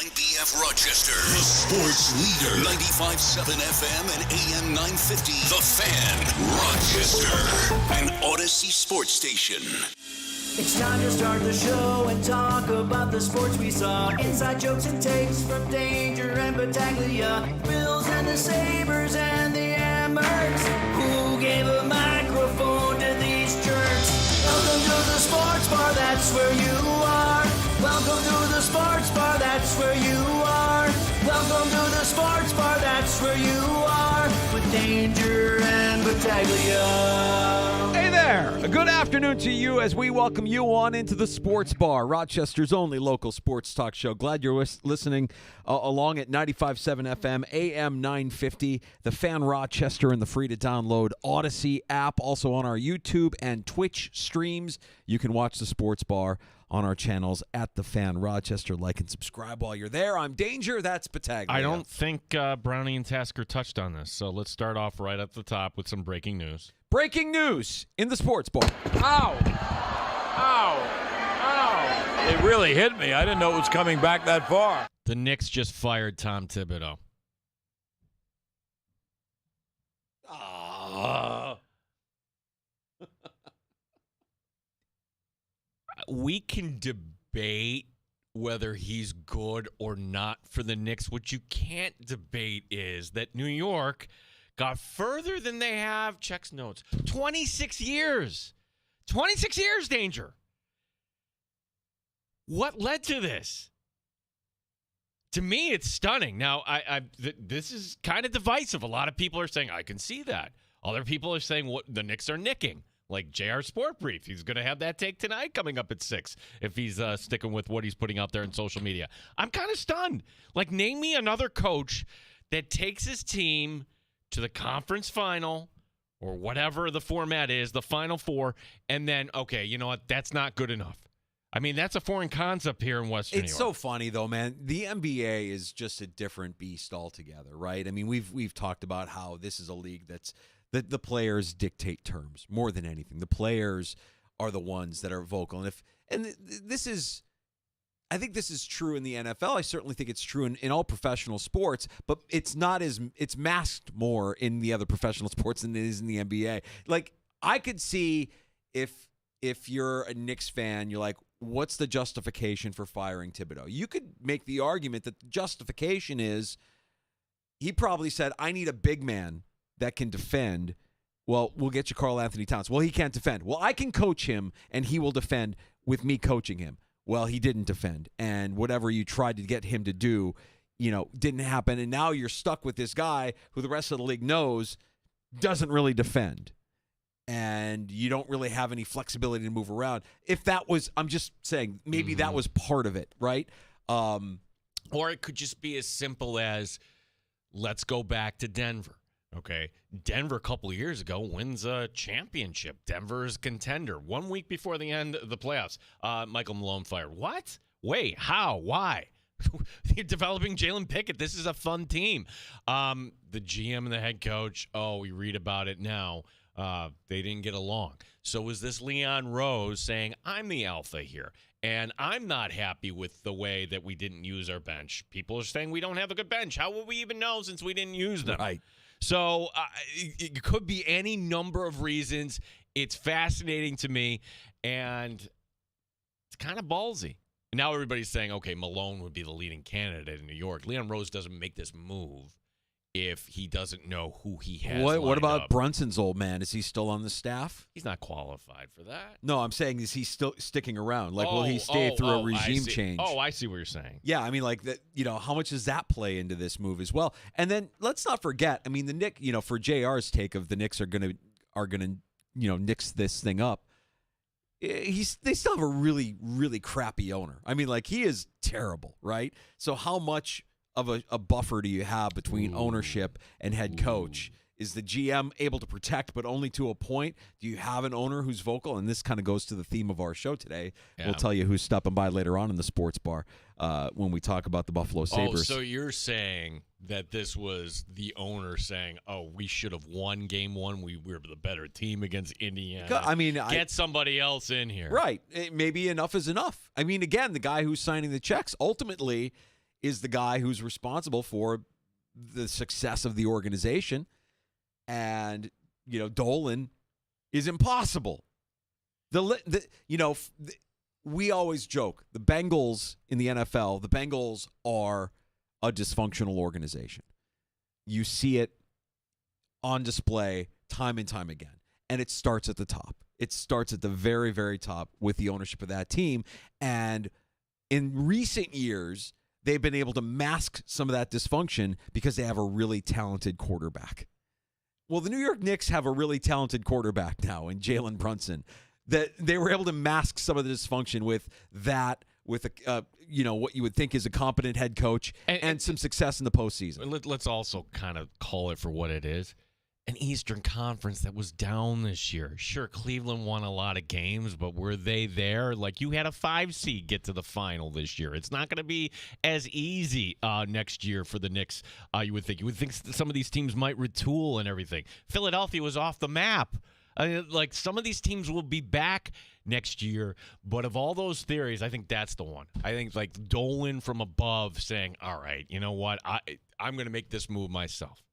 WIBF Rochester, the sports leader. 95.7 FM and AM 950. The Fan, Rochester, an Odyssey sports station. It's time to start the show and talk about the sports we saw. Inside jokes and takes from Danger and Battaglia. Bills and the Sabres and the Ambers. Who gave a microphone to these jerks? Welcome to the sports bar, that's where you are. Welcome to the sports bar, that's where you are. Welcome to the sports bar, that's where you are. With Danger and Battaglia. Hey there! A good afternoon to you as we welcome you on into the Sports Bar, Rochester's only local sports talk show. Glad you're listening along at 95.7 FM, AM 950, the Fan Rochester, and the free-to-download Odyssey app. Also on our YouTube and Twitch streams, you can watch the Sports Bar on our channels at the Fan Rochester. Like and subscribe while you're there. I'm Danger. That's Battaglia. I don't think Brownie and Tasker touched on this, so let's start off right at the top with some breaking news. Breaking news in the Sports Bar. Ow! Ow! Ow! It really hit me. I didn't know it was coming back that far. The Knicks just fired Tom Thibodeau. We can debate whether he's good or not for the Knicks. What you can't debate is that New York got further than they have, checks notes, 26 years. 26 years, Danger. What led to this? To me, it's stunning. Now, this is kind of divisive. A lot of people are saying, I can see that. Other people are saying, what the Knicks are nicking. Like JR Sport Brief. He's going to have that take tonight coming up at 6 if he's sticking with what he's putting out there in social media. I'm kind of stunned. Like, name me another coach that takes his team to the conference final or whatever the format is, the Final Four, and then, okay, you know what? That's not good enough. I mean, that's a foreign concept here in Western New York. It's so funny, though, man. The NBA is just a different beast altogether, right? I mean, we've talked about how this is a league that's the players dictate terms more than anything. The players are the ones that are vocal. And this is, I think this is true in the NFL. I certainly think it's true in all professional sports, but it's masked more in the other professional sports than it is in the NBA. Like, I could see if you're a Knicks fan, you're like, what's the justification for firing Thibodeau? You could make the argument that the justification is he probably said, I need a big man that can defend. Well, we'll get you Karl Anthony Towns. Well, he can't defend. Well, I can coach him, and he will defend with me coaching him. Well, he didn't defend, and whatever you tried to get him to do, didn't happen, and now you're stuck with this guy who the rest of the league knows doesn't really defend, and you don't really have any flexibility to move around. If that was, I'm just saying, maybe that was part of it, right? Or it could just be as simple as, let's go back to Denver. Okay, Denver a couple of years ago wins a championship. Denver is contender. 1 week before the end of the playoffs, Michael Malone fired. What? Wait, how? Why? You're developing Jalen Pickett. This is a fun team. The GM and the head coach, we read about it now. They didn't get along. So was this Leon Rose saying, I'm the alpha here, and I'm not happy with the way that we didn't use our bench. People are saying we don't have a good bench. How will we even know since we didn't use them? Right. So it could be any number of reasons. It's fascinating to me, and it's kind of ballsy. Now everybody's saying, okay, Malone would be the leading candidate in New York. Leon Rose doesn't make this move if he doesn't know who he has. What about up. Brunson's old man? Is he still on the staff? He's not qualified for that. No, I'm saying, is he still sticking around? Like, will he stay through a regime change? Oh, I see what you're saying. Yeah, I mean, like that. How much does that play into this move as well? And then let's not forget. I mean, the Knicks. For JR's take of the Knicks are gonna nix this thing up. They still have a really, really crappy owner. I mean, like, he is terrible, right? So how much of a buffer do you have between ownership and head coach? Is the GM able to protect, but only to a point? Do you have an owner who's vocal? And this kind of goes to the theme of our show today. Yeah. We'll tell you who's stopping by later on in the sports bar when we talk about the Buffalo Sabres. Oh, so you're saying that this was the owner saying, we should have won game one. We were the better team against Indiana. I mean, get somebody else in here. Right. Maybe enough is enough. I mean, again, the guy who's signing the checks, ultimately, is the guy who's responsible for the success of the organization. And, Dolan is impossible. We always joke, the Bengals in the NFL, the Bengals are a dysfunctional organization. You see it on display time and time again. And it starts at the top. It starts at the very, very top with the ownership of that team. And in recent years, they've been able to mask some of that dysfunction because they have a really talented quarterback. Well, the New York Knicks have a really talented quarterback now in Jalen Brunson. That they were able to mask some of the dysfunction with what you would think is a competent head coach and some success in the postseason. Let's also kind of call it for what it is. An Eastern Conference that was down this year. Sure, Cleveland won a lot of games, but were they there? Like, you had a 5 seed get to the final this year. It's not going to be as easy next year for the Knicks, you would think. You would think some of these teams might retool and everything. Philadelphia was off the map. Like, some of these teams will be back next year, but of all those theories, I think that's the one. I think, like, Dolan from above saying, all right, you know what, I'm going to make this move myself.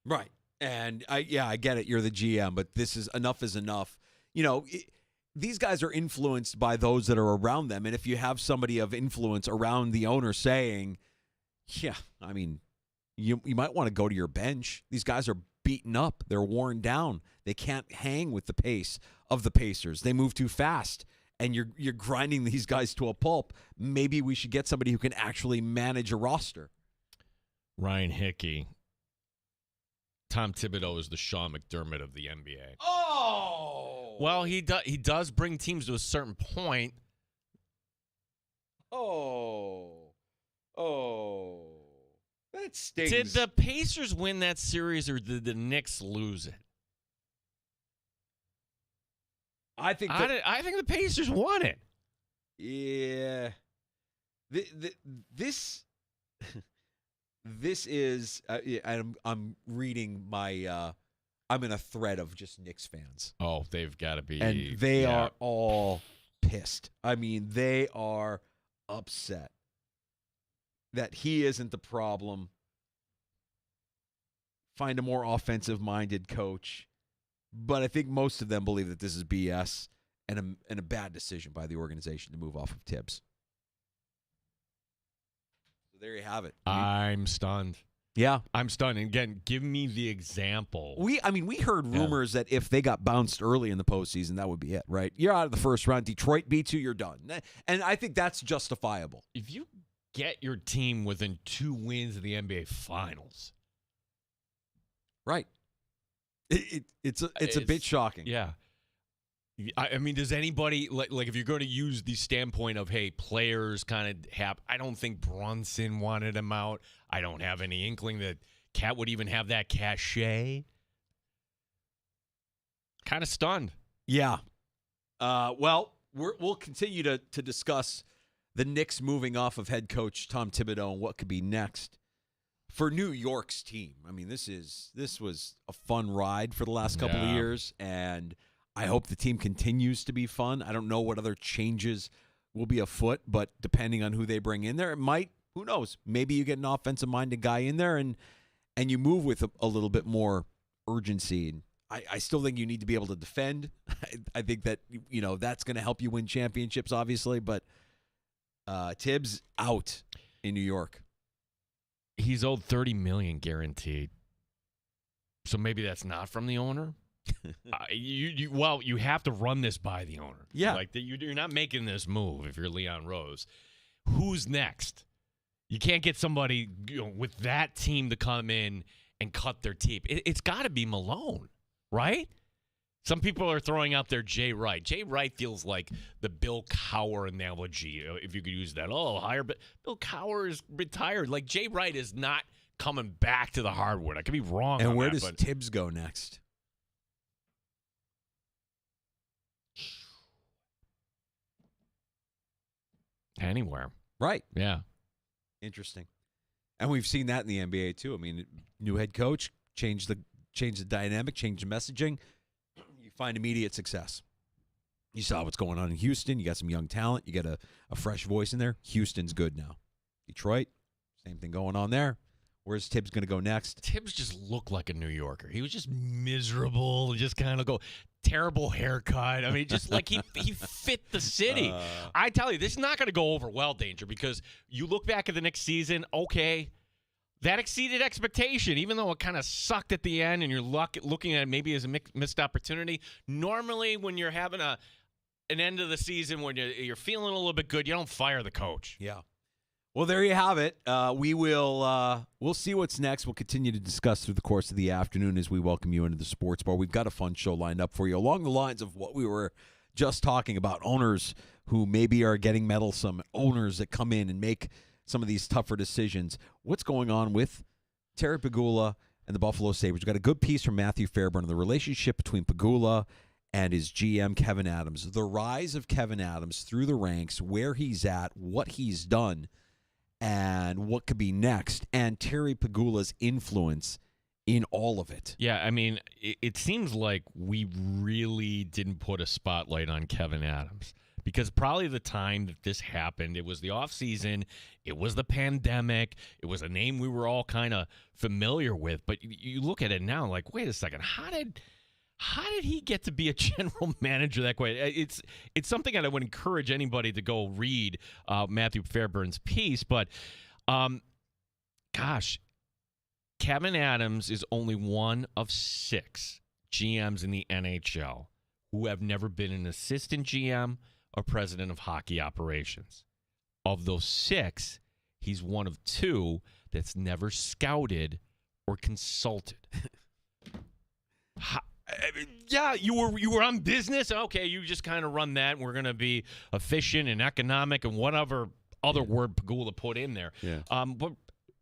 Right. And I get it. You're the GM, but this is enough is enough. These guys are influenced by those that are around them. And if you have somebody of influence around the owner saying, yeah, I mean, you might want to go to your bench. These guys are beaten up. They're worn down. They can't hang with the pace of the Pacers. They move too fast. And you're grinding these guys to a pulp. Maybe we should get somebody who can actually manage a roster. Ryan Hickey. Tom Thibodeau is the Sean McDermott of the NBA. Oh! Well, he does bring teams to a certain point. Oh. That stings. Did the Pacers win that series or did the Knicks lose it? I think the Pacers won it. Yeah. This is I'm reading my I'm in a thread of just Knicks fans. Oh, they've got to be. And they are all pissed. I mean, they are upset that he isn't the problem. Find a more offensive-minded coach. But I think most of them believe that this is BS and a bad decision by the organization to move off of Tibbs. So there you have it. I'm stunned. Yeah. I'm stunned. And again, give me the example. We heard rumors that if they got bounced early in the postseason, that would be it, right? You're out of the first round. Detroit beats you, you're done. And I think that's justifiable. If you get your team within 2 wins of the NBA Finals. Right. It's a bit shocking. Yeah. I mean, does anybody, like if you're going to use the standpoint of, hey, players kind of have, I don't think Brunson wanted him out. I don't have any inkling that Cat would even have that cachet. Kind of stunned. Yeah. Well, we'll continue to discuss the Knicks moving off of head coach Tom Thibodeau and what could be next for New York's team. I mean, this was a fun ride for the last couple of years, and I hope the team continues to be fun. I don't know what other changes will be afoot, but depending on who they bring in there, it might, who knows, maybe you get an offensive-minded guy in there and you move with a little bit more urgency. And I still think you need to be able to defend. I think that, that's going to help you win championships, obviously, but Tibbs out in New York. He's owed $30 million guaranteed. So maybe that's not from the owner. You have to run this by the owner. Yeah, like you're not making this move if you're Leon Rose. Who's next? You can't get somebody with that team to come in and cut their teeth. It's got to be Malone, right? Some people are throwing out there Jay Wright. Jay Wright feels like the Bill Cowher analogy, if you could use that. But Bill Cowher is retired. Like, Jay Wright is not coming back to the hardwood. I could be wrong. And on where that, does Tibbs go next? Anywhere. Right. Yeah. Interesting. And we've seen that in the NBA too. I mean, new head coach, change the dynamic, change the messaging. You find immediate success. You saw what's going on in Houston. You got some young talent. You get a fresh voice in there. Houston's good now. Detroit, Same thing going on there. Where's Tibbs going to go next? Tibbs just looked like a New Yorker. He was just miserable, just kind of terrible haircut. I mean, just like he fit the city. I tell you, this is not going to go over well, Danger, because you look back at the next season, okay, that exceeded expectation, even though it kind of sucked at the end and you're looking at it maybe as a missed opportunity. Normally, when you're having an end of the season when you're feeling a little bit good, you don't fire the coach. Yeah. Well, there you have it. We'll see what's next. We'll continue to discuss through the course of the afternoon as we welcome you into the sports bar. We've got a fun show lined up for you along the lines of what we were just talking about. Owners who maybe are getting meddlesome, owners that come in and make some of these tougher decisions. What's going on with Terry Pegula and the Buffalo Sabres? We've got a good piece from Matthew Fairburn on the relationship between Pegula and his GM, Kevin Adams. The rise of Kevin Adams through the ranks, where he's at, what he's done, and what could be next, and Terry Pegula's influence in all of it. Yeah, I mean, it seems like we really didn't put a spotlight on Kevin Adams because probably the time that this happened, it was the offseason, it was the pandemic, it was a name we were all kind of familiar with, but you look at it now like, wait a second, how did he get to be a general manager that way? It's something that I would encourage anybody to go read Matthew Fairburn's piece. But, gosh, Kevin Adams is only one of 6 GMs in the NHL who have never been an assistant GM or president of hockey operations. Of those 6, he's one of 2 that's never scouted or consulted. Yeah, you were on business. Okay, you just kind of run that. And we're going to be efficient and economic and whatever other word Pegula put in there. Yeah. But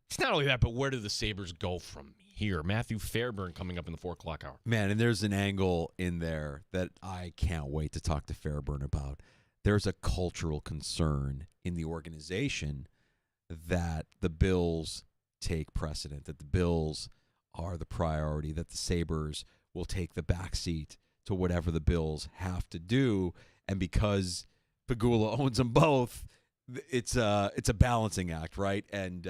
it's not only that, but where do the Sabres go from here? Matthew Fairburn coming up in the 4 o'clock hour. Man, and there's an angle in there that I can't wait to talk to Fairburn about. There's a cultural concern in the organization that the Bills take precedent, that the Bills are the priority, that the Sabres will take the back seat to whatever the Bills have to do. And because Pegula owns them both, it's a balancing act, right? And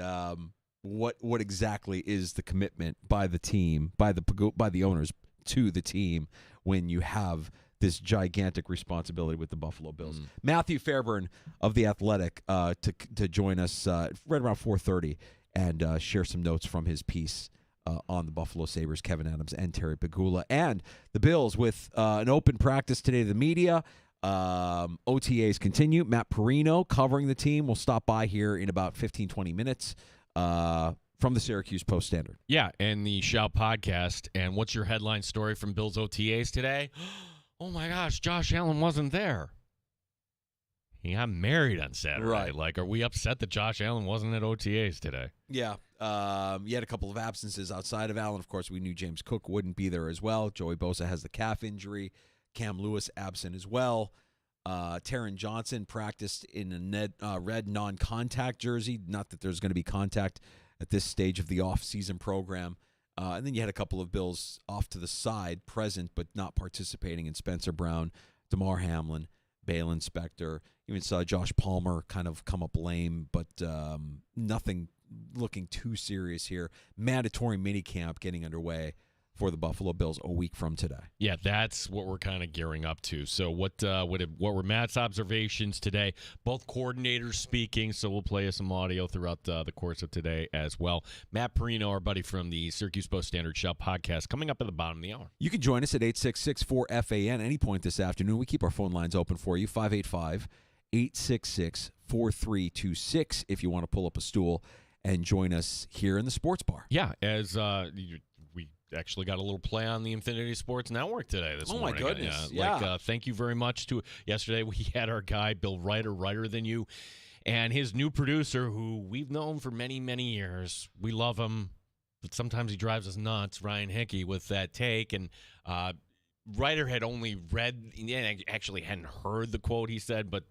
what exactly is the commitment by the team, by the owners to the team when you have this gigantic responsibility with the Buffalo Bills? Matthew Fairburn of The Athletic to join us right around 4:30 and share some notes from his piece on the Buffalo Sabres, Kevin Adams and Terry Pegula. And the Bills with an open practice today to the media. OTAs continue. Matt Perino covering the team will stop by here in about 15, 20 minutes from the Syracuse Post-Standard. Yeah, and the Shout podcast. And what's your headline story from Bills OTAs today? Oh, my gosh, Josh Allen wasn't there. He got married on Saturday. Right. Like, are we upset that Josh Allen wasn't at OTAs today? Yeah. You had a couple of absences outside of Allen. Of course, we knew James Cook wouldn't be there as well. Joey Bosa has the calf injury. Cam Lewis absent as well. Taron Johnson practiced in a red non-contact jersey. Not that there's going to be contact at this stage of the off-season program. And then you had a couple of Bills off to the side, present but not participating in Spencer Brown, DeMar Hamlin, Balin Spector. Even saw Josh Palmer kind of come up lame, but nothing looking too serious here. Mandatory minicamp getting underway for the Buffalo Bills a week from today. Yeah, that's what we're kind of gearing up to. So what were Matt's observations today? Both coordinators speaking, so we'll play some audio throughout the course of today as well. Matt Perino, our buddy from the Syracuse Post-Standard Shout podcast, coming up at the bottom of the hour. You can join us at 866-4FAN any point this afternoon. We keep our phone lines open for you, 585-866-4326 if you want to pull up a stool and join us here in the sports bar. Yeah, as we actually got a little play on the Infinity Sports Network today. This morning. My goodness! Thank you very much to. Yesterday we had our guy Bill Writer Than You, and his new producer, who we've known for many years. We love him, but sometimes he drives us nuts. Ryan Hickey with that take, and Writer had only read, actually hadn't heard the quote he said, but.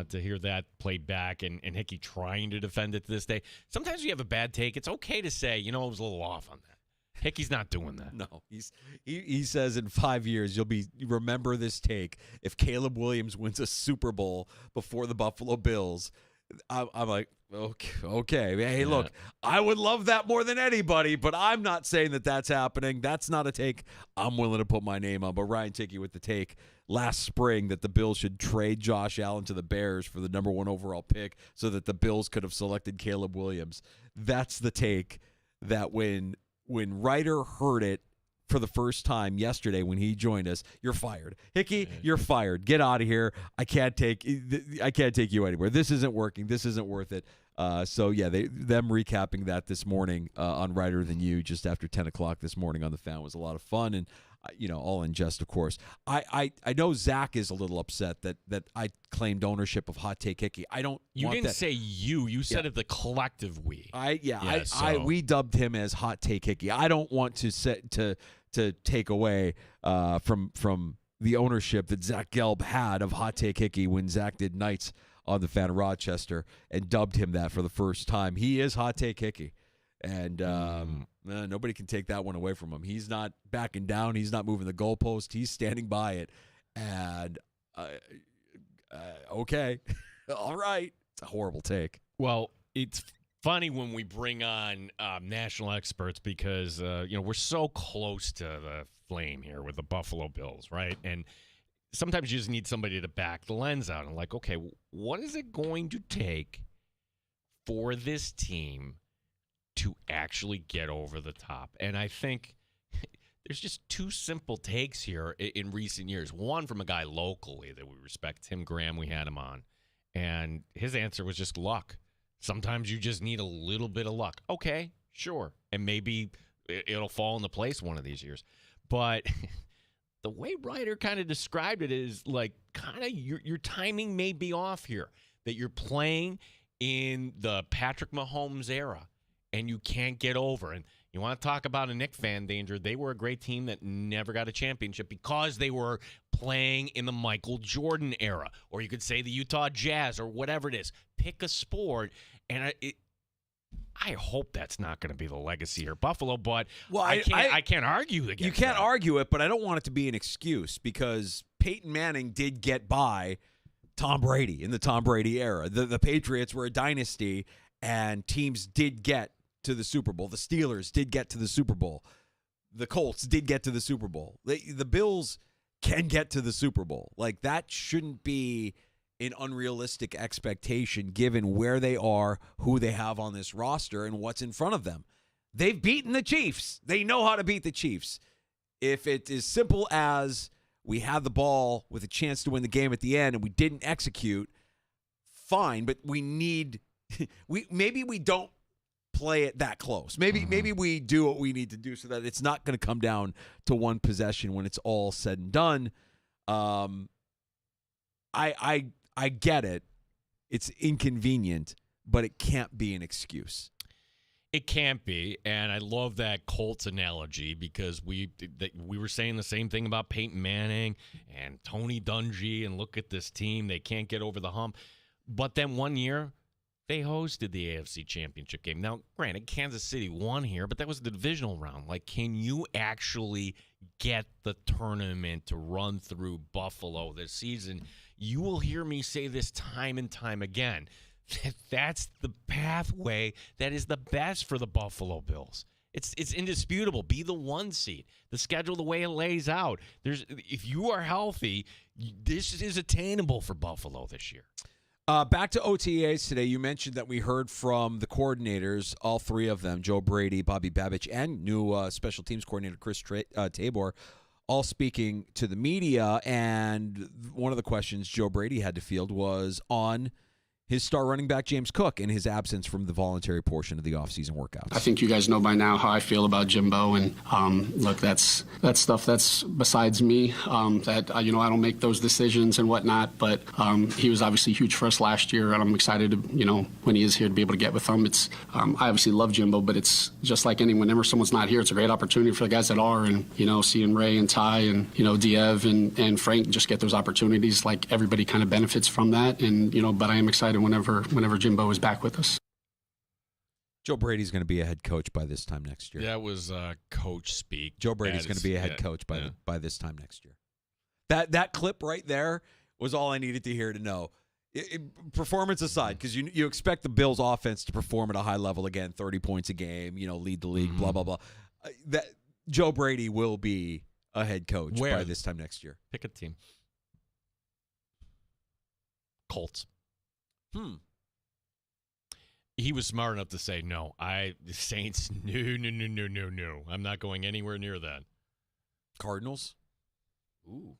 To hear that played back and Hickey trying to defend it to this day. Sometimes you have a bad take. It's okay to say, it was a little off on that. Hickey's not doing that. No, he says in 5 years you'll remember this take if Caleb Williams wins a Super Bowl before the Buffalo Bills. I'm like, Okay. Hey, look, I would love that more than anybody, but I'm not saying that that's happening. That's not a take I'm willing to put my name on. But Ryan Tickey with the take last spring that the Bills should trade Josh Allen to the Bears for the number 1 overall pick so that the Bills could have selected Caleb Williams. That's the take that when Ryder heard it for the first time yesterday when he joined us, you're fired. Hickey, you're fired. Get out of here. I can't take you anywhere. This isn't working. This isn't worth it. So yeah, them recapping that this morning on Ryder Than You just after 10 o'clock this morning on the Fan was a lot of fun, and all in jest, of course. I know Zach is a little upset that I claimed ownership of Hot Take Hickey. I don't. You want didn't that. say you. You said it the collective we. We dubbed him as Hot Take Hickey. I don't want to take away from the ownership that Zach Gelb had of Hot Take Hickey when Zach did nights on the Fan of Rochester and dubbed him that for the first time. He is Hot Take Hickey. And nobody can take that one away from him. He's not backing down. He's not moving the goalpost. He's standing by it. And okay, all right. It's a horrible take. Well, it's funny when we bring on national experts because we're so close to the flame here with the Buffalo Bills, right? And sometimes you just need somebody to back the lens out and like, okay, what is it going to take for this team to actually get over the top? And I think there's just two simple takes here in recent years. One from a guy locally that we respect, Tim Graham, we had him on, and his answer was just luck. Sometimes you just need a little bit of luck. Okay, sure. And maybe it'll fall into place one of these years. But the way Ryder kind of described it is like kind of your timing may be off here, that you're playing in the Patrick Mahomes era and you can't get over. And you want to talk about a Knicks fan danger, they were a great team that never got a championship because they were playing in the Michael Jordan era. Or you could say the Utah Jazz or whatever it is. Pick a sport, and I hope that's not going to be the legacy here, Buffalo. But I can't argue against you can't that. argue it, but I don't want it to be an excuse because Peyton Manning did get by Tom Brady in the Tom Brady era. The Patriots were a dynasty, and teams did get to the Super Bowl. The Steelers did get to the Super Bowl. The Colts did get to the Super Bowl. The Bills can get to the Super Bowl. Like, that shouldn't be an unrealistic expectation given where they are, who they have on this roster, and what's in front of them. They've beaten the Chiefs. They know how to beat the Chiefs. If it is simple as we had the ball with a chance to win the game at the end and we didn't execute, fine, but we need maybe we don't play it that close. Maybe we do what we need to do so that it's not going to come down to one possession when it's all said and done. I get it. It's inconvenient, but it can't be an excuse. It can't be, and I love that Colts analogy because we were saying the same thing about Peyton Manning and Tony Dungy, and look at this team. They can't get over the hump. But then one year, they hosted the AFC Championship game. Now, granted, Kansas City won here, but that was the divisional round. Like, can you actually get the tournament to run through Buffalo this season? You will hear me say this time and time again. That's the pathway that is the best for the Buffalo Bills. It's indisputable. Be the 1 seed. The schedule, the way it lays out. If you are healthy, this is attainable for Buffalo this year. Back to OTAs today. You mentioned that we heard from the coordinators, all three of them, Joe Brady, Bobby Babich, and new special teams coordinator Chris Tabor, all speaking to the media. And one of the questions Joe Brady had to field was on his star running back, James Cook, and his absence from the voluntary portion of the offseason workouts. I think you guys know by now how I feel about Jimbo, and look, that's stuff that's besides me. I don't make those decisions and whatnot, but he was obviously huge for us last year, and I'm excited to, when he is here, to be able to get with him. It's I obviously love Jimbo, but it's just like whenever someone's not here, it's a great opportunity for the guys that are, and seeing Ray and Ty and Diev and Frank just get those opportunities. Like, everybody kind of benefits from that, and but I am excited whenever Jimbo is back with us. Joe Brady's going to be a head coach by this time next year. That was coach speak. Joe Brady's going to be a head coach by this time next year. That clip right there was all I needed to hear to know. Performance aside, because you expect the Bills offense to perform at a high level again, 30 points a game, lead the league, blah, blah, blah. That Joe Brady will be a head coach by this time next year. Pick a team. Colts. He was smart enough to say, no, the Saints, no. I'm not going anywhere near that. Cardinals? Ooh.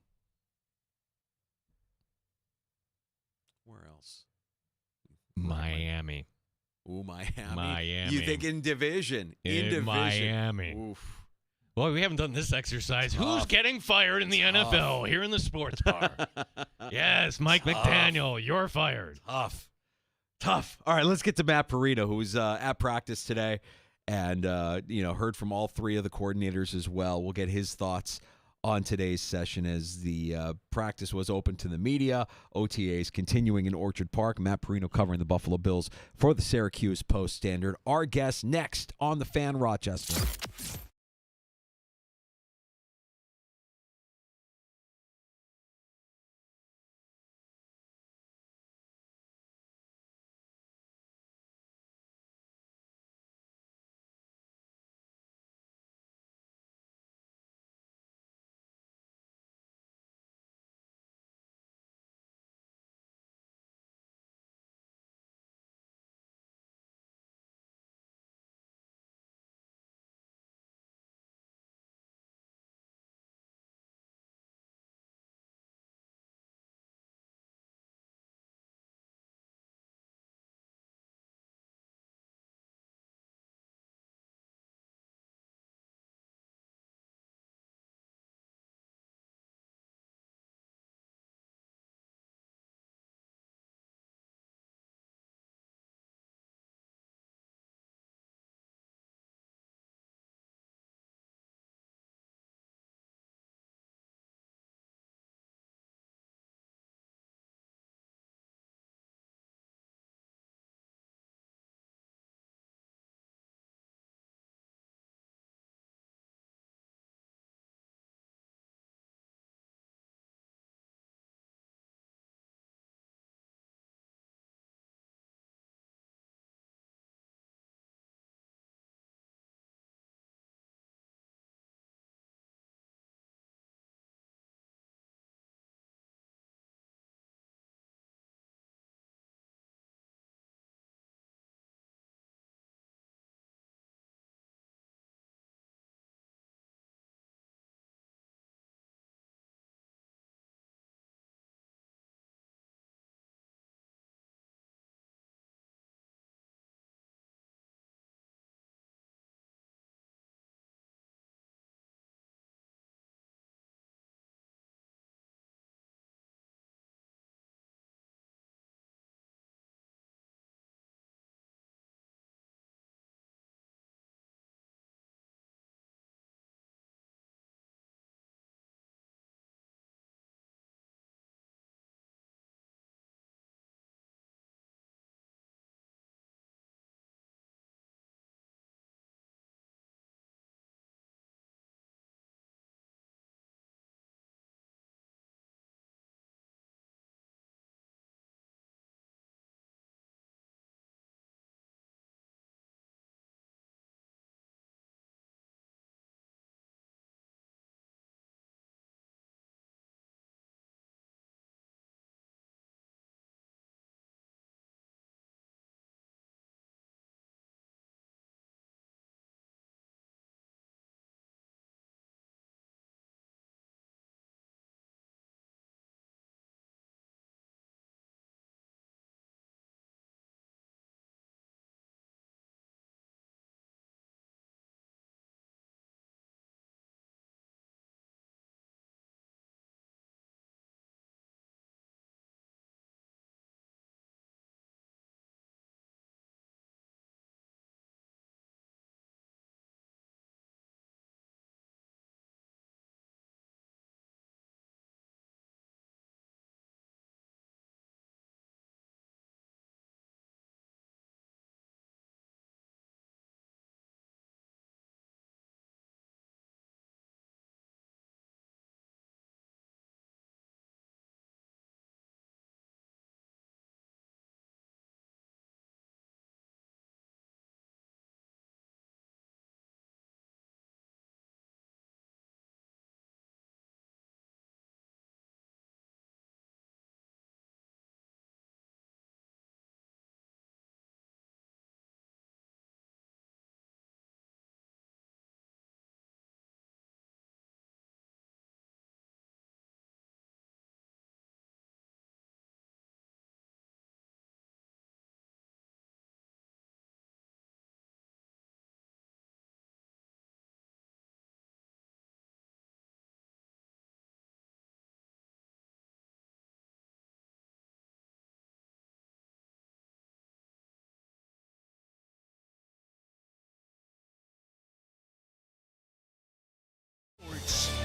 Where else? Miami. Ooh, Miami. Miami. You think in division? In division. Miami. Oof. Boy, we haven't done this exercise. Tough. Who's getting fired in the NFL here in the sports bar? Yes, Mike McDaniel, you're fired. Tough. All right, let's get to Matt Perino, who's at practice today and, heard from all three of the coordinators as well. We'll get his thoughts on today's session as the practice was open to the media. OTAs continuing in Orchard Park. Matt Perino covering the Buffalo Bills for the Syracuse Post-Standard. Our guest next on The Fan Rochester.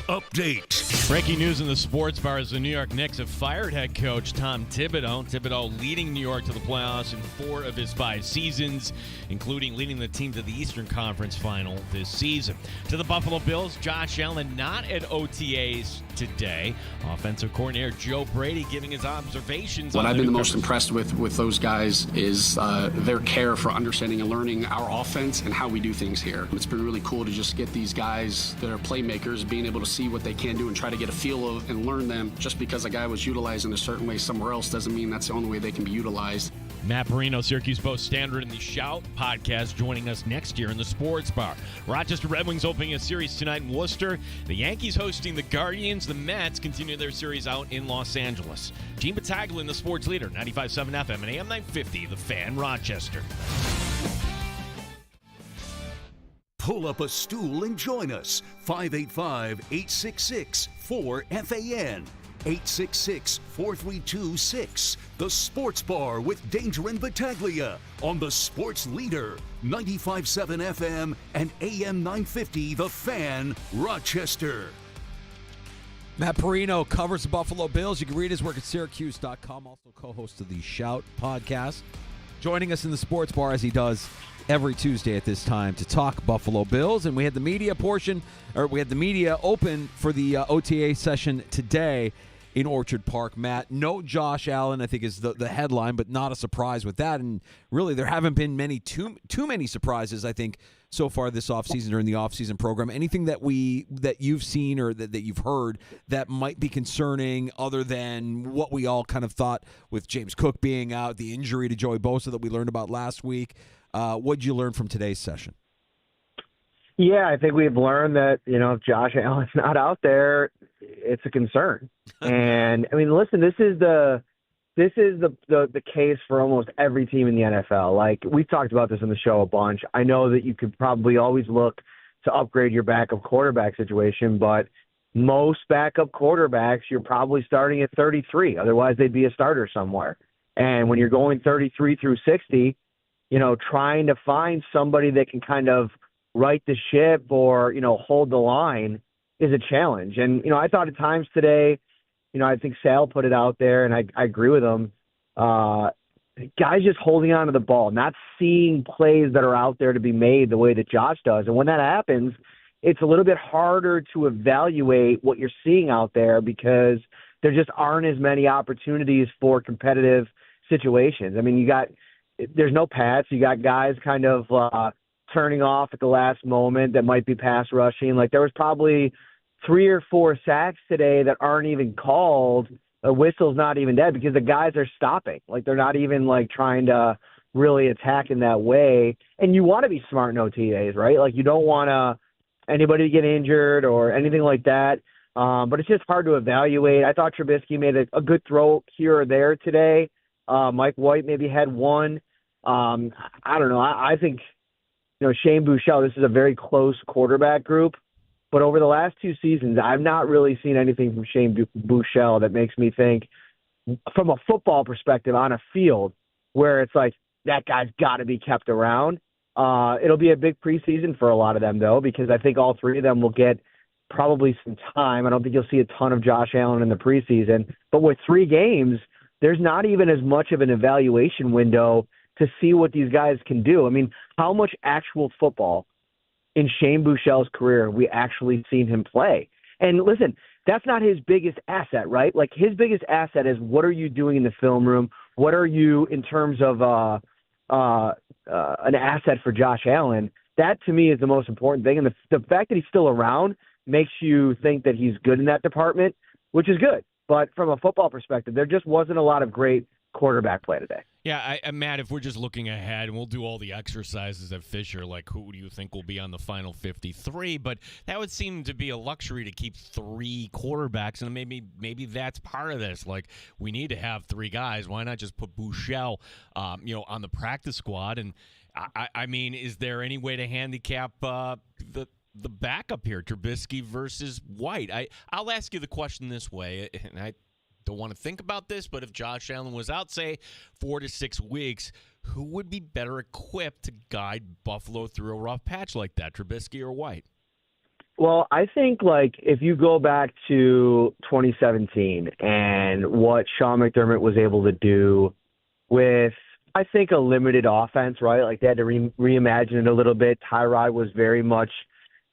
update. Breaking news in the sports bar as the New York Knicks have fired head coach Tom Thibodeau. Thibodeau leading New York to the playoffs in 4 of his 5 seasons, including leading the team to the Eastern Conference Final this season. To the Buffalo Bills, Josh Allen not at OTAs today. Offensive coordinator Joe Brady giving his observations. What I've been the most impressed with those guys is their care for understanding and learning our offense and how we do things here. It's been really cool to just get these guys that are playmakers being able to see what they can do and try to get a feel of and learn them. Just because a guy was utilized in a certain way somewhere else doesn't mean that's the only way they can be utilized. Matt Perino, Syracuse Post Standard in the Shout podcast, joining us next year in the Sports Bar. Rochester Red Wings opening a series tonight in Worcester. The Yankees hosting the Guardians. The Mets continue their series out in Los Angeles. Gene Battaglia, the sports leader, 95.7 FM and AM 950, The Fan, Rochester. Pull up a stool and join us. 585-866-4FAN. 866-4326. The Sports Bar with Danger and Battaglia on the Sports Leader, 95.7 FM and AM 950, The Fan, Rochester. Matt Perino covers the Buffalo Bills. You can read his work at Syracuse.com. Also co-host of the Shout podcast. Joining us in the Sports Bar as he does every Tuesday at this time to talk Buffalo Bills. And we had the media open for the OTA session today in Orchard Park. Matt, no Josh Allen, I think, is the headline, but not a surprise with that. And really, there haven't been too many surprises, I think, so far this offseason or in the offseason program. Anything that you've seen or that you've heard that might be concerning other than what we all kind of thought with James Cook being out, the injury to Joey Bosa that we learned about last week? What'd you learn from today's session? Yeah, I think we've learned that, if Josh Allen's not out there, it's a concern. And I mean, listen, this is the case for almost every team in the NFL. Like, we've talked about this on the show a bunch. I know that you could probably always look to upgrade your backup quarterback situation, but most backup quarterbacks, you're probably starting at 33. Otherwise, they'd be a starter somewhere. And when you're going 33 through 60, trying to find somebody that can kind of right the ship or, hold the line is a challenge. And, I thought at times today, I think Sal put it out there, and I agree with him. Guys just holding on to the ball, not seeing plays that are out there to be made the way that Josh does. And when that happens, it's a little bit harder to evaluate what you're seeing out there because there just aren't as many opportunities for competitive situations. I mean, there's no pass. You got guys kind of turning off at the last moment that might be pass rushing. Like, there was probably 3 or 4 sacks today that aren't even called. A whistle's not even dead because the guys are stopping. Like, they're not even trying to really attack in that way. And you want to be smart in OTAs, right? Like, you don't want anybody to get injured or anything like that. But it's just hard to evaluate. I thought Trubisky made a good throw here or there today. Mike White maybe had one. I don't know. I think, Shane Buechele, this is a very close quarterback group. But over the last 2 seasons, I've not really seen anything from Shane Buechele that makes me think, from a football perspective on a field, where it's like, that guy's got to be kept around. It'll be a big preseason for a lot of them, though, because I think all 3 of them will get probably some time. I don't think you'll see a ton of Josh Allen in the preseason. But with 3 games, there's not even as much of an evaluation window to see what these guys can do. I mean, how much actual football in Shane Buechele's career have we actually seen him play? And listen, that's not his biggest asset, right? Like, his biggest asset is, what are you doing in the film room? What are you in terms of an asset for Josh Allen? That, to me, is the most important thing. And the fact that he's still around makes you think that he's good in that department, which is good. But from a football perspective, there just wasn't a lot of great quarterback play today. Yeah, Matt, if we're just looking ahead, and we'll do all the exercises at Fisher, like who do you think will be on the final 53, but that would seem to be a luxury to keep 3 quarterbacks, and maybe that's part of this. Like, we need to have 3 guys. Why not just put Buechele, on the practice squad? And I mean, is there any way to handicap the backup here, Trubisky versus White? I'll ask you the question this way, and I don't want to think about this, but if Josh Allen was out, say, 4 to 6 weeks, who would be better equipped to guide Buffalo through a rough patch like that, Trubisky or White? Well, I think, like, if you go back to 2017 and what Sean McDermott was able to do with, I think, a limited offense, right? Like, they had to reimagine it a little bit. Tyrod was very much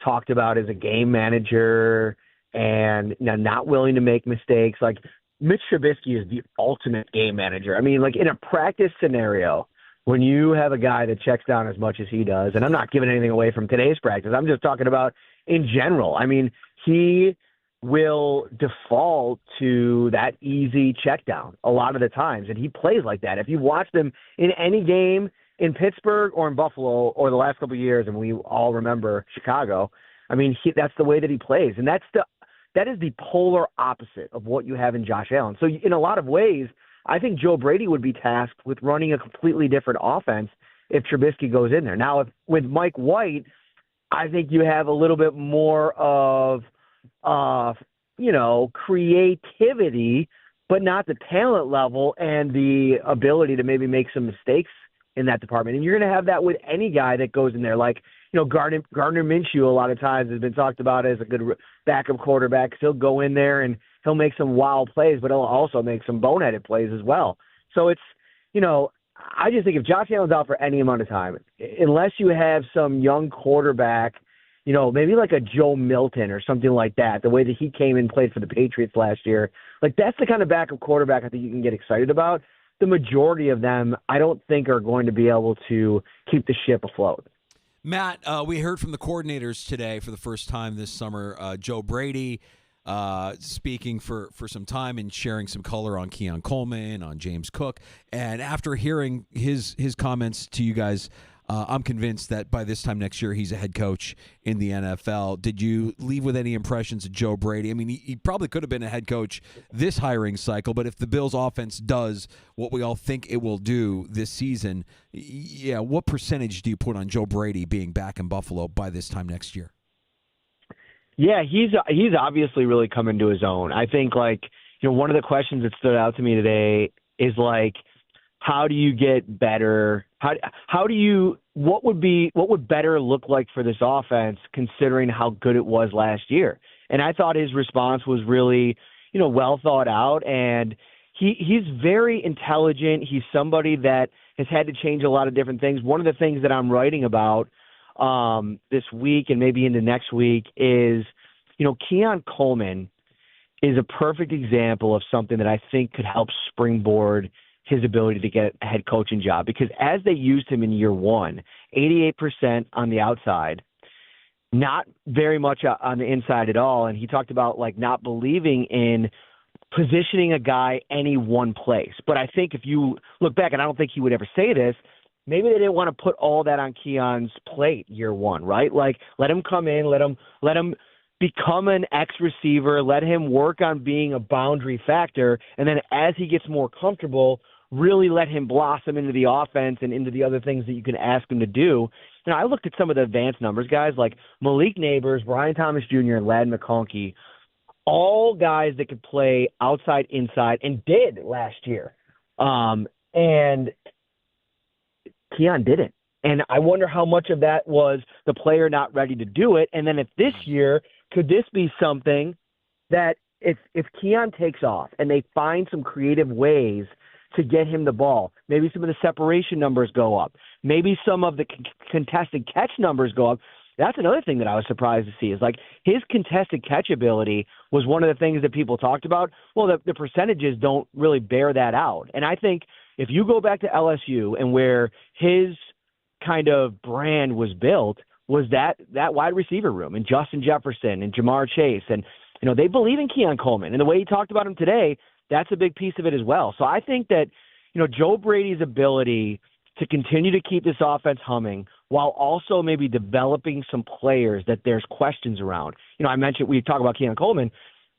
talked about as a game manager and not willing to make mistakes. Like, Mitch Trubisky is the ultimate game manager. I mean, like, in a practice scenario, when you have a guy that checks down as much as he does, and I'm not giving anything away from today's practice, I'm just talking about in general. I mean, he will default to that easy check down a lot of the times, and he plays like that. If you watched him in any game in Pittsburgh or in Buffalo or the last couple of years, and we all remember Chicago, I mean, that's the way that he plays, and that is the polar opposite of what you have in Josh Allen. So in a lot of ways, I think Joe Brady would be tasked with running a completely different offense if Trubisky goes in there. Now, with Mike White, I think you have a little bit more of, creativity, but not the talent level and the ability to maybe make some mistakes in that department. And you're going to have that with any guy that goes in there. Like, Gardner Minshew a lot of times has been talked about as a good backup quarterback. He'll go in there and he'll make some wild plays, but he'll also make some boneheaded plays as well. So it's, I just think if Josh Allen's out for any amount of time, unless you have some young quarterback, maybe like a Joe Milton or something like that, the way that he came and played for the Patriots last year, like that's the kind of backup quarterback I think you can get excited about. The majority of them, I don't think, are going to be able to keep the ship afloat. Matt, we heard from the coordinators today for the first time this summer. Joe Brady speaking for some time and sharing some color on Keon Coleman, on James Cook. And after hearing his comments to you guys, I'm convinced that by this time next year he's a head coach in the NFL. Did you leave with any impressions of Joe Brady? I mean, he probably could have been a head coach this hiring cycle, but if the Bills' offense does what we all think it will do this season, what percentage do you put on Joe Brady being back in Buffalo by this time next year? Yeah, he's obviously really come into his own. I think, one of the questions that stood out to me today is, how do you get better? What would better look like for this offense considering how good it was last year? And I thought his response was really, well thought out, and he's very intelligent. He's somebody that has had to change a lot of different things. One of the things that I'm writing about this week and maybe into next week is, Keon Coleman is a perfect example of something that I think could help springboard his ability to get a head coaching job, because as they used him in year one, 88% on the outside, not very much on the inside at all. And he talked about not believing in positioning a guy any one place. But I think if you look back, and I don't think he would ever say this, maybe they didn't want to put all that on Keon's plate year one, right? Let him come in, let him become an X receiver, let him work on being a boundary factor, and then as he gets more comfortable, really let him blossom into the offense and into the other things that you can ask him to do. I looked at some of the advanced numbers, guys, like Malik Neighbors, Brian Thomas Jr., and Ladd McConkey, all guys that could play outside, inside, and did last year. And Keon didn't. And I wonder how much of that was the player not ready to do it. And then if this year, could this be something that if Keon takes off and they find some creative ways to get him the ball, maybe some of the separation numbers go up, maybe some of the contested catch numbers go up. That's another thing that I was surprised to see is his contested catch ability was one of the things that people talked about. Well, the percentages don't really bear that out. And I think if you go back to LSU and where his kind of brand was built was that wide receiver room and Justin Jefferson and Jamar Chase. And, they believe in Keon Coleman. And the way he talked about him today, that's a big piece of it as well. So I think that, Joe Brady's ability to continue to keep this offense humming while also maybe developing some players that there's questions around. I mentioned we talk about Keon Coleman.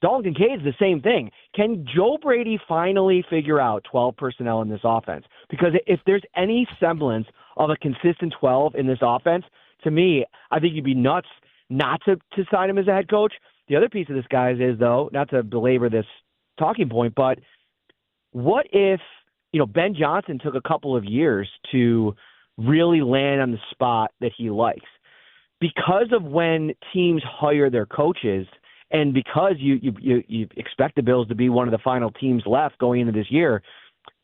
Dalton Kincaid's the same thing. Can Joe Brady finally figure out 12 personnel in this offense? Because if there's any semblance of a consistent 12 in this offense, to me, I think you'd be nuts not to sign him as a head coach. The other piece of this, guys, is, though, not to belabor this talking point, but what if, Ben Johnson took a couple of years to really land on the spot that he likes? because of when teams hire their coaches, and because you expect the Bills to be one of the final teams left going into this year,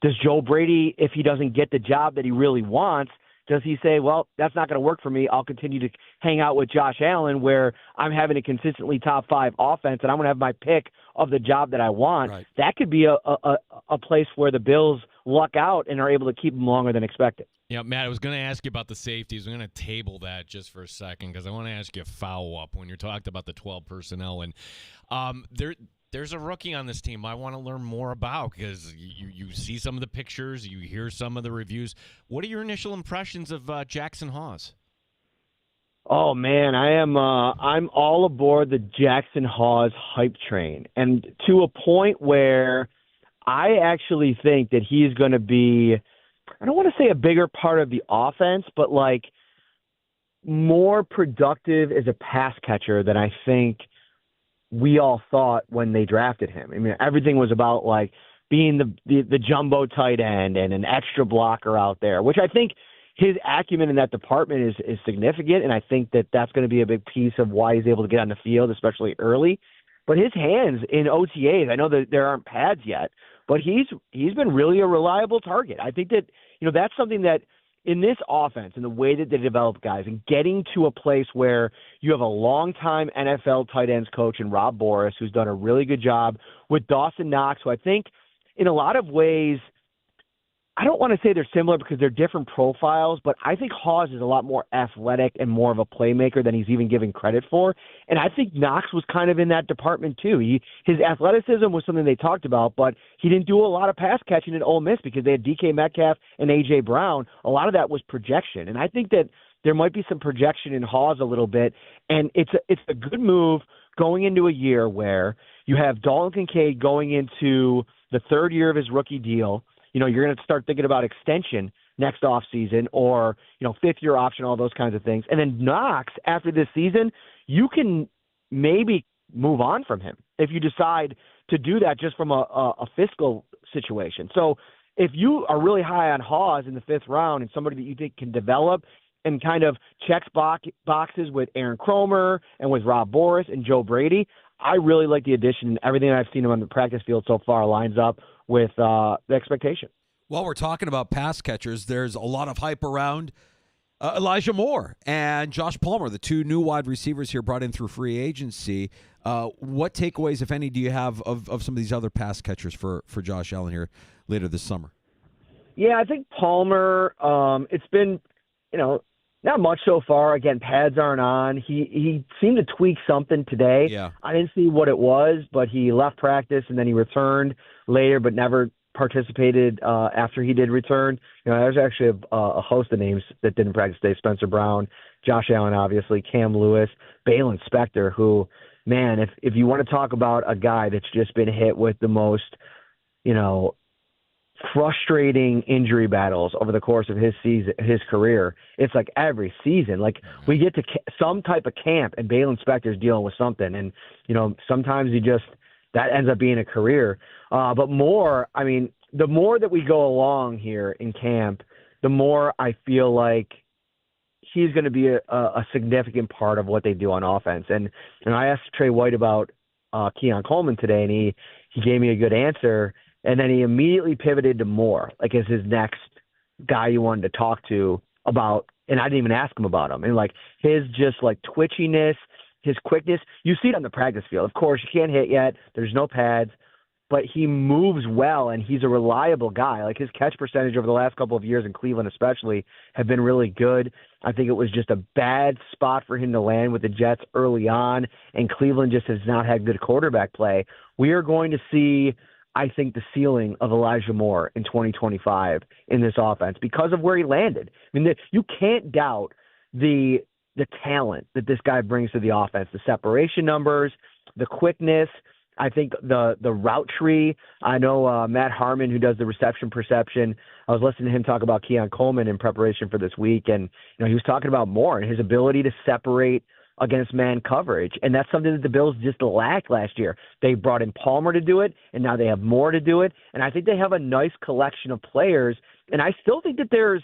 does Joe Brady, if he doesn't get the job that he really wants, does he say, well, that's not going to work for me. I'll continue to hang out with Josh Allen where I'm having a consistently top 5 offense and I'm going to have my pick of the job that I want. Right. That could be a place where the Bills luck out and are able to keep him longer than expected. Yeah, Matt, I was going to ask you about the safeties. I'm going to table that just for a second because I want to ask you a follow-up when you're talking about the 12 personnel. And there's a rookie on this team I want to learn more about because you see some of the pictures, you hear some of the reviews. What are your initial impressions of Jackson Hawes? Oh man, I'm all aboard the Jackson Hawes hype train, and to a point where I actually think that he's going to be, I don't want to say a bigger part of the offense, but like more productive as a pass catcher than I think we all thought when they drafted him. I mean, everything was about like being the jumbo tight end and an extra blocker out there, which I think his acumen in that department is significant, and I think that that's going to be a big piece of why he's able to get on the field, especially early. But his hands in OTAs, I know that there aren't pads yet, but he's been really a reliable target. I think that, that's something that in this offense and the way that they develop guys and getting to a place where you have a longtime NFL tight ends coach in Rob Boris, who's done a really good job with Dawson Knox, who I think in a lot of ways, I don't want to say they're similar because they're different profiles, but I think Hawes is a lot more athletic and more of a playmaker than he's even given credit for. And I think Knox was kind of in that department too. His athleticism was something they talked about, but he didn't do a lot of pass catching at Ole Miss because they had DK Metcalf and A.J. Brown. A lot of that was projection. And I think that there might be some projection in Hawes a little bit. And it's a good move going into a year where you have Dalton Kincaid going into the third year of his rookie deal. You're going to start thinking about extension next offseason or, fifth-year option, all those kinds of things. And then Knox, after this season, you can maybe move on from him if you decide to do that just from a fiscal situation. So if you are really high on Hawes in the 5th round and somebody that you think can develop and kind of checks boxes with Aaron Cromer and with Rob Boris and Joe Brady, I really like the addition. Everything I've seen him on the practice field so far lines up with the expectation. While we're talking about pass catchers, there's a lot of hype around Elijah Moore and Josh Palmer, the 2 new wide receivers here brought in through free agency. What takeaways, if any, do you have of some of these other pass catchers for Josh Allen here later this summer? Yeah, I think Palmer, it's been, not much so far. Again, pads aren't on. He seemed to tweak something today. Yeah. I didn't see what it was, but he left practice and then he returned later, but never participated after he did return. There's actually a host of names that didn't practice today. Spencer Brown, Josh Allen, obviously, Cam Lewis, Balin Spector, who, man, if you want to talk about a guy that's just been hit with the most, frustrating injury battles over the course of his career, it's like every season. Like we get to some type of camp and Balin Spector's dealing with something, and sometimes that ends up being a career. But more, the more that we go along here in camp, the more I feel like he's going to be a significant part of what they do on offense. And I asked Trey White about Keon Coleman today, and he gave me a good answer. And then he immediately pivoted to Moore, like as his next guy you wanted to talk to about. And I didn't even ask him about him. And like his just like twitchiness, his quickness, you see it on the practice field. Of course, you can't hit yet. There's no pads, but he moves well and he's a reliable guy. Like his catch percentage over the last couple of years in Cleveland especially have been really good. I think it was just a bad spot for him to land with the Jets early on, and Cleveland just has not had good quarterback play. We are going to see, I think, the ceiling of Elijah Moore in 2025 in this offense because of where he landed. You can't doubt the talent that this guy brings to the offense, the separation numbers, the quickness. I think the route tree. I know Matt Harmon, who does the reception perception, I was listening to him talk about Keon Coleman in preparation for this week, and he was talking about Moore and his ability to separate against man coverage. And that's something that the Bills just lacked last year. They brought in Palmer to do it, and now they have Moore to do it. And I think they have a nice collection of players. And I still think that there's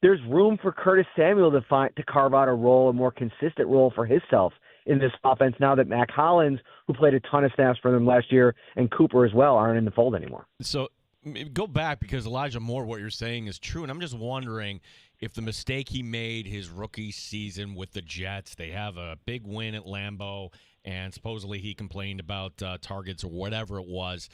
there's room for Curtis Samuel to carve out a role, a more consistent role for himself in this offense now that Mac Hollins, who played a ton of snaps for them last year, and Cooper as well, aren't in the fold anymore. So go back, because Elijah Moore, what you're saying is true, and I'm just wondering if the mistake he made his rookie season with the Jets, they have a big win at Lambeau, and supposedly he complained about targets or whatever it was.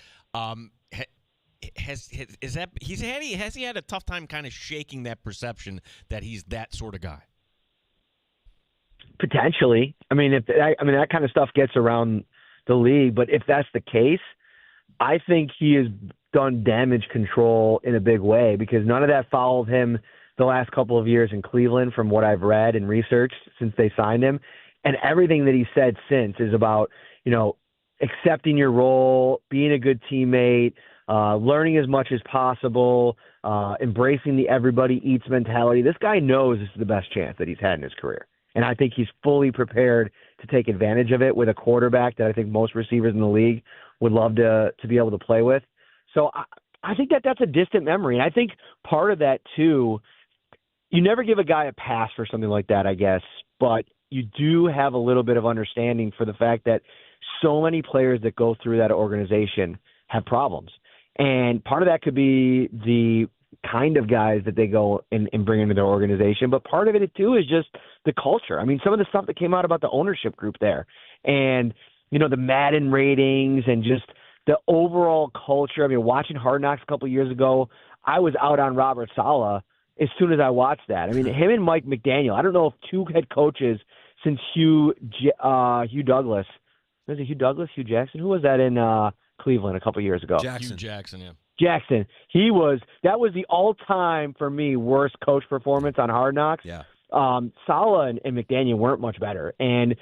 Has he had a tough time kind of shaking that perception that he's that sort of guy? Potentially. I mean, that kind of stuff gets around the league, but if that's the case, I think he has done damage control in a big way, because none of that followed him the last couple of years in Cleveland from what I've read and researched since they signed him. And everything that he said since is about, accepting your role, being a good teammate, learning as much as possible, embracing the everybody eats mentality. This guy knows this is the best chance that he's had in his career. And I think he's fully prepared to take advantage of it with a quarterback that I think most receivers in the league would love to be able to play with. So I think that's a distant memory. And I think part of that, too, you never give a guy a pass for something like that, I guess, but you do have a little bit of understanding for the fact that so many players that go through that organization have problems. And part of that could be the kind of guys that they go and bring into their organization. But part of it, too, is just the culture. I mean, some of the stuff that came out about the ownership group there and, the Madden ratings and just the overall culture. I mean, watching Hard Knocks a couple of years ago, I was out on Robert Saleh as soon as I watched that. I mean, him and Mike McDaniel, I don't know if two head coaches since Hugh Douglas. Was it Hugh Douglas? Hugh Jackson? Who was that in Cleveland a couple of years ago? Hugh Jackson, yeah. Jackson. That was the all-time, for me, worst coach performance on Hard Knocks. Yeah. Saleh and McDaniel weren't much better. And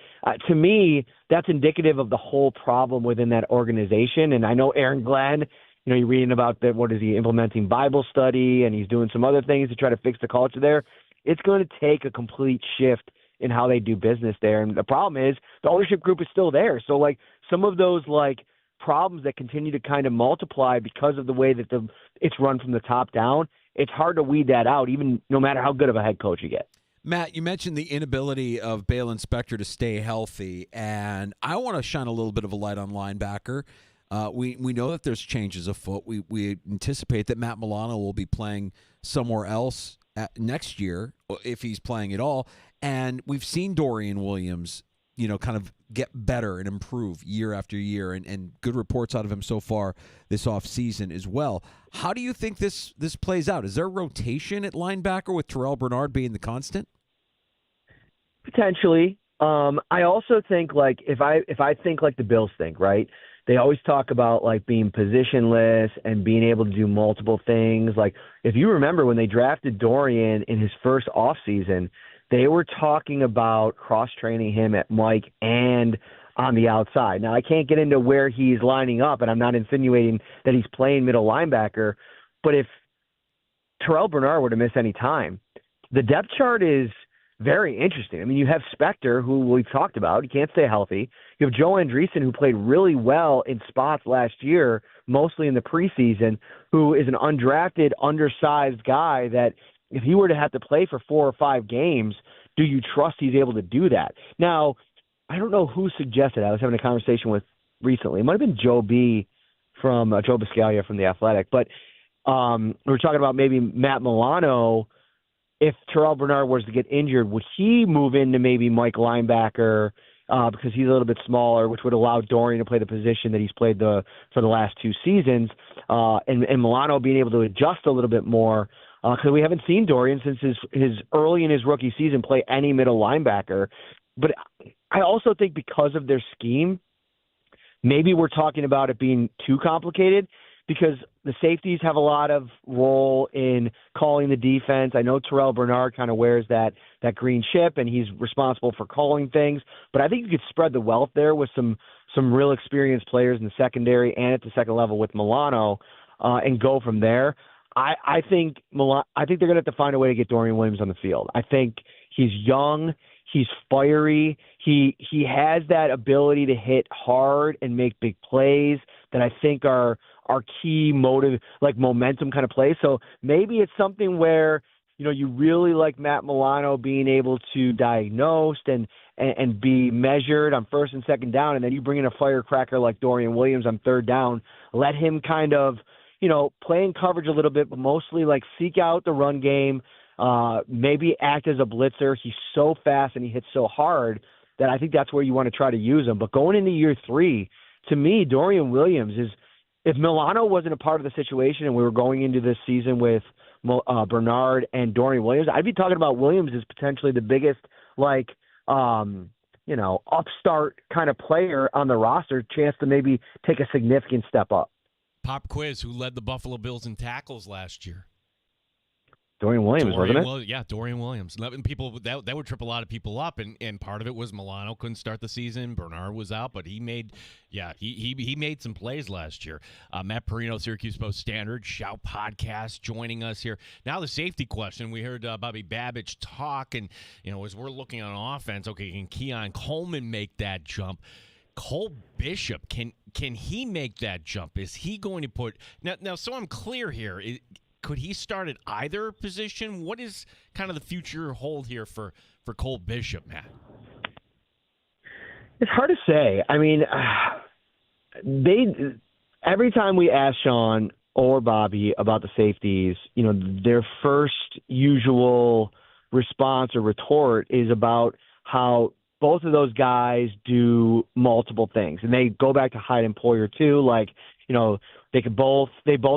to me, that's indicative of the whole problem within that organization. And I know Aaron Glenn, you're reading about what is he implementing Bible study, and he's doing some other things to try to fix the culture there. It's going to take a complete shift in how they do business there. And the problem is the ownership group is still there. So some of those problems that continue to kind of multiply because of the way that it's run from the top down, it's hard to weed that out, even no matter how good of a head coach you get. Matt, you mentioned the inability of Balin Spector to stay healthy, and I want to shine a little bit of a light on linebacker. We know that there's changes afoot. We anticipate that Matt Milano will be playing somewhere else next year, if he's playing at all, and we've seen Dorian Williams, kind of get better and improve year after year, and good reports out of him so far this offseason as well. How do you think this plays out? Is there a rotation at linebacker with Terrell Bernard being the constant? Potentially. I also think if I think like the Bills think, right? They always talk about being positionless and being able to do multiple things. If you remember when they drafted Dorian in his first offseason, they were talking about cross-training him at Mike and on the outside. Now, I can't get into where he's lining up, and I'm not insinuating that he's playing middle linebacker, but if Terrell Bernard were to miss any time, the depth chart is very interesting. I mean, you have Spector, who we've talked about. He can't stay healthy. You have Joe Andreessen, who played really well in spots last year, mostly in the preseason, who is an undrafted, undersized guy that if he were to have to play for 4 or 5 games, do you trust he's able to do that? Now, I don't know who suggested. I was having a conversation with recently. It might have been Joe Biscaglia from The Athletic, but we were talking about maybe Matt Milano. If Terrell Bernard was to get injured, would he move into maybe Mike linebacker because he's a little bit smaller, which would allow Dorian to play the position that he's played for the last 2 seasons, and Milano being able to adjust a little bit more because we haven't seen Dorian since his early in his rookie season play any middle linebacker. But I also think because of their scheme, maybe we're talking about it being too complicated because the safeties have a lot of role in calling the defense. I know Terrell Bernard kind of wears that green chip, and he's responsible for calling things. But I think you could spread the wealth there with some real experienced players in the secondary and at the second level with Milano and go from there. I think they're going to have to find a way to get Dorian Williams on the field. I think he's young. He's fiery. He has that ability to hit hard and make big plays that I think are key momentum kind of plays. So maybe it's something where, you really like Matt Milano being able to diagnose and be measured on first and second down, and then you bring in a firecracker like Dorian Williams on third down, let him kind of, play in coverage a little bit, but mostly like seek out the run game, maybe act as a blitzer. He's so fast and he hits so hard that I think that's where you want to try to use him. But going into year 3, to me, Dorian Williams is, if Milano wasn't a part of the situation and we were going into this season with Bernard and Dorian Williams, I'd be talking about Williams as potentially the biggest, upstart kind of player on the roster, chance to maybe take a significant step up. Pop quiz, who led the Buffalo Bills in tackles last year? Dorian Williams, wasn't it? Yeah, Dorian Williams. People that would trip a lot of people up, and part of it was Milano couldn't start the season. Bernard was out, but he made some plays last year. Matt Perino, Syracuse Post Standard, Shout Podcast, joining us here. Now the safety question. We heard Bobby Babich talk, and as we're looking on offense, okay, can Keon Coleman make that jump? Cole Bishop, can he make that jump? Is he going to put now? So I'm clear here. Could he start at either position? What is kind of the future hold here for Cole Bishop, Matt? It's hard to say. I mean, every time we ask Sean or Bobby about the safeties, their first usual response or retort is about how both of those guys do multiple things, and they go back to Hyde and Poyer too. Like, they both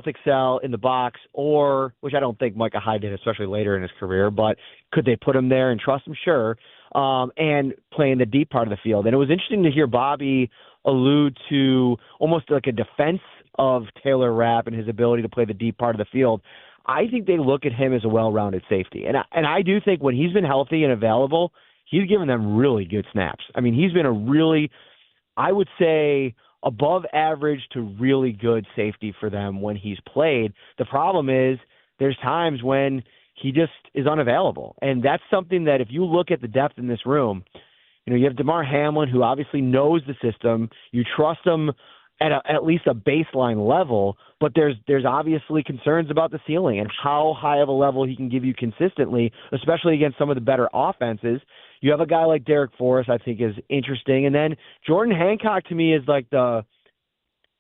excel in the box, or, which I don't think Micah Hyde did, especially later in his career, but could they put him there and trust him? Sure. And play in the deep part of the field. And it was interesting to hear Bobby allude to almost like a defense of Taylor Rapp and his ability to play the deep part of the field. I think they look at him as a well-rounded safety. And I do think when he's been healthy and available, he's given them really good snaps. I mean, he's been a really, I would say, above average to really good safety for them when he's played. The problem is there's times when he just is unavailable. And that's something that if you look at the depth in this room, you have DeMar Hamlin, who obviously knows the system. You trust him at least a baseline level, but there's obviously concerns about the ceiling and how high of a level he can give you consistently, especially against some of the better offenses. You have a guy like Derek Forrest, I think, is interesting. And then Jordan Hancock, to me, is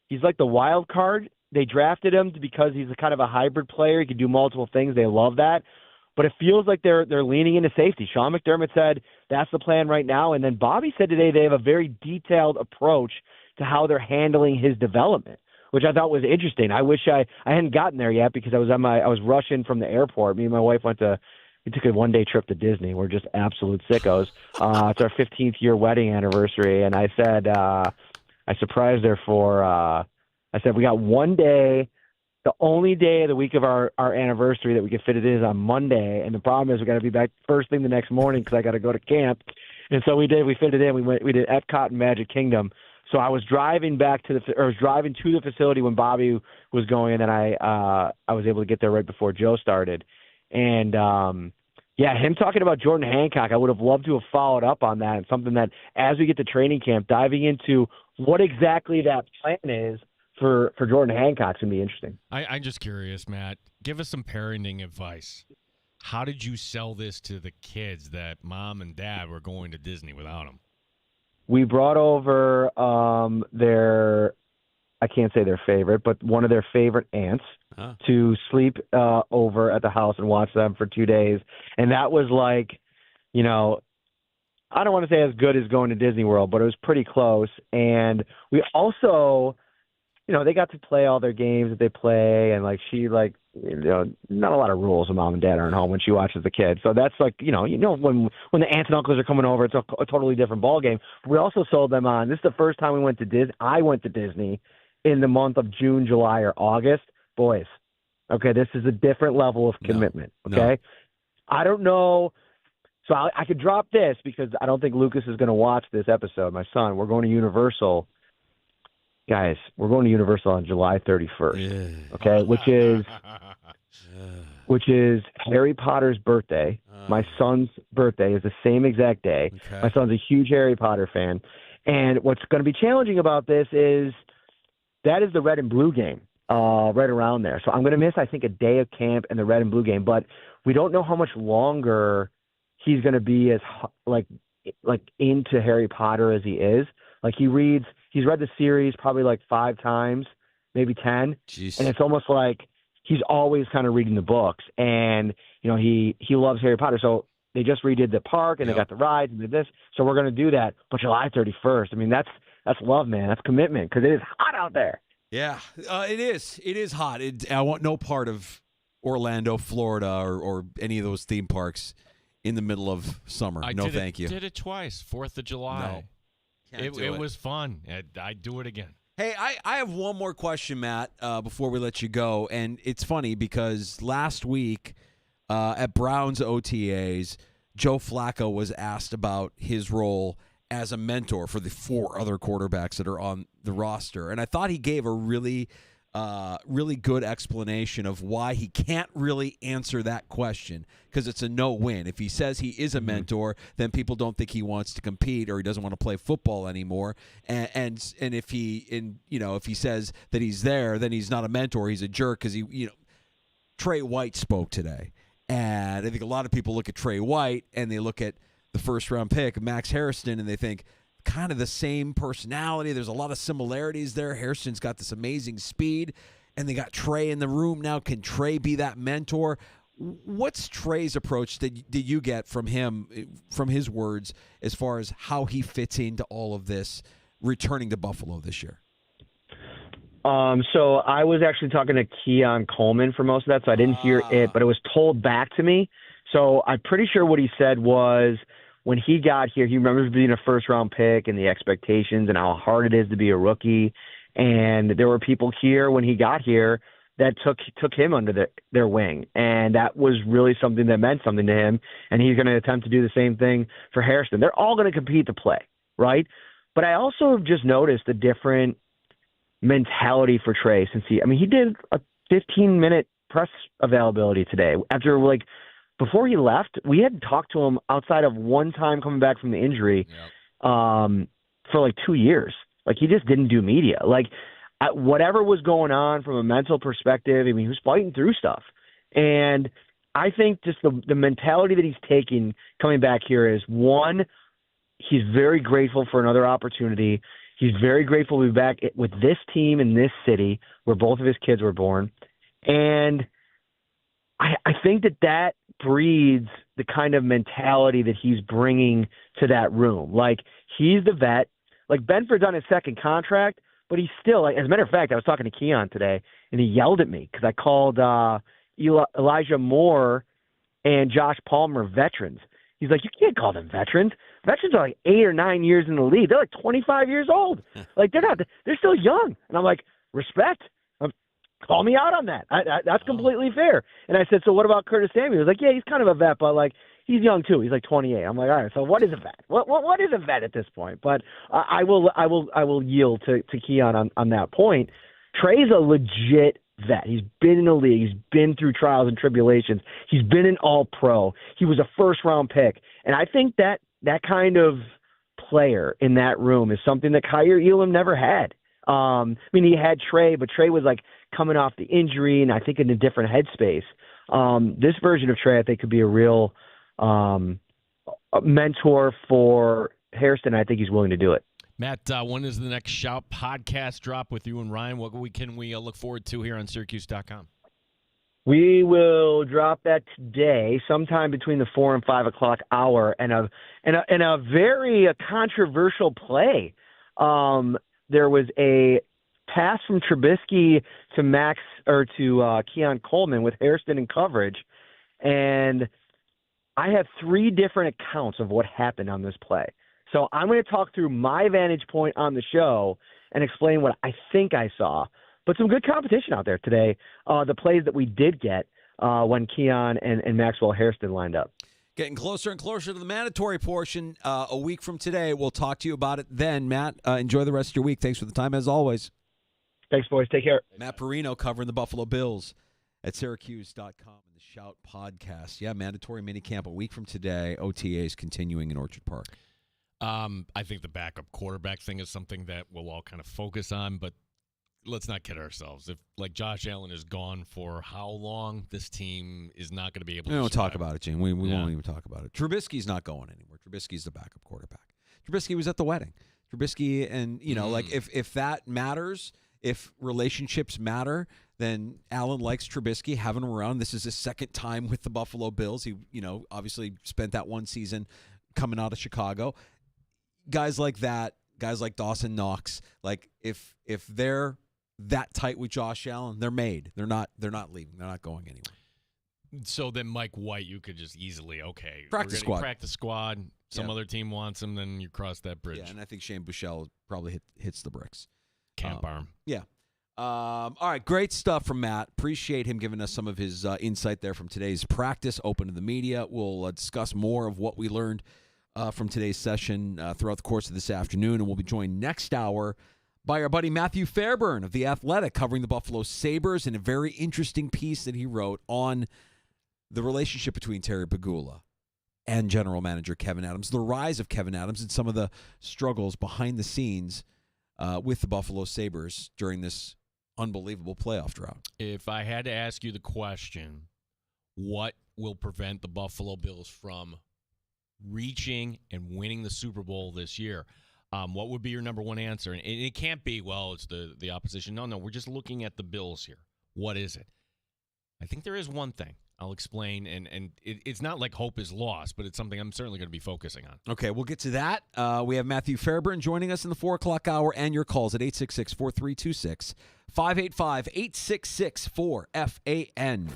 he's like the wild card. They drafted him because he's a kind of a hybrid player. He can do multiple things. They love that. But it feels like they're leaning into safety. Sean McDermott said that's the plan right now. And then Bobby said today they have a very detailed approach to how they're handling his development, which I thought was interesting. I wish I hadn't gotten there yet because I was rushing from the airport. Me and my wife we took a one-day trip to Disney. We're just absolute sickos. It's our 15th year wedding anniversary, and I said I surprised her I said we got one day. The only day of the week of our anniversary that we could fit it in is on Monday, and the problem is we got to be back first thing the next morning because I got to go to camp. And so we did. We fit it in. We did Epcot and Magic Kingdom. So I was driving to the facility when Bobby was going, and then I was able to get there right before Joe started. And him talking about Jordan Hancock, I would have loved to have followed up on that, and something that as we get to training camp, diving into what exactly that plan is for Jordan Hancock's going to be interesting. I'm just curious, Matt. Give us some parenting advice. How did you sell this to the kids that mom and dad were going to Disney without them? We brought over I can't say their favorite, but one of their favorite aunts to sleep over at the house and watch them for 2 days. And that was like, I don't want to say as good as going to Disney World, but it was pretty close. And we also, they got to play all their games that they play. And not a lot of rules when mom and dad aren't home when she watches the kids. So that's when the aunts and uncles are coming over, it's a totally different ball game. We also sold them on, this is the first time we went to Disney. I went to Disney in the month of June, July, or August. Boys, okay, this is a different level of commitment, okay? No. I don't know. So I could drop this because I don't think Lucas is going to watch this episode, my son. We're going to Universal. Guys, we're going to Universal on July 31st, okay, which is Harry Potter's birthday. My son's birthday is the same exact day. Okay. My son's a huge Harry Potter fan. And what's going to be challenging about this is that is the red and blue game. right around there. So I'm going to miss, I think, a day of camp and the red and blue game. But we don't know how much longer he's going to be as like into Harry Potter as he is. Like he's read the series probably like 5 times, maybe 10. Jeez. And it's almost like he's always kind of reading the books. And, he loves Harry Potter. So they just redid the park and they got the rides and did this. So we're going to do that. But July 31st, I mean, that's love, man. That's commitment because it is hot out there. Yeah, it is. It is hot. I want no part of Orlando, Florida, or any of those theme parks in the middle of summer. Thank you. I did it twice, 4th of July. No, it was fun. I'd do it again. Hey, I have one more question, Matt, before we let you go. And it's funny because last week at Browns OTAs, Joe Flacco was asked about his role as a mentor for the 4 other quarterbacks that are on the roster. And I thought he gave a really good explanation of why he can't really answer that question because it's a no-win. If he says he is a mentor, then people don't think he wants to compete or he doesn't want to play football anymore. And if he says that he's there, then he's not a mentor. He's a jerk because Trey White spoke today. And I think a lot of people look at Trey White and they look at the first-round pick, Max Harrison, and they think kind of the same personality. There's a lot of similarities there. Harrison's got this amazing speed, and they got Trey in the room now. Can Trey be that mentor? What's Trey's approach that you get from him, from his words, as far as how he fits into all of this, returning to Buffalo this year? So I was actually talking to Keon Coleman for most of that, so I didn't hear it, but it was told back to me. So I'm pretty sure what he said was when he got here, he remembers being a first-round pick and the expectations and how hard it is to be a rookie. And there were people here when he got here that took him under their wing. And that was really something that meant something to him. And he's going to attempt to do the same thing for Harrison. They're all going to compete to play, right? But I also just noticed a different mentality for Trey since he did a 15-minute press availability today. Before he left, we hadn't talked to him outside of one time coming back from the injury for 2 years. He just didn't do media. Whatever was going on from a mental perspective, he was fighting through stuff. And I think just the mentality that he's taking coming back here is, one, he's very grateful for another opportunity. He's very grateful to be back with this team in this city where both of his kids were born. And I think that breeds the kind of mentality that he's bringing to that room. He's the vet. Benford's on his second contract, but he's still, as a matter of fact, I was talking to Keon today, and he yelled at me because I called Elijah Moore and Josh Palmer veterans. He's like, you can't call them veterans. Veterans are 8 or 9 years in the league. They're 25 years old. They're still young. And I'm like, respect. Call me out on that. That's completely fair. And I said, so what about Curtis Samuel? He was like, yeah, he's kind of a vet, but he's young too. He's 28. I'm like, all right. So what is a vet? What is a vet at this point? But I will yield to Keon on that point. Trey's a legit vet. He's been in the league. He's been through trials and tribulations. He's been an all-pro. He was a first-round pick. And I think that kind of player in that room is something that Kaiir Elam never had. He had Trey, but Trey was coming off the injury and I think in a different headspace. This version of Trey, I think, could be a real mentor for Harrison. I think he's willing to do it. Matt, when is the next Shout podcast drop with you and Ryan? What can we look forward to here on Syracuse.com? We will drop that today, sometime between the 4 and 5 o'clock hour, and a very controversial play. There was a pass from Trubisky to Keon Coleman with Hairston in coverage, and I have 3 different accounts of what happened on this play. So I'm going to talk through my vantage point on the show and explain what I think I saw. But some good competition out there today. The plays that we did get when Keon and Maxwell Hairston lined up. Getting closer and closer to the mandatory portion. A week from today, we'll talk to you about it then. Matt, enjoy the rest of your week. Thanks for the time, as always. Thanks, boys. Take care. Matt Perino covering the Buffalo Bills at Syracuse.com and the Shout podcast. Yeah, mandatory minicamp a week from today. OTAs continuing in Orchard Park. I think the backup quarterback thing is something that we'll all kind of focus on, but let's not kid ourselves. If like Josh Allen is gone for how long, this team is not going to be able to We don't talk survive. about it, Gene. We won't even talk about it. Trubisky's not going anywhere. Trubisky's the backup quarterback. Trubisky was at the wedding. Trubisky, and like if that matters, if relationships matter, then Allen likes Trubisky, having him around. This is his second time with the Buffalo Bills. He, obviously spent that one season coming out of Chicago. Guys like that, guys like Dawson Knox, like if they're that tight with Josh Allen, they're made. They're not leaving. They're not going anywhere. So then Mike White, you could just easily, Practice squad. Practice squad. Some other team wants him, then you cross that bridge. Yeah, and I think Shane Buechele probably hits the bricks. Camp arm. Yeah. All right, great stuff from Matt. Appreciate him giving us some of his insight there from today's practice, open to the media. We'll discuss more of what we learned from today's session throughout the course of this afternoon, and we'll be joined next hour by our buddy Matthew Fairburn of The Athletic, covering the Buffalo Sabres in a very interesting piece that he wrote on the relationship between Terry Pegula and general manager Kevin Adams, the rise of Kevin Adams, and some of the struggles behind the scenes with the Buffalo Sabres during this unbelievable playoff drought. If I had to ask you the question, what will prevent the Buffalo Bills from reaching and winning the Super Bowl this year, what would be your number one answer? And it can't be, well, it's the opposition. No, we're just looking at the Bills here. What is it? I think there is one thing. I'll explain, and it's not like hope is lost, but it's something I'm certainly going to be focusing on. Okay, we'll get to that. We have Matthew Fairburn joining us in the 4 o'clock hour, and your calls at 866-4326, 585-866-4FAN.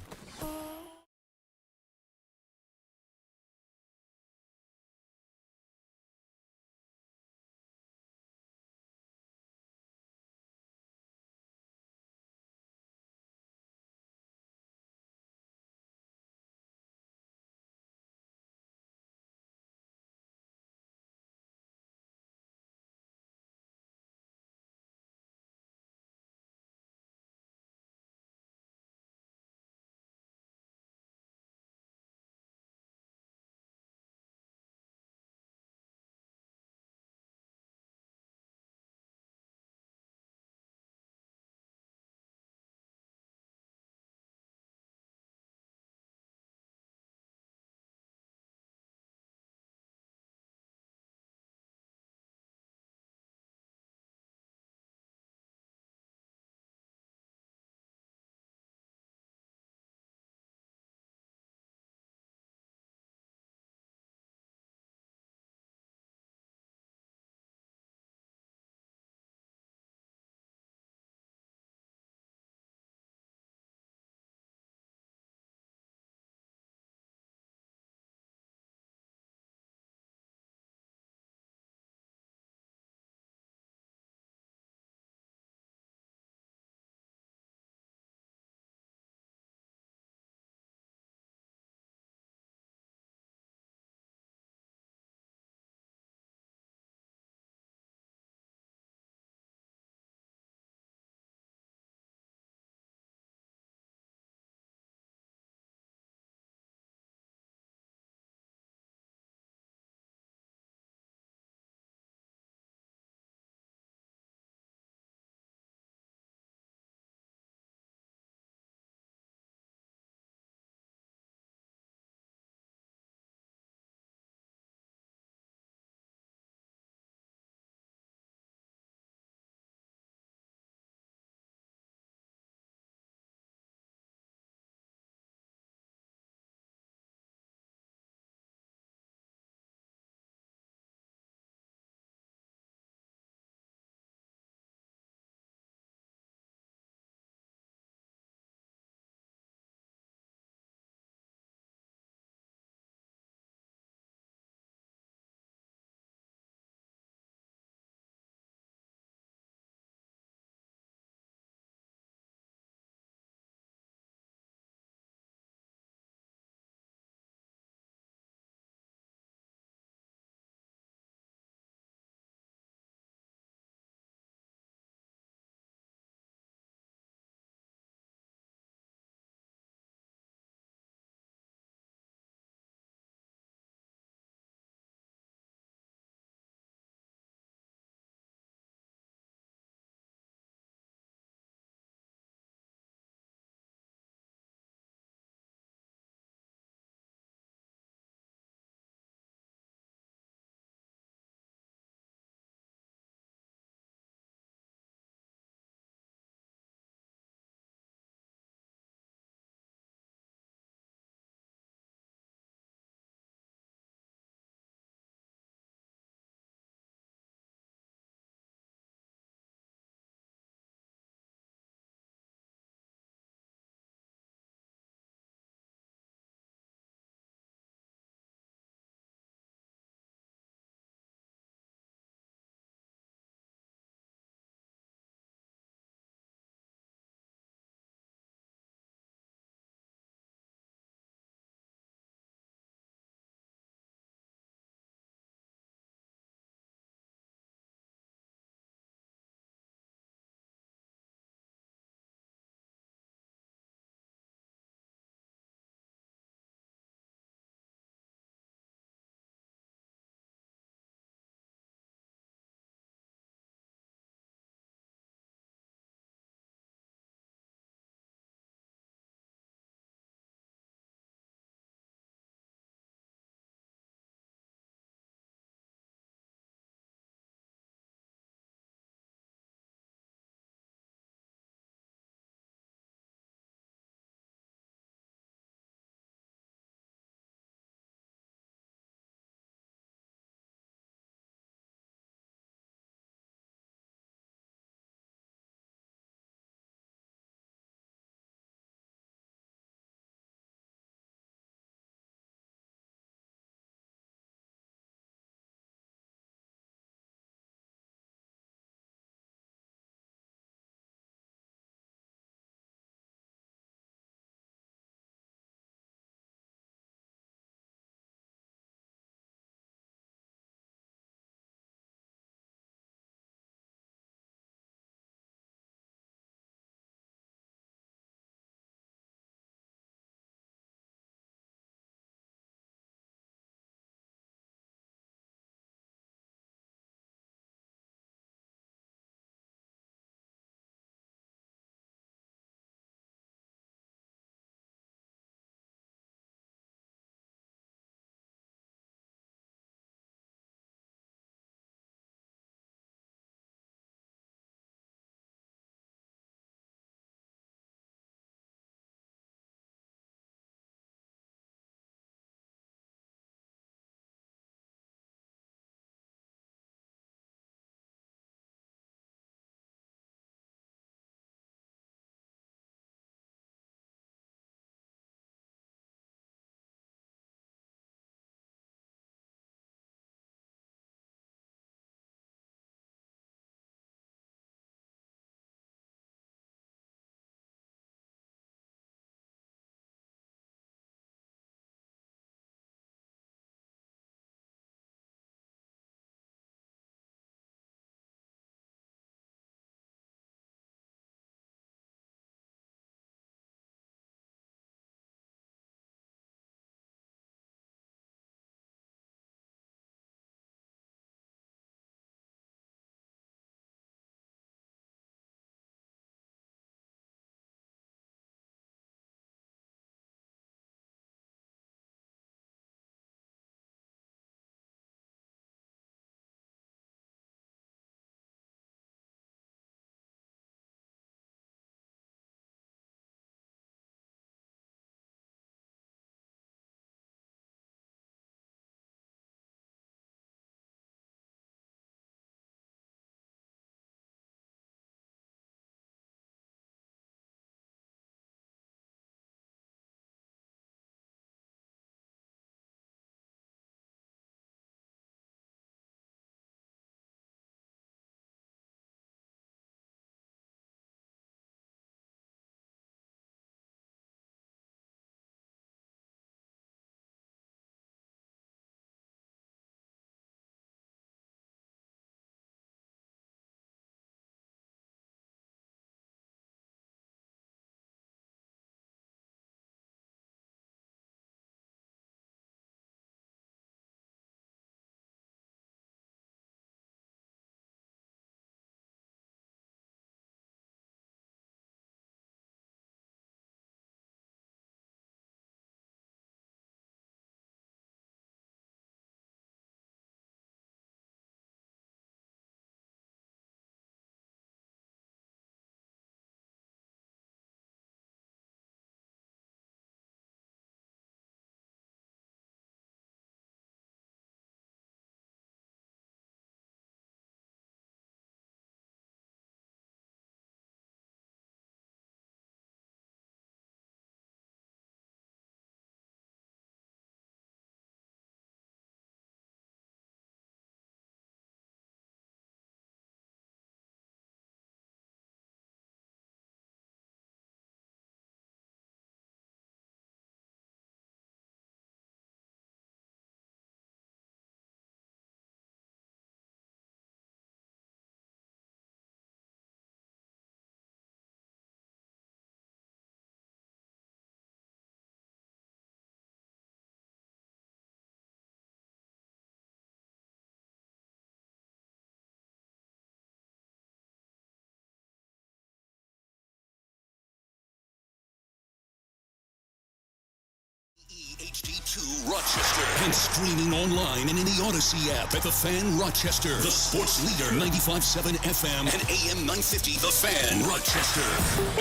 HD2 Rochester and streaming online and in the Odyssey app at The Fan Rochester. The sports leader, 95.7 FM and AM 950. The Fan Rochester,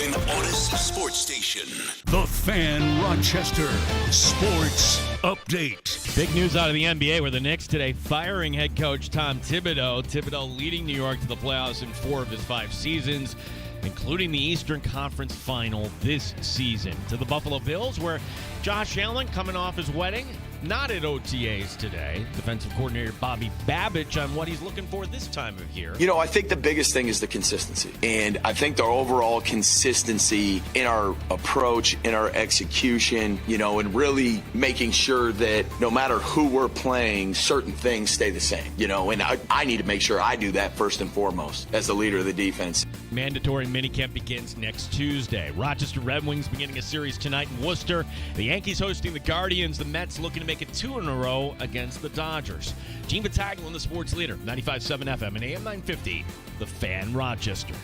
an Odyssey sports station. The Fan Rochester Sports Update. Big news out of the NBA where the Knicks today firing head coach Tom Thibodeau. Thibodeau leading New York to the playoffs in 4 of his 5 seasons, including the Eastern Conference Final this season. To the Buffalo Bills, where Josh Allen coming off his wedding, not at OTAs today. Defensive coordinator Bobby Babich on what he's looking for this time of year. You know, I think the biggest thing is the consistency. And I think the overall consistency in our approach, in our execution, and really making sure that no matter who we're playing, certain things stay the same, and I need to make sure I do that first and foremost as the leader of the defense. Mandatory minicamp begins next Tuesday. Rochester Red Wings beginning a series tonight in Worcester. The Yankees hosting the Guardians. The Mets looking to make it 2 in a row against the Dodgers. Gene Battaglia, the sports leader, 95.7 FM and AM 950, The Fan Rochester.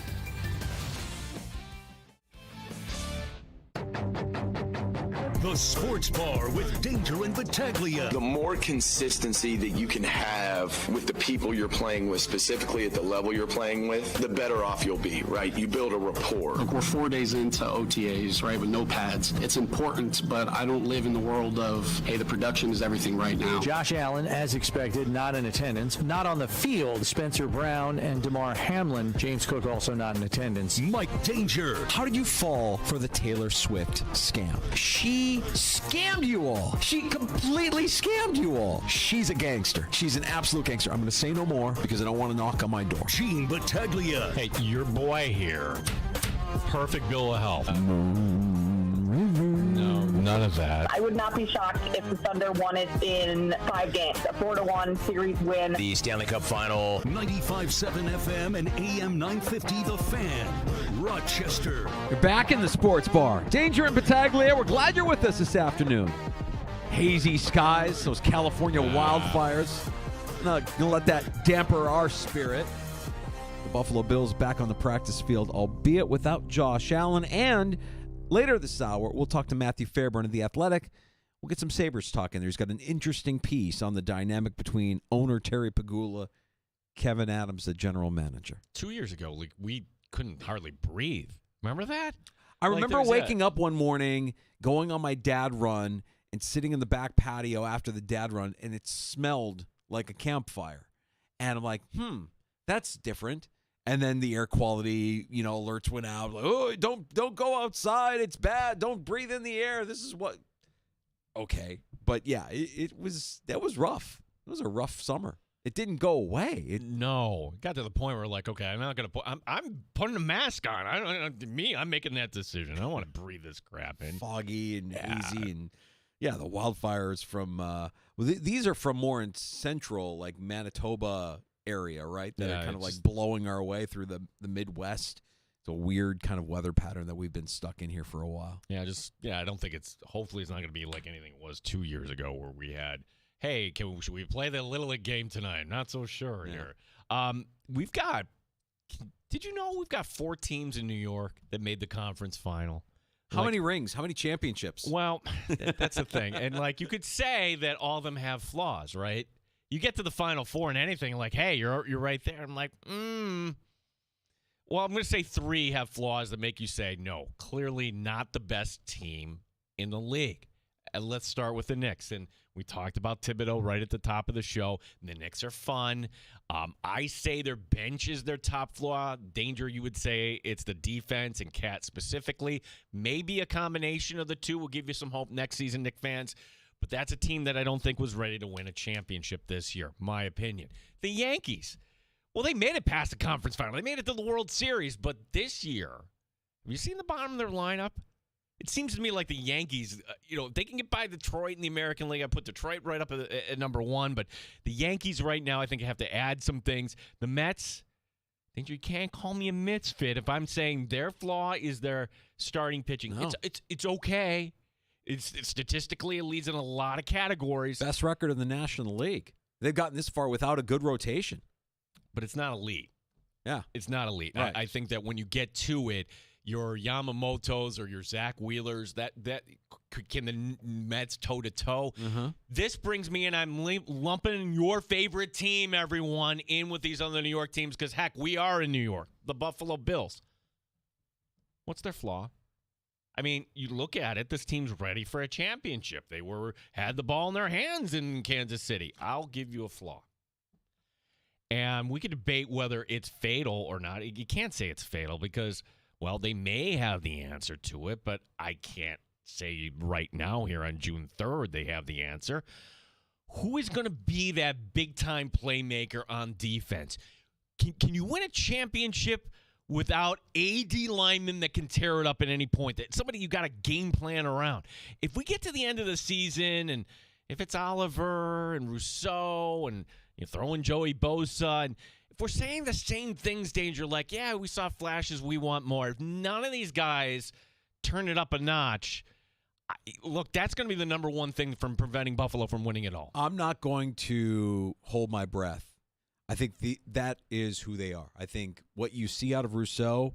The Sports Bar with Danger and Battaglia. The more consistency that you can have with the people you're playing with, specifically at the level you're playing with, the better off you'll be, right? You build a rapport. Look, we're 4 days into OTAs, right, with no pads. It's important, but I don't live in the world of, hey, the production is everything right now. Josh Allen, as expected, not in attendance. Not on the field, Spencer Brown and DeMar Hamlin. James Cook also not in attendance. Mike Danger. How did you fall for the Taylor Swift scam? She scammed you all. She completely scammed you all. She's a gangster. She's an absolute gangster. I'm going to say no more because I don't want to knock on my door. Gene Battaglia. Hey, your boy here. Perfect bill of health. No, none of that. I would not be shocked if the Thunder won it in 5 games. A 4-1 series win. The Stanley Cup Final. 95.7 FM and AM 950 The Fan, Rochester. You're back in the sports bar. Danger and Battaglia, we're glad you're with us this afternoon. Hazy skies, those California wildfires. Not gonna let that damper our spirit. The Buffalo Bills back on the practice field, albeit without Josh Allen. And later this hour, we'll talk to Matthew Fairburn of The Athletic. We'll get some Sabres talk in there. He's got an interesting piece on the dynamic between owner Terry Pegula, Kevin Adams, the general manager. 2 years ago, we couldn't hardly breathe. Remember that? I remember waking up one morning, going on my dad run, and sitting in the back patio after the dad run, and it smelled like a campfire. And I'm like, that's different. And then the air quality, alerts went out. Like, oh, don't go outside. It's bad. Don't breathe in the air. This is what. Okay, but yeah, that was rough. It was a rough summer. It didn't go away. It got to the point where okay, I'm not gonna put. I'm putting a mask on. I'm making that decision. I don't want to breathe this crap in. Foggy and hazy and the wildfires from. These are from more in central, like Manitoba area, right? That are kind of like blowing our way through the Midwest. It's a weird kind of weather pattern that we've been stuck in here for a while. I don't think hopefully it's not going to be like anything it was 2 years ago where we had, hey, should we play the Little League game tonight? Not so sure here. Did you know we've got 4 teams in New York that made the conference final? How many rings? How many championships? Well, that's the thing. And you could say that all of them have flaws, right? You get to the Final Four and anything hey, you're right there. I'm like, Well, I'm going to say 3 have flaws that make you say, no, clearly not the best team in the league. And let's start with the Knicks. And we talked about Thibodeau right at the top of the show. The Knicks are fun. I say their bench is their top flaw. Danger, you would say it's the defense and Cat specifically. Maybe a combination of the two will give you some hope next season, Knicks fans. But that's a team that I don't think was ready to win a championship this year, my opinion. The Yankees. Well, they made it past the conference final. They made it to the World Series. But this year, have you seen the bottom of their lineup? It seems to me like the Yankees, if they can get by Detroit in the American League, I put Detroit right up at number 1. But the Yankees right now, I think, have to add some things. The Mets, I think you can't call me a misfit if I'm saying their flaw is their starting pitching. No. It's okay. It's statistically, it leads in a lot of categories. Best record in the National League. They've gotten this far without a good rotation. But it's not elite. Yeah. It's not elite. Right. I think that when you get to it, your Yamamotos or your Zach Wheelers. Can the Mets toe-to-toe? This brings me in. I'm lumping your favorite team, everyone, in with these other New York teams because, heck, we are in New York, the Buffalo Bills. What's their flaw? I mean, you look at it, this team's ready for a championship. They had the ball in their hands in Kansas City. I'll give you a flaw. And we could debate whether it's fatal or not. You can't say it's fatal because, well, they may have the answer to it, but I can't say right now here on June 3rd they have the answer. Who is going to be that big-time playmaker on defense? Can you win a championship without AD linemen that can tear it up at any point? That somebody you got a game plan around. If we get to the end of the season and if it's Oliver and Rousseau and you throw in Joey Bosa, and if we're saying the same things, Danger, like, yeah, we saw flashes, we want more. If none of these guys turn it up a notch, look, that's going to be the number one thing from preventing Buffalo from winning it all. I'm not going to hold my breath. I think that is who they are. I think what you see out of Rousseau,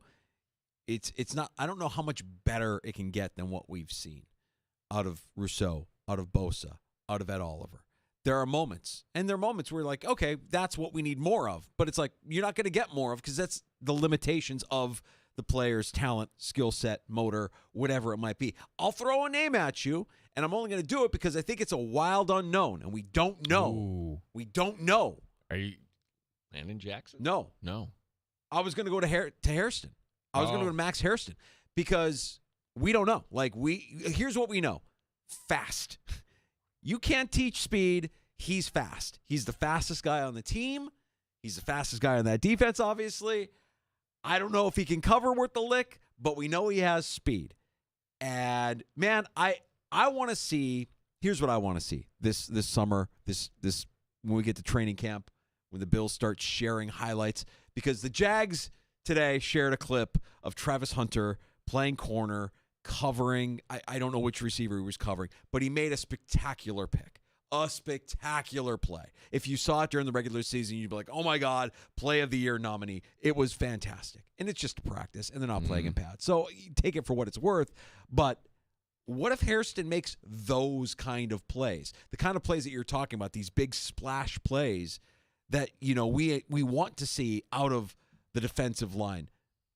it's not. I don't know how much better it can get than what we've seen out of Rousseau, out of Bosa, out of Ed Oliver. There are moments, and there are moments where you're like, okay, that's what we need more of. But it's like you're not going to get more of because that's the limitations of the player's talent, skill set, motor, whatever it might be. I'll throw a name at you, and I'm only going to do it because I think it's a wild unknown, and we don't know. Ooh. We don't know. Are you Landon Jackson? No. I was going to go to Hairston. I was going to go to Max Hairston because we don't know. Like here's what we know: fast. You can't teach speed. He's fast. He's the fastest guy on the team. He's the fastest guy on that defense. Obviously, I don't know if he can cover worth the lick, but we know he has speed. And man, I want to see. Here's what I want to see this summer. This when we get to training camp. When the Bills start sharing highlights, because the Jags today shared a clip of Travis Hunter playing corner, covering, I don't know which receiver he was covering, but he made a spectacular pick, a spectacular play. If you saw it during the regular season, you'd be like, oh my God, play of the year nominee. It was fantastic. And it's just a practice, and they're not playing in pads. So you take it for what it's worth, but what if Hairston makes those kind of plays, the kind of plays that you're talking about, these big splash plays that, you know, we want to see out of the defensive line?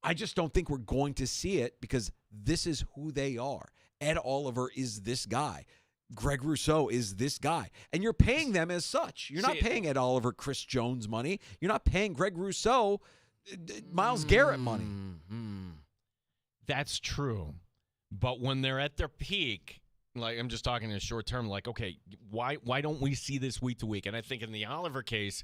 I just don't think we're going to see it because this is who they are. Ed Oliver is this guy. Greg Rousseau is this guy. And you're paying them as such. You're not paying Ed Oliver Chris Jones money. You're not paying Greg Rousseau Myles Garrett money. That's true. But when they're at their peak, like I'm just talking in short term, like, okay, why don't we see this week to week? And I think in the Oliver case,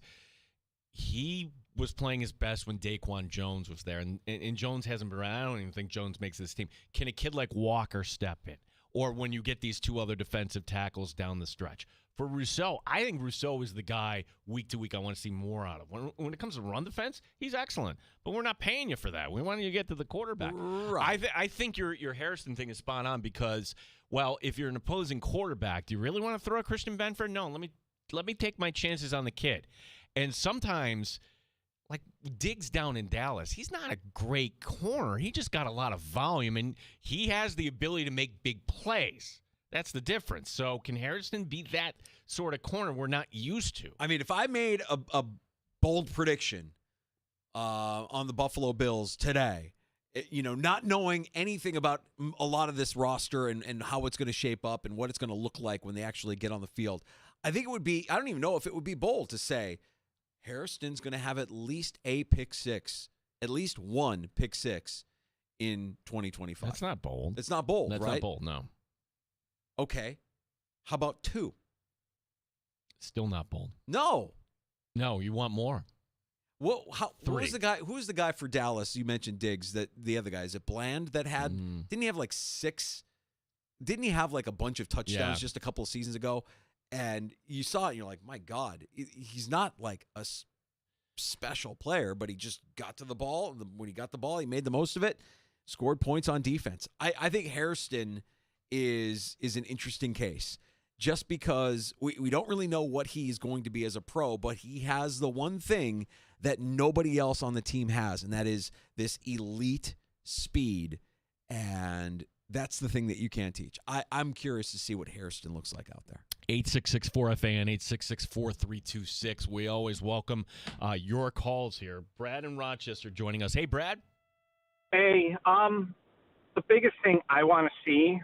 he was playing his best when Daquan Jones was there. And Jones hasn't been around. I don't even think Jones makes this team. Can a kid like Walker step in? Or when you get these two other defensive tackles down the stretch? For Rousseau, I think Rousseau is the guy week to week I want to see more out of. When it comes to run defense, he's excellent. But we're not paying you for that. We want you to get to the quarterback. Right. I think your Harrison thing is spot on because, well, if you're an opposing quarterback, do you really want to throw a Christian Benford? No, let me take my chances on the kid. And sometimes, like Diggs down in Dallas, he's not a great corner. He just got a lot of volume, and he has the ability to make big plays. That's the difference. So can Harrison be that sort of corner we're not used to? I mean, if I made a bold prediction on the Buffalo Bills today, not knowing anything about a lot of this roster and how it's going to shape up and what it's going to look like when they actually get on the field, I think it would be, I don't even know if it would be bold to say Harrison's going to have at least a pick six, at least one pick six in 2025. That's not bold. It's not bold, That's right? not bold, no. Okay. How about two? Still not bold. No, you want more. Who was the guy? Who was the guy for Dallas? You mentioned Diggs. That the other guy, is it Bland that had? Didn't he have like six? Didn't he have like a bunch of touchdowns just a couple of seasons ago? And you saw it, and you're like, my God, he's not like a special player, but he just got to the ball. When he got the ball, he made the most of it. Scored points on defense. I think Hairston is an interesting case. Just because we don't really know what he's going to be as a pro, but he has the one thing that nobody else on the team has, and that is this elite speed, and that's the thing that you can't teach. I'm curious to see what Hairston looks like out there. 866-4FAN, 866-4326. We always welcome your calls here. Brad in Rochester joining us. Hey, Brad. Hey, the biggest thing I want to see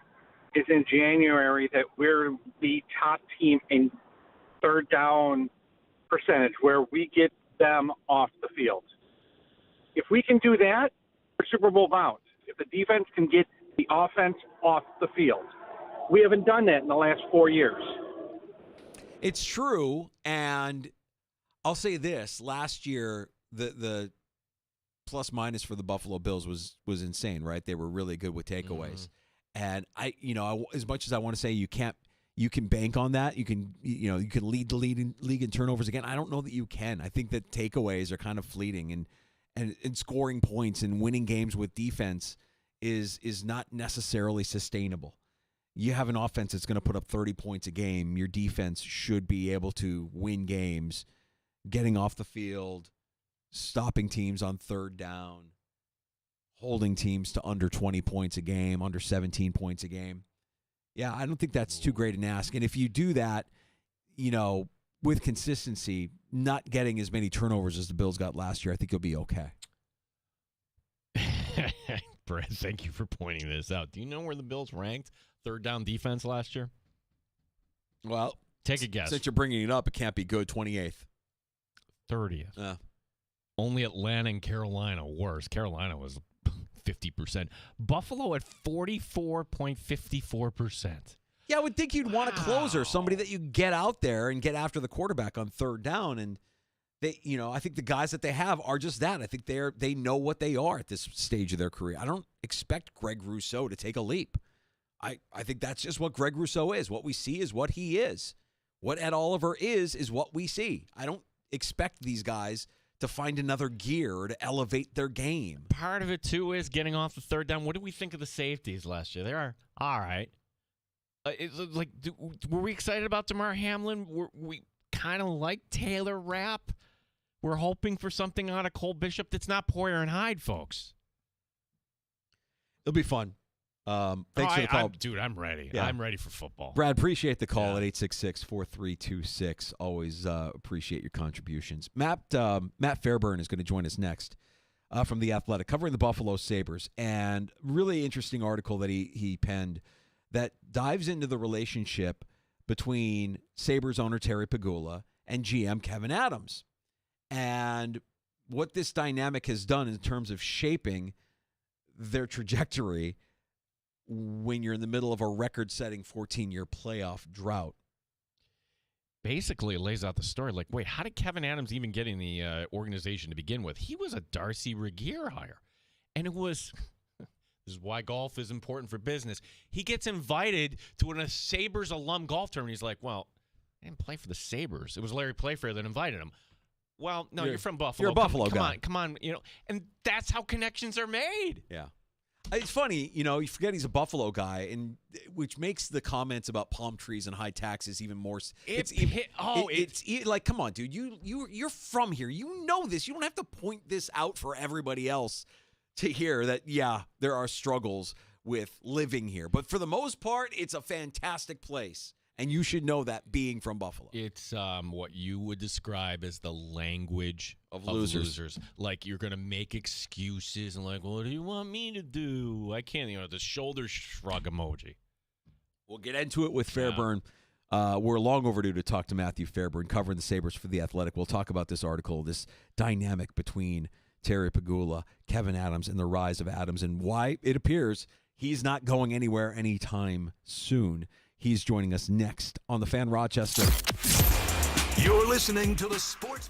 is in January that we're the top team in third down percentage, where we get them off the field. If we can do that, we're Super Bowl bound. If the defense can get the offense off the field. We haven't done that in the last 4 years. It's true, and I'll say this: last year, the plus minus for the Buffalo Bills was insane, right? They were really good with takeaways, and as much as I want to say you can bank on that, you can lead the league in turnovers again. I don't know that you can. I think that takeaways are kind of fleeting, and scoring points and winning games with defense is not necessarily sustainable. You have an offense that's going to put up 30 points a game. Your defense should be able to win games, getting off the field, stopping teams on third down, holding teams to under 20 points a game, under 17 points a game. Yeah, I don't think that's too great an ask. And if you do that, with consistency, not getting as many turnovers as the Bills got last year, I think you'll be okay. Brad, thank you for pointing this out. Do you know where the Bills ranked third down defense last year? Well, take a guess. Since you're bringing it up, it can't be good. 28th. 30th. Only Atlanta and Carolina worse. Carolina was 50%. Buffalo at 44.54%. Yeah, I would think you'd want a closer, somebody that you get out there and get after the quarterback on third down. And I think the guys that they have are just that. I think they know what they are at this stage of their career. I don't expect Greg Rousseau to take a leap. I think that's just what Greg Rousseau is. What we see is what he is. What Ed Oliver is what we see. I don't expect these guys to find another gear to elevate their game. Part of it, too, is getting off the third down. What did we think of the safeties last year? They are all right. Were we excited about Damar Hamlin? We kind of like Taylor Rapp. We're hoping for something out of Cole Bishop that's not Poyer and Hyde, folks. It'll be fun. Thanks for the call. I'm ready. Yeah. I'm ready for football. Brad, appreciate the call at 866-4326. Always appreciate your contributions. Matt Fairburn is going to join us next from The Athletic, covering the Buffalo Sabres. And really interesting article that he penned that dives into the relationship between Sabres owner Terry Pegula and GM Kevin Adams. And what this dynamic has done in terms of shaping their trajectory when you're in the middle of a record-setting 14-year playoff drought. Basically, it lays out the story. Like, wait, how did Kevin Adams even get in the organization to begin with? He was a Darcy Regier hire. And it was, this is why golf is important for business. He gets invited to a Sabres alum golf tournament. He's like, well, I didn't play for the Sabres. It was Larry Playfair that invited him. Well, no, you're from Buffalo. You're a Buffalo guy. Come on. And that's how connections are made. Yeah. It's funny, you forget he's a Buffalo guy, and which makes the comments about palm trees and high taxes even more. It's like, come on, dude, you're from here. You know this. You don't have to point this out for everybody else to hear that. Yeah, there are struggles with living here, but for the most part, it's a fantastic place. And you should know that being from Buffalo. It's what you would describe as the language of losers. Like, you're going to make excuses and like, what do you want me to do? I can't, the shoulder shrug emoji. We'll get into it with Fairburn. We're long overdue to talk to Matthew Fairburn, covering the Sabres for The Athletic. We'll talk about this article, this dynamic between Terry Pegula, Kevin Adams, and the rise of Adams, and why it appears he's not going anywhere anytime soon. He's joining us next on The Fan Rochester. You're listening to the Sports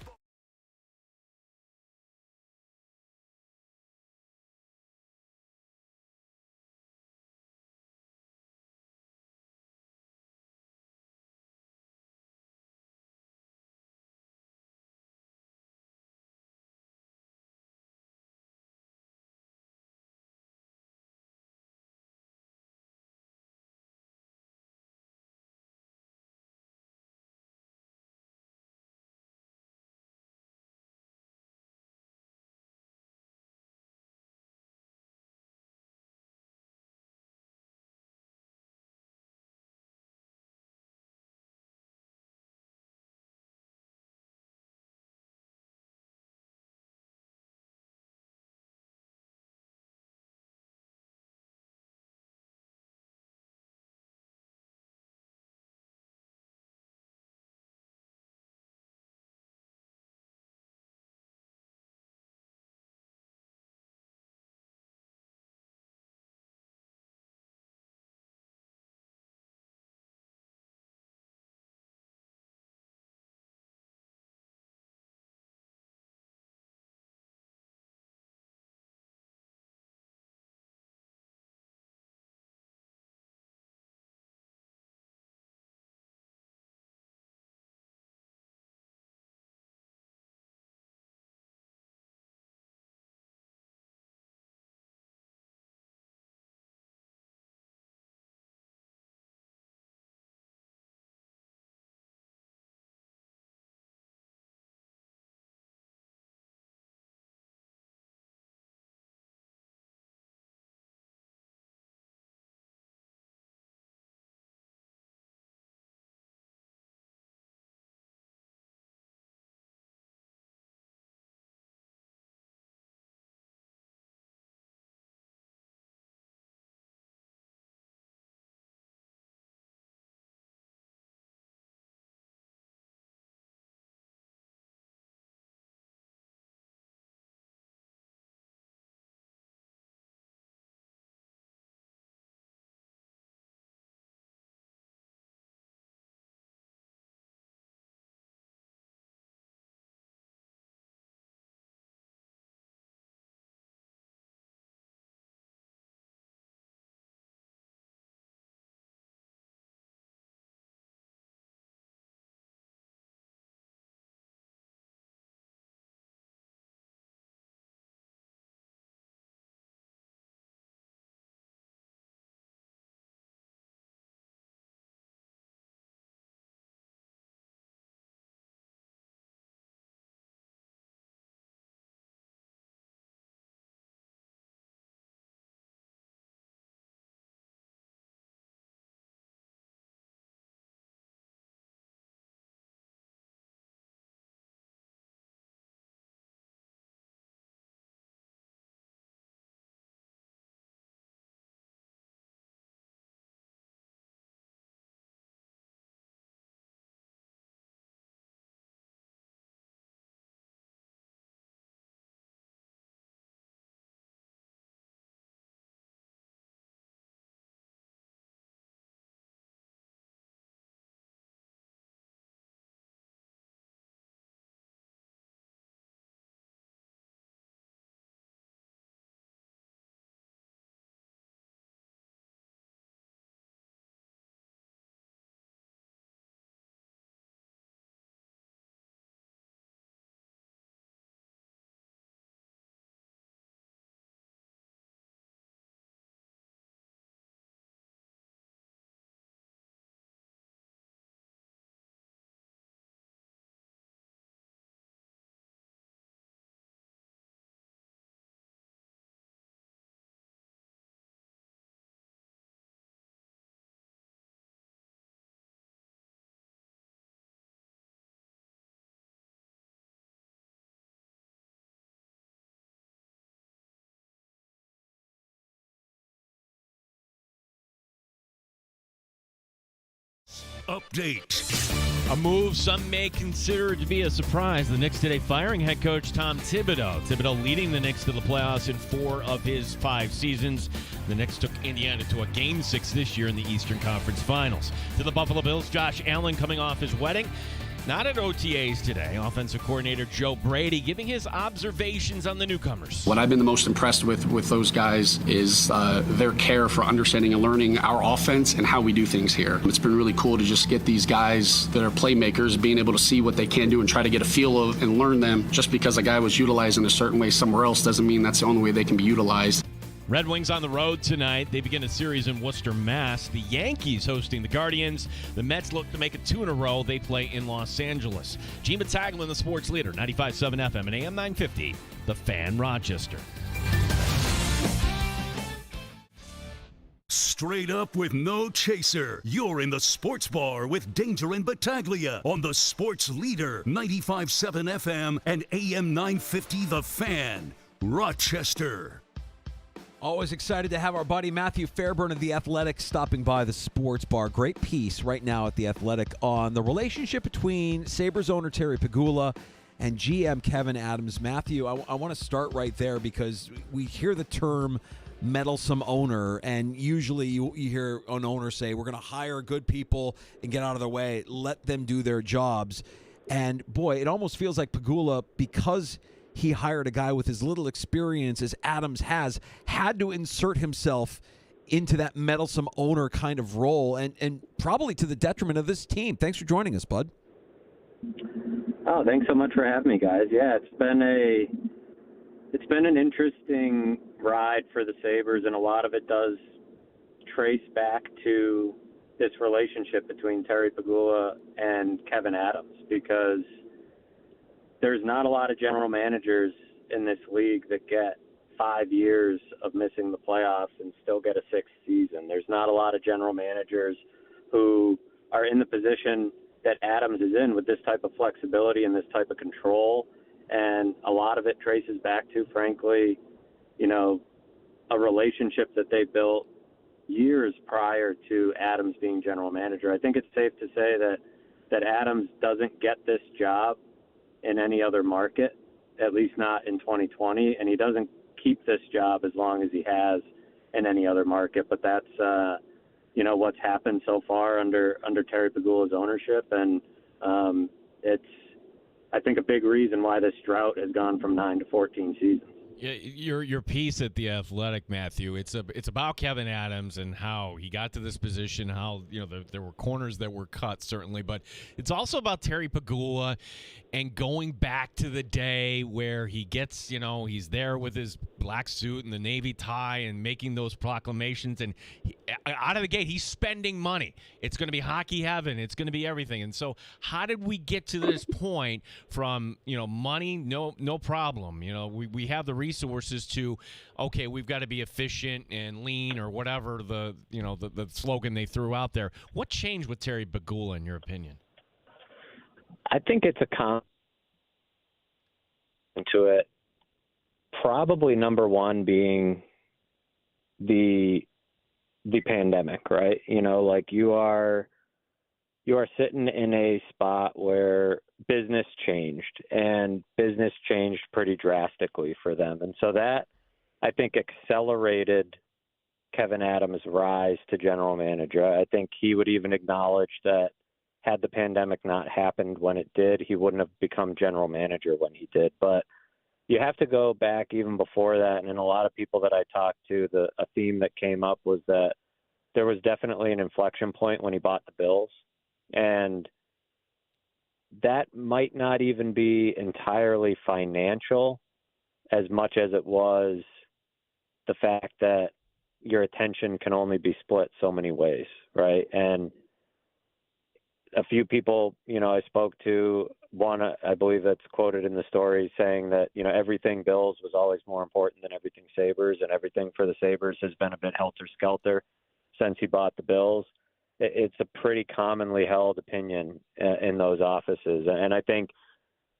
update. A move some may consider to be a surprise. The Knicks today firing head coach Tom Thibodeau. Thibodeau leading the Knicks to the playoffs in 4 of his 5 seasons. The Knicks took Indiana to a Game 6 this year in the Eastern Conference Finals. To the Buffalo Bills, Josh Allen coming off his wedding. Not at OTAs today. Offensive coordinator Joe Brady giving his observations on the newcomers. What I've been the most impressed with those guys is their care for understanding and learning our offense and how we do things here. It's been really cool to just get these guys that are playmakers being able to see what they can do and try to get a feel of and learn them. Just because a guy was utilized in a certain way somewhere else doesn't mean that's the only way they can be utilized. Red Wings on the road tonight. They begin a series in Worcester, Mass. The Yankees hosting the Guardians. The Mets look to make it 2 in a row. They play in Los Angeles. Gene Battaglin, the sports leader, 95.7 FM and AM 950, The Fan, Rochester. Straight up with no chaser. You're in the Sports Bar with Danger and Battaglia on the sports leader, 95.7 FM and AM 950, The Fan, Rochester. Always excited to have our buddy Matthew Fairburn of The Athletic stopping by the Sports Bar. Great piece right now at The Athletic on the relationship between Sabres owner Terry Pegula and GM Kevin Adams. Matthew, I want to start right there because we hear the term meddlesome owner, and usually you hear an owner say, we're going to hire good people and get out of their way, let them do their jobs. And boy, it almost feels like Pegula, because he hired a guy with as little experience as Adams has, had to insert himself into that meddlesome owner kind of role, and probably to the detriment of this team. Thanks for joining us, bud. Oh, thanks so much for having me, guys. Yeah, it's been an interesting ride for the Sabres, and a lot of it does trace back to this relationship between Terry Pegula and Kevin Adams, because there's not a lot of general managers in this league that get 5 years of missing the playoffs and still get a 6th season. There's not a lot of general managers who are in the position that Adams is in with this type of flexibility and this type of control. And a lot of it traces back to, frankly, a relationship that they built years prior to Adams being general manager. I think it's safe to say that Adams doesn't get this job in any other market, at least not in 2020, and he doesn't keep this job as long as he has in any other market. But that's what's happened so far under Terry Pegula's ownership, and it's, I think, a big reason why this drought has gone from 9 to 14 seasons. Yeah, your piece at The Athletic, Matthew, it's about Kevin Adams and how he got to this position, how there were corners that were cut, certainly, but it's also about Terry Pegula and going back to the day where he gets, he's there with his black suit and the navy tie and making those proclamations, and out of the gate, he's spending money. It's going to be hockey heaven. It's going to be everything. And so how did we get to this point from, money, no problem. We have the resources to, okay, we've got to be efficient and lean, or whatever the slogan they threw out there. What changed with Terry Pegula, in your opinion? I think it's a to it. Probably number one being the pandemic, right? You are sitting in a spot where business changed, and business changed pretty drastically for them. And so that, I think, accelerated Kevin Adams' rise to general manager. I think he would even acknowledge that had the pandemic not happened when it did, he wouldn't have become general manager when he did. But you have to go back even before that, and in a lot of people that I talked to, a theme that came up was that there was definitely an inflection point when he bought the Bills, and that might not even be entirely financial as much as it was the fact that your attention can only be split so many ways, right? And a few people, I spoke to, one, I believe that's quoted in the story, saying that, everything Bills was always more important than everything Sabres, and everything for the Sabres has been a bit helter-skelter since he bought the Bills. It's a pretty commonly held opinion in those offices. And I think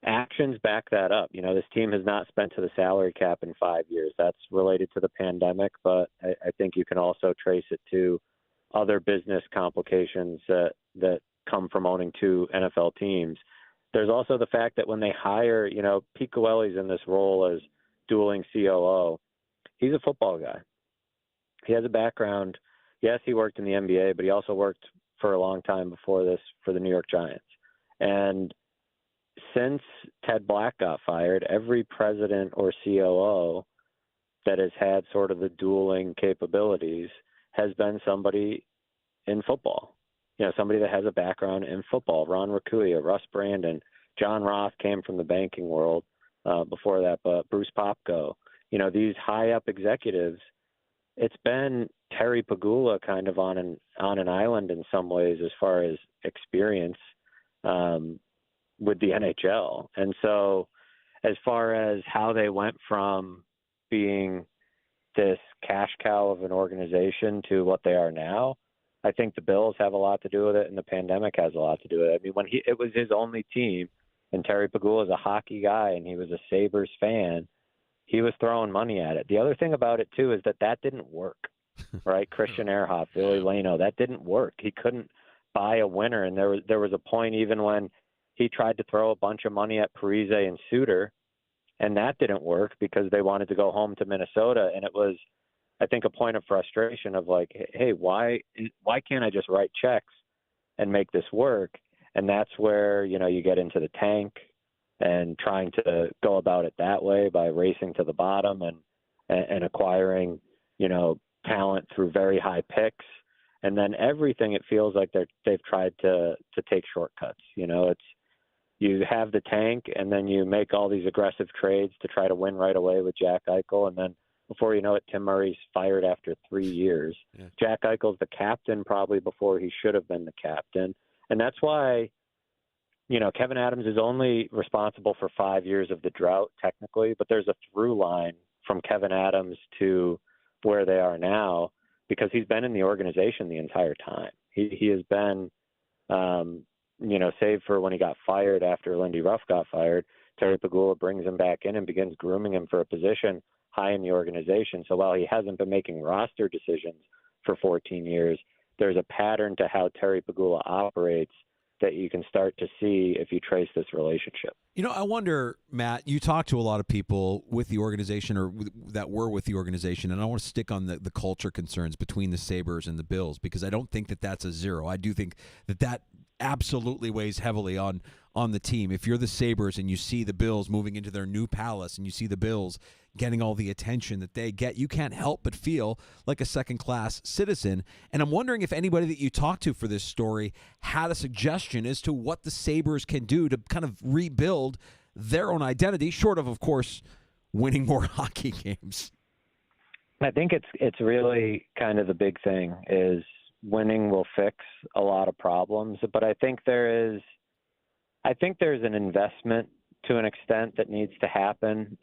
actions back that up. This team has not spent to the salary cap in 5 years. That's related to the pandemic, but I think you can also trace it to other business complications that come from owning 2 NFL teams. There's also the fact that when they hire, Pete Coelho's in this role as dueling COO. He's a football guy. He has a background. Yes, he worked in the NBA, but he also worked for a long time before this for the New York Giants. And since Ted Black got fired, every president or COO that has had sort of the dueling capabilities has been somebody in football. Somebody that has a background in football. Ron Raccuia, Russ Brandon, John Roth came from the banking world before that, but Bruce Popko. These high-up executives, it's been Terry Pagula kind of on an island in some ways as far as experience with the NHL. And so as far as how they went from being this cash cow of an organization to what they are now, I think the Bills have a lot to do with it, and the pandemic has a lot to do with it. I mean, when it was his only team, and Terry Pagula is a hockey guy, and he was a Sabres fan, he was throwing money at it. The other thing about it, too, is that didn't work, right? Christian Ehrhoff, Billy Lano, that didn't work. He couldn't buy a winner, and there was a point even when he tried to throw a bunch of money at Parise and Suter, and that didn't work because they wanted to go home to Minnesota, and it was, I think, a point of frustration of like, hey, why can't I just write checks and make this work? And that's where, you get into the tank and trying to go about it that way by racing to the bottom and acquiring, talent through very high picks. And then everything, it feels like they've tried to take shortcuts. It's, you have the tank and then you make all these aggressive trades to try to win right away with Jack Eichel. And then before you know it, Tim Murray's fired after 3 years. Yeah. Jack Eichel's the captain probably before he should have been the captain. And that's why, Kevin Adams is only responsible for 5 years of the drought technically, but there's a through line from Kevin Adams to where they are now because he's been in the organization the entire time. He has been, save for when he got fired after Lindy Ruff got fired, Terry Pagula brings him back in and begins grooming him for a position high in the organization. So while he hasn't been making roster decisions for 14 years, there's a pattern to how Terry Pagula operates that you can start to see if you trace this relationship. I wonder, Matt, you talk to a lot of people with the organization or that were with the organization, and I want to stick on the culture concerns between the Sabres and the Bills because I don't think that that's a zero. I do think that absolutely weighs heavily on the team. If you're the Sabres and you see the Bills moving into their new palace and you see the Bills getting all the attention that they get, you can't help but feel like a second-class citizen. And I'm wondering if anybody that you talked to for this story had a suggestion as to what the Sabres can do to kind of rebuild their own identity, short of course, winning more hockey games. I think it's really kind of the big thing is winning will fix a lot of problems, but I think there's an investment to an extent that needs to happen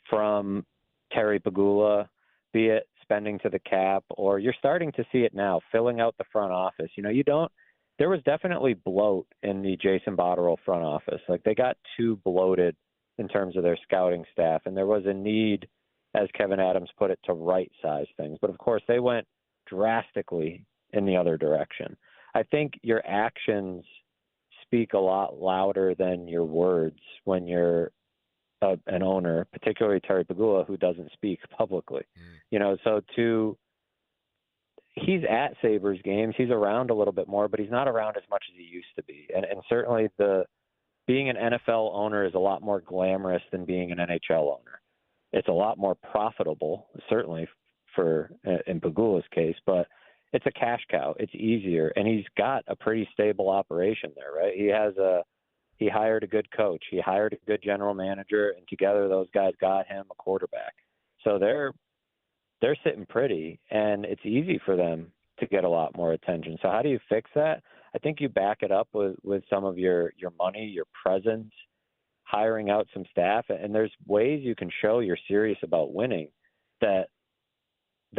from Terry Pagula, be it spending to the cap, or you're starting to see it now, filling out the front office. There was definitely bloat in the Jason Botterill front office. Like they got too bloated in terms of their scouting staff, and there was a need, as Kevin Adams put it, to right-size things. But of course, they went drastically in the other direction. I think your actions speak a lot louder than your words when you're an owner, particularly Terry Pagula, who doesn't speak publicly. He's at Sabres games. He's around a little bit more, but he's not around as much as he used to be. And certainly being an NFL owner is a lot more glamorous than being an NHL owner. It's a lot more profitable, certainly in Pagula's case, but it's a cash cow. It's easier, and he's got a pretty stable operation there, right? He hired a good coach. He hired a good general manager, and together those guys got him a quarterback. So they're sitting pretty, and it's easy for them to get a lot more attention. So how do you fix that? I think you back it up with some of your money, your presence, hiring out some staff, and there's ways you can show you're serious about winning that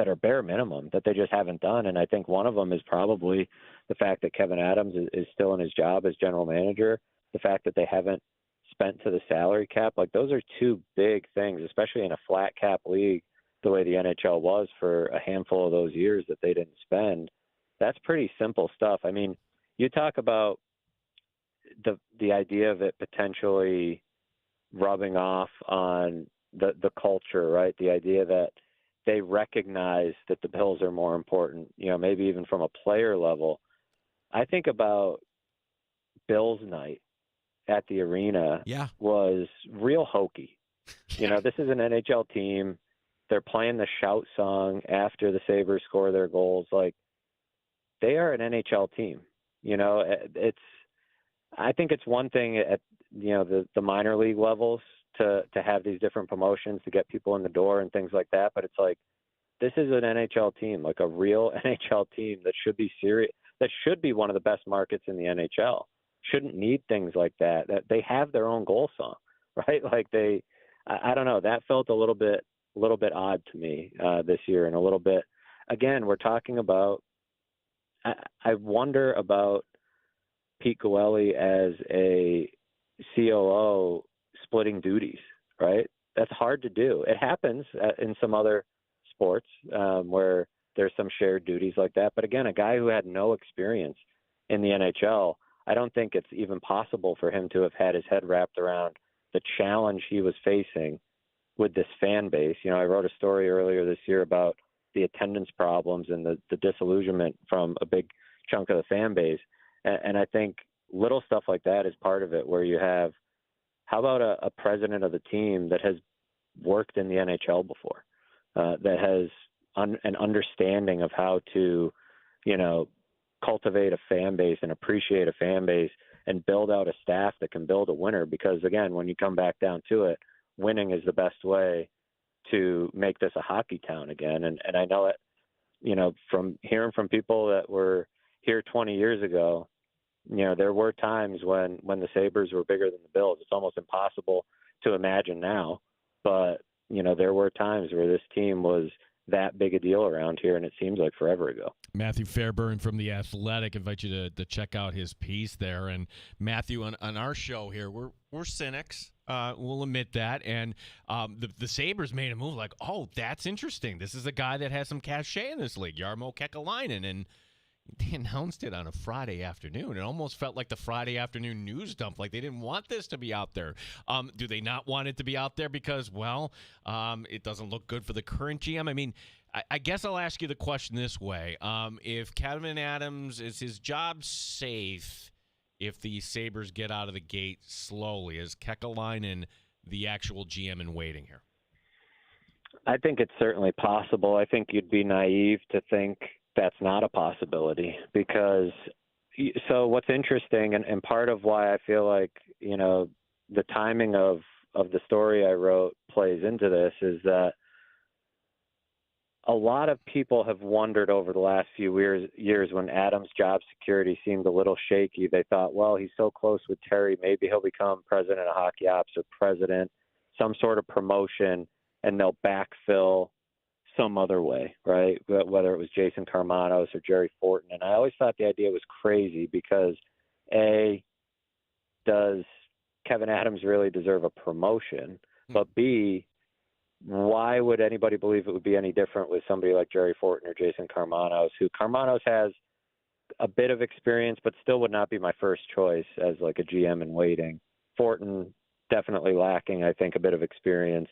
are bare minimum that they just haven't done. And I think one of them is probably the fact that Kevin Adams is still in his job as general manager, the fact that they haven't spent to the salary cap. Like those are two big things, especially in a flat cap league, the way the NHL was for a handful of those years that they didn't spend. That's pretty simple stuff. I mean, you talk about the idea of it potentially rubbing off on the culture, right? The idea that they recognize that the Bills are more important, maybe even from a player level. I think about Bills night at the arena was real hokey. This is an NHL team. They're playing the shout song after the Sabres score their goals. Like, they are an NHL team. I think it's one thing at the minor league levels to have these different promotions to get people in the door and things like that. But it's like, this is an NHL team, like a real NHL team that should be serious, that should be one of the best markets in the NHL. Shouldn't need things like that. That they have their own goal song, right? Like I don't know. That felt a little bit odd to me this year, and a little bit. Again, we're talking about. I wonder about Pete Goelli as a COO splitting duties, right? That's hard to do. It happens in some other sports where there's some shared duties like that. But again, a guy who had no experience in the NHL, I don't think it's even possible for him to have had his head wrapped around the challenge he was facing with this fan base. I wrote a story earlier this year about the attendance problems and the disillusionment from a big chunk of the fan base. And I think little stuff like that is part of it, where you have, how about a president of the team that has worked in the NHL before, that has an understanding of how to, cultivate a fan base and appreciate a fan base and build out a staff that can build a winner. Because again, when you come back down to it, winning is the best way to make this a hockey town again. And I know it, from hearing from people that were here 20 years ago, there were times when the Sabres were bigger than the Bills. It's almost impossible to imagine now, but there were times where this team was that big a deal around here, and it seems like forever ago. Matthew Fairburn from The Athletic, invite you to check out his piece there. And Matthew, on our show here, we're cynics. We'll admit that. And the Sabres made a move like, oh, that's interesting. This is a guy that has some cachet in this league, Jarmo Kekalainen. And they announced it on a Friday afternoon. It almost felt like the Friday afternoon news dump, like they didn't want this to be out there. Do they not want it to be out there because, it doesn't look good for the current GM? I mean, I guess I'll ask you the question this way. If Kevin Adams, is his job safe if the Sabres get out of the gate slowly? Is Kekalainen the actual GM in waiting here? I think it's certainly possible. I think you'd be naive to think that's not a possibility, because so what's interesting, and part of why I feel like, the timing of the story I wrote plays into this, is that a lot of people have wondered over the last few years when Adams' job security seemed a little shaky. They thought, well, he's so close with Terry, maybe he'll become president of hockey ops or president, some sort of promotion, and they'll backfill some other way, right? Whether it was Jason Karmanos or Jerry Fortin. And I always thought the idea was crazy because, A, does Kevin Adams really deserve a promotion? But B, why would anybody believe it would be any different with somebody like Jerry Fortin or Jason Karmanos, who Karmanos has a bit of experience, but still would not be my first choice as like a GM in waiting. Fortin definitely lacking, I think, a bit of experience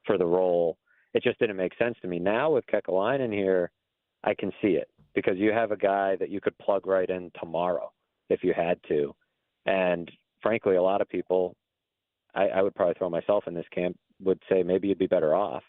for the role. It just didn't make sense to me. Now with Kekalainen here, I can see it, because you have a guy that you could plug right in tomorrow if you had to. And frankly, a lot of people, I would probably throw myself in this camp, would say maybe you'd be better off.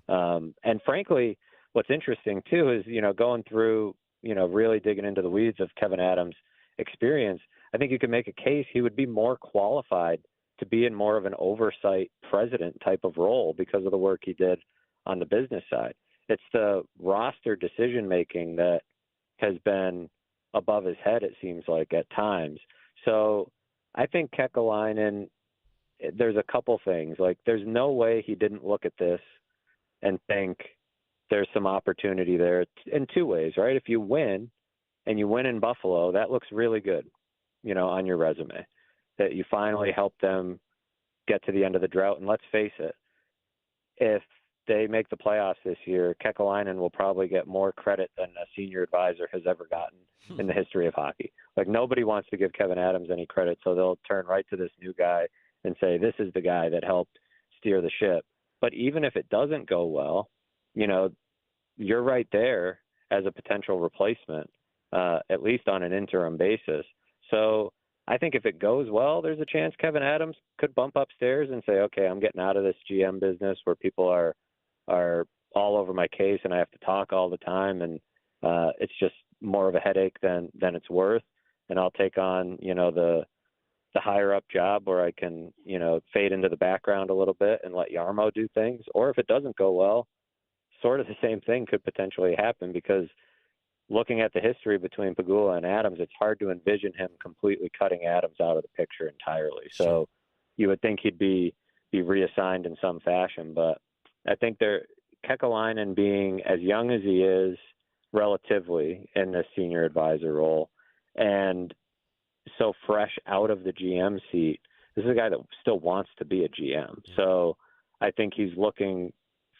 And frankly, what's interesting too is, going through, really digging into the weeds of Kevin Adams' experience, I think you can make a case he would be more qualified to be in more of an oversight president type of role because of the work he did on the business side. It's the roster decision-making that has been above his head, it seems like, at times. So I think Kekalainen, there's a couple things. Like, there's no way he didn't look at this and think there's some opportunity there in two ways, right? If you win, and you win in Buffalo, that looks really good, on your resume, that you finally helped them get to the end of the drought. And let's face it, if they make the playoffs this year, Kekalainen will probably get more credit than a senior advisor has ever gotten in the history of hockey. Like, nobody wants to give Kevin Adams any credit, so they'll turn right to this new guy and say, this is the guy that helped steer the ship. But even if it doesn't go well, you're right there as a potential replacement, at least on an interim basis. So I think if it goes well, there's a chance Kevin Adams could bump upstairs and say, okay, I'm getting out of this GM business where people are all over my case and I have to talk all the time, and it's just more of a headache than it's worth. And I'll take on, the higher up job where I can, fade into the background a little bit and let Yarmo do things. Or if it doesn't go well, sort of the same thing could potentially happen, because looking at the history between Pegula and Adams, it's hard to envision him completely cutting Adams out of the picture entirely. So you would think he'd be reassigned in some fashion, but I think Kekalainen, being as young as he is relatively in this senior advisor role and so fresh out of the GM seat, this is a guy that still wants to be a GM. So I think he's looking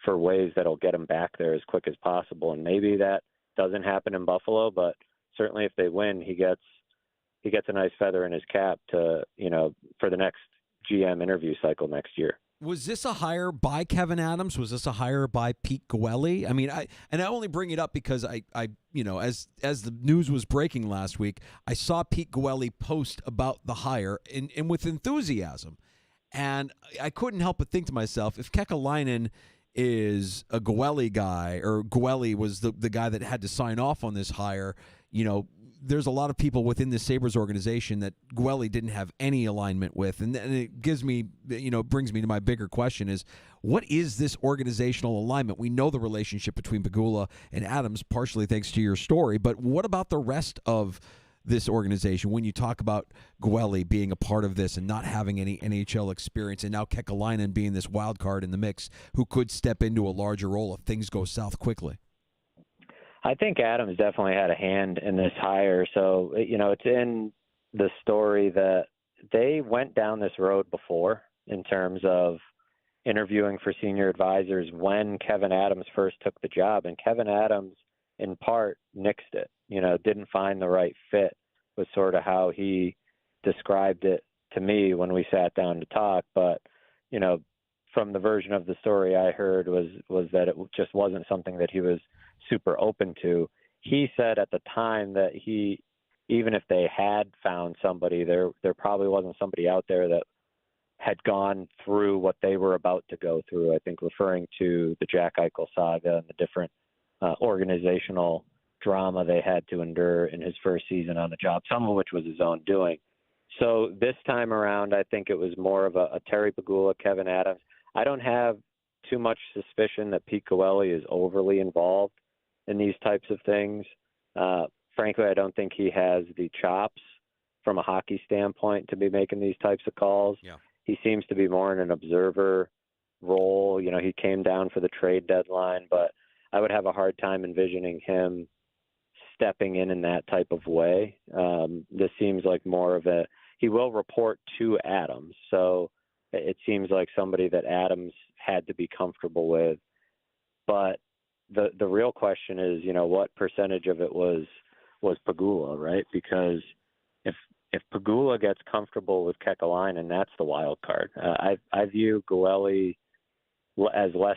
for ways that'll get him back there as quick as possible. And maybe that doesn't happen in Buffalo, but certainly if they win, he gets a nice feather in his cap to, for the next GM interview cycle next year. Was this a hire by Kevin Adams? Was this a hire by Pete Gwelly? I mean, I only bring it up because I as the news was breaking last week, I saw Pete Gwelly post about the hire and with enthusiasm, and I couldn't help but think to myself, if Kekalainen is a Gwelly guy, or Gwelly was the guy that had to sign off on this hire, there's a lot of people within the Sabres organization that Gwelly didn't have any alignment with. And it gives me, brings me to my bigger question is, what is this organizational alignment? We know the relationship between Pegula and Adams, partially thanks to your story, but what about the rest of this organization when you talk about Gwelly being a part of this and not having any NHL experience, and now Kekalainen being this wild card in the mix who could step into a larger role if things go south quickly? I think Adams definitely had a hand in this hire. So, it's in the story that they went down this road before in terms of interviewing for senior advisors when Kevin Adams first took the job. And Kevin Adams, in part, nixed it, didn't find the right fit, was sort of how he described it to me when we sat down to talk. But, from the version of the story I heard was that it just wasn't something that he was super open to. He said at the time that even if they had found somebody, there probably wasn't somebody out there that had gone through what they were about to go through. I think referring to the Jack Eichel saga and the different organizational drama they had to endure in his first season on the job, some of which was his own doing. So this time around, I think it was more of a Terry Pegula, Kevin Adams. I don't have too much suspicion that Pete Gwelly is overly involved in these types of things. Frankly, I don't think he has the chops from a hockey standpoint to be making these types of calls. Yeah. He seems to be more in an observer role. He came down for the trade deadline, but I would have a hard time envisioning him stepping in that type of way. This seems like more of he will report to Adams. So it seems like somebody that Adams had to be comfortable with. But the real question is, what percentage of it was Pegula, right? Because if Pegula gets comfortable with Kekalainen, that's the wild card. I view Gwelly as less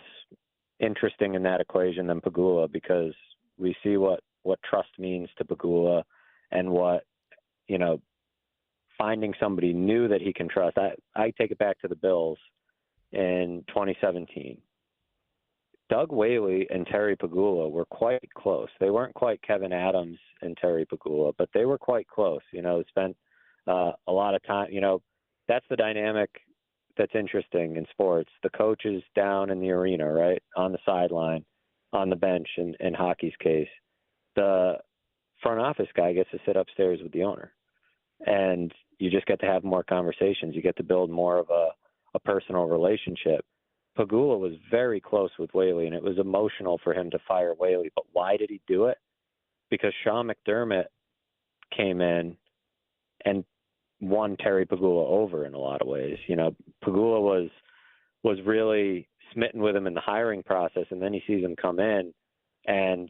interesting in that equation than Pegula, because we see what trust means to Pegula and what, finding somebody new that he can trust. I take it back to the Bills in 2017. Doug Whaley and Terry Pegula were quite close. They weren't quite Kevin Adams and Terry Pegula, but they were quite close. Spent a lot of time. That's the dynamic that's interesting in sports. The coach is down in the arena, right, on the sideline, on the bench in hockey's case. The front office guy gets to sit upstairs with the owner. And you just get to have more conversations. You get to build more of a personal relationship. Pegula was very close with Whaley, and it was emotional for him to fire Whaley. But why did he do it? Because Sean McDermott came in and won Terry Pegula over in a lot of ways. Pegula was really smitten with him in the hiring process, and then he sees him come in, and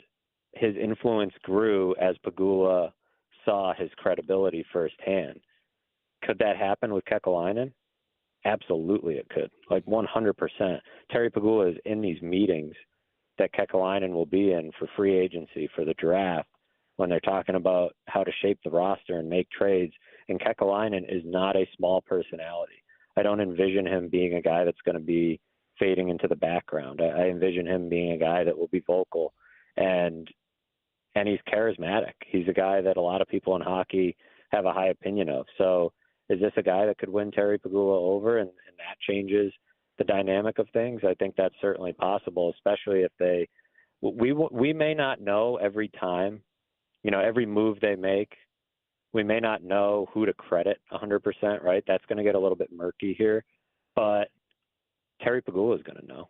his influence grew as Pegula saw his credibility firsthand. Could that happen with Kekalainen? Absolutely it could, like 100%. Terry Pegula is in these meetings that Kekalainen will be in for free agency, for the draft, when they're talking about how to shape the roster and make trades. And Kekalainen is not a small personality. I don't envision him being a guy that's going to be fading into the background. I envision him being a guy that will be vocal, and he's charismatic. He's a guy that a lot of people in hockey have a high opinion of. So is this a guy that could win Terry Pegula over, and that changes the dynamic of things? I think that's certainly possible, especially if we may not know every time, every move they make. We may not know who to credit 100%, right? That's going to get a little bit murky here. But Terry Pegula is going to know,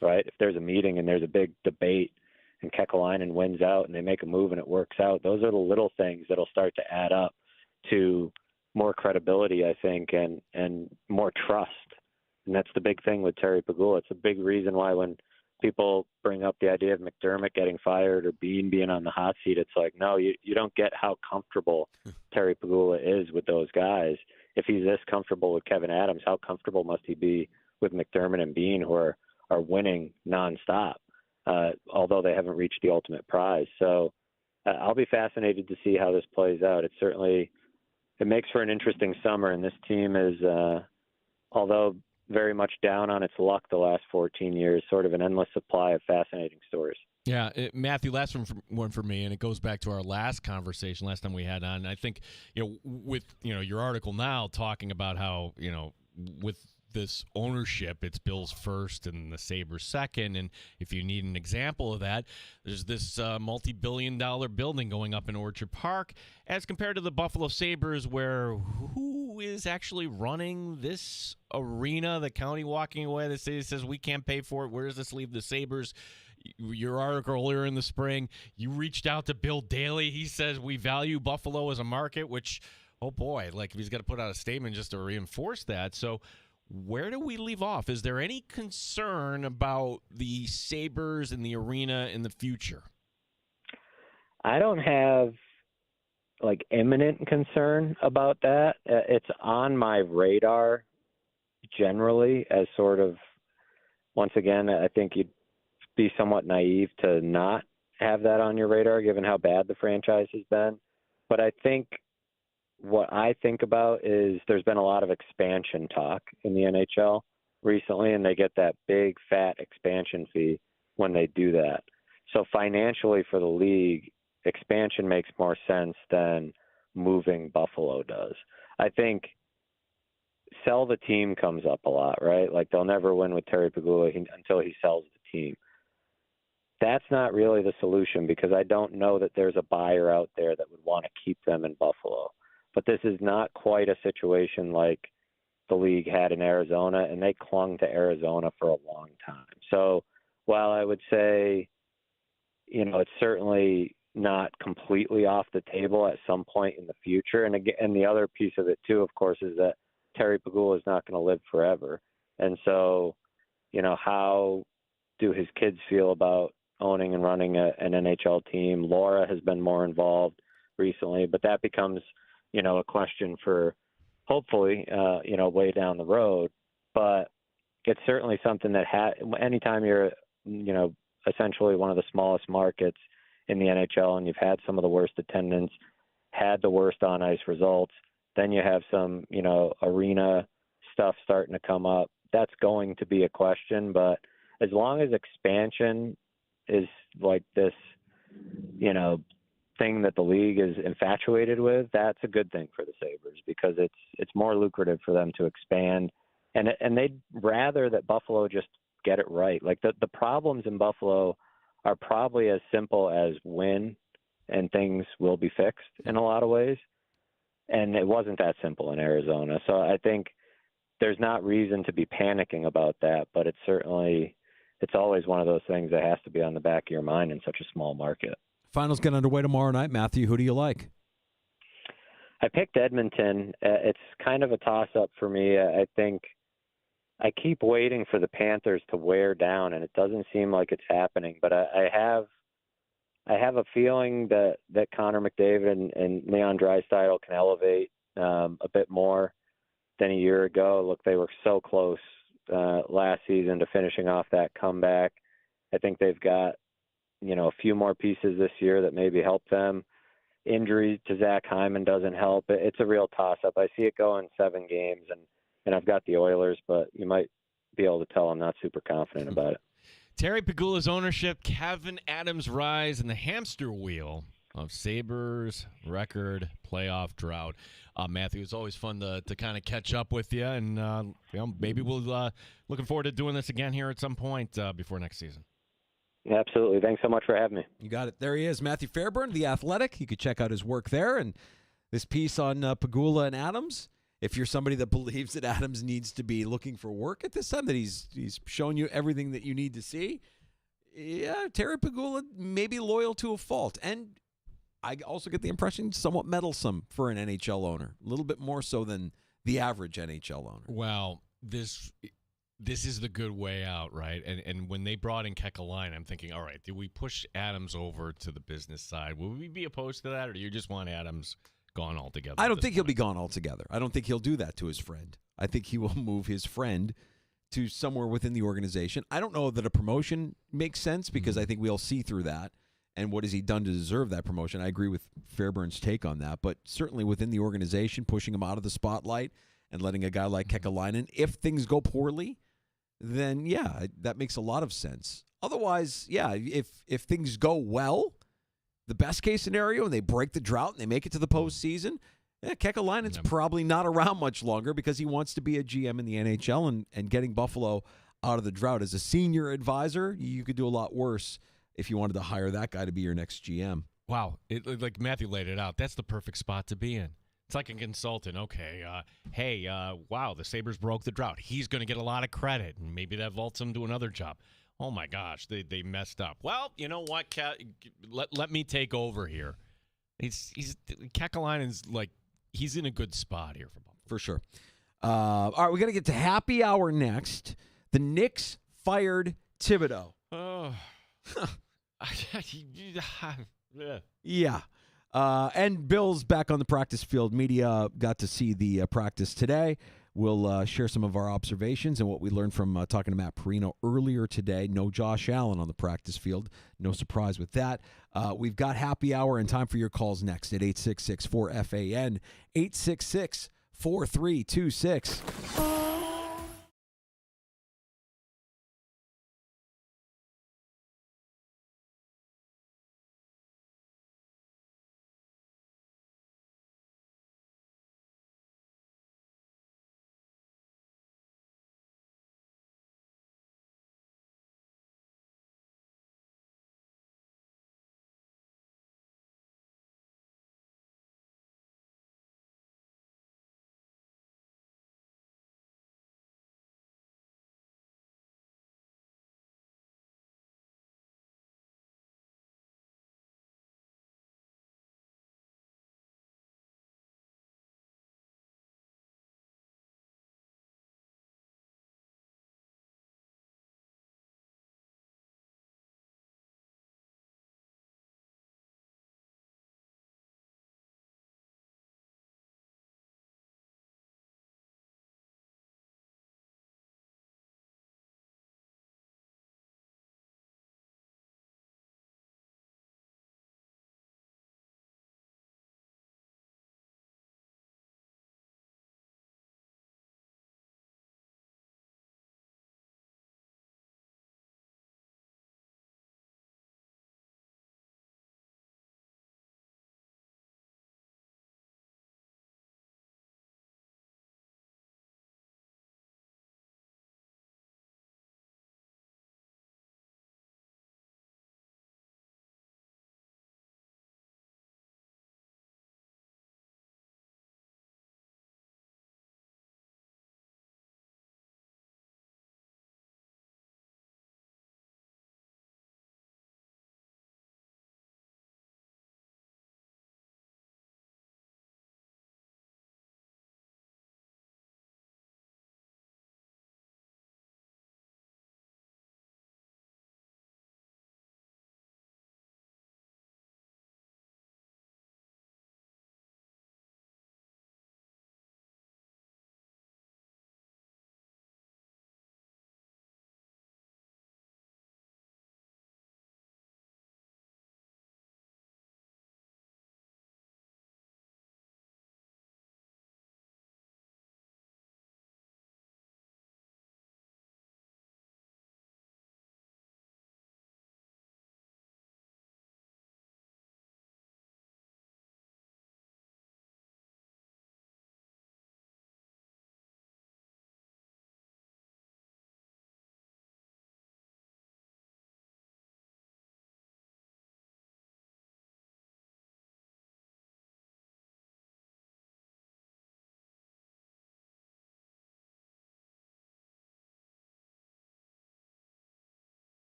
right? If there's a meeting and there's a big debate and Kekalainen wins out and they make a move and it works out, those are the little things that'll start to add up to more credibility, I think, and more trust. And that's the big thing with Terry Pegula. It's a big reason why when people bring up the idea of McDermott getting fired or Bean being on the hot seat, it's like, no, you don't get how comfortable Terry Pegula is with those guys. If he's this comfortable with Kevin Adams, how comfortable must he be with McDermott and Bean, who are winning nonstop, although they haven't reached the ultimate prize. So I'll be fascinated to see how this plays out. It makes for an interesting summer, and this team is, although very much down on its luck the last 14 years, sort of an endless supply of fascinating stories. Yeah, Matthew, last one for me, and it goes back to our last conversation, last time we had on. I think, with, your article now talking about how, with this ownership, it's Bills first and the Sabres second. And if you need an example of that, there's this multi-billion-dollar building going up in Orchard Park as compared to the Buffalo Sabres, where who is actually running this arena? The county walking away, the city says we can't pay for it. Where does this leave the Sabres? Your article earlier in the spring, you reached out to Bill Daly. He says we value Buffalo as a market, which, oh boy, like he's got to put out a statement just to reinforce that. So where do we leave off? Is there any concern about the Sabres and the arena in the future? I don't have imminent concern about that. It's on my radar generally as sort of, once again, I think you'd be somewhat naive to not have that on your radar given how bad the franchise has been. But I think what I think about is there's been a lot of expansion talk in the NHL recently, and they get that big, fat expansion fee when they do that. So financially for the league, expansion makes more sense than moving Buffalo does. I think sell the team comes up a lot, right? Like they'll never win with Terry Pegula until he sells the team. That's not really the solution because I don't know that there's a buyer out there that would want to keep them in Buffalo. But this is not quite a situation like the league had in Arizona, and they clung to Arizona for a long time. So while I would say, it's certainly not completely off the table at some point in the future. And again, and the other piece of it too, of course, is that Terry Pegula is not going to live forever. And so, how do his kids feel about owning and running an NHL team? Laura has been more involved recently, but that becomes a question for hopefully, way down the road. But it's certainly something that anytime you're, essentially one of the smallest markets in the NHL and you've had some of the worst attendance, had the worst on ice results, then you have some, arena stuff starting to come up. That's going to be a question. But as long as expansion is like this, thing that the league is infatuated with, that's a good thing for the Sabres because it's more lucrative for them to expand, and they'd rather that Buffalo just get it right. Like the problems in Buffalo are probably as simple as win and things will be fixed in a lot of ways, and it wasn't that simple in Arizona. So I think there's not reason to be panicking about that, but it's always one of those things that has to be on the back of your mind in such a small market. Finals get underway tomorrow night. Matthew, who do you like? I picked Edmonton. It's kind of a toss-up for me. I think I keep waiting for the Panthers to wear down, and it doesn't seem like it's happening. But I have a feeling that Connor McDavid and Leon Draisaitl can elevate a bit more than a year ago. Look, they were so close last season to finishing off that comeback. I think they've got, a few more pieces this year that maybe help them. Injury to Zach Hyman doesn't help. It's a real toss-up. I see it go in 7 games, and I've got the Oilers, but you might be able to tell I'm not super confident about it. Terry Pegula's ownership, Kevin Adams' rise, and the hamster wheel of Sabres record playoff drought. Matthew, it's always fun to kind of catch up with you, and maybe we'll looking forward to doing this again here at some point before next season. Absolutely. Thanks so much for having me. You got it. There he is, Matthew Fairburn, The Athletic. You could check out his work there. And this piece on Pegula and Adams, if you're somebody that believes that Adams needs to be looking for work at this time, that he's shown you everything that you need to see, yeah, Terry Pegula may be loyal to a fault. And I also get the impression somewhat meddlesome for an NHL owner, a little bit more so than the average NHL owner. Well, this is the good way out, right? And when they brought in Kekalainen, I'm thinking, all right, do we push Adams over to the business side? Will we be opposed to that, or do you just want Adams gone altogether? I don't think he'll be gone altogether. I don't think he'll do that to his friend. I think he will move his friend to somewhere within the organization. I don't know that a promotion makes sense because I think we'll see through that. And what has he done to deserve that promotion? I agree with Fairburn's take on that. But certainly within the organization, pushing him out of the spotlight and letting a guy like Kekalainen, if things go poorly, then, yeah, that makes a lot of sense. Otherwise, yeah, if things go well, the best case scenario, and they break the drought and they make it to the postseason, Kekalainen's probably not around much longer because he wants to be a GM in the NHL and getting Buffalo out of the drought. As a senior advisor, you could do a lot worse if you wanted to hire that guy to be your next GM. Wow. Like Matthew laid it out, that's the perfect spot to be in. It's like a consultant. Okay, wow, the Sabres broke the drought. He's going to get a lot of credit, and maybe that vaults him to another job. Oh, my gosh, they messed up. Well, you know what, let me take over here. Kekalainen's like, he's in a good spot here for Buffalo. For sure. All right, we're going to get to happy hour next. The Knicks fired Thibodeau. Oh. Yeah. And Bill's back on the practice field. Media got to see the practice today. We'll share some of our observations and what we learned from talking to Matt Perino earlier today. No Josh Allen on the practice field. No surprise with that. We've got happy hour and time for your calls next at 866-4FAN, 866-4326.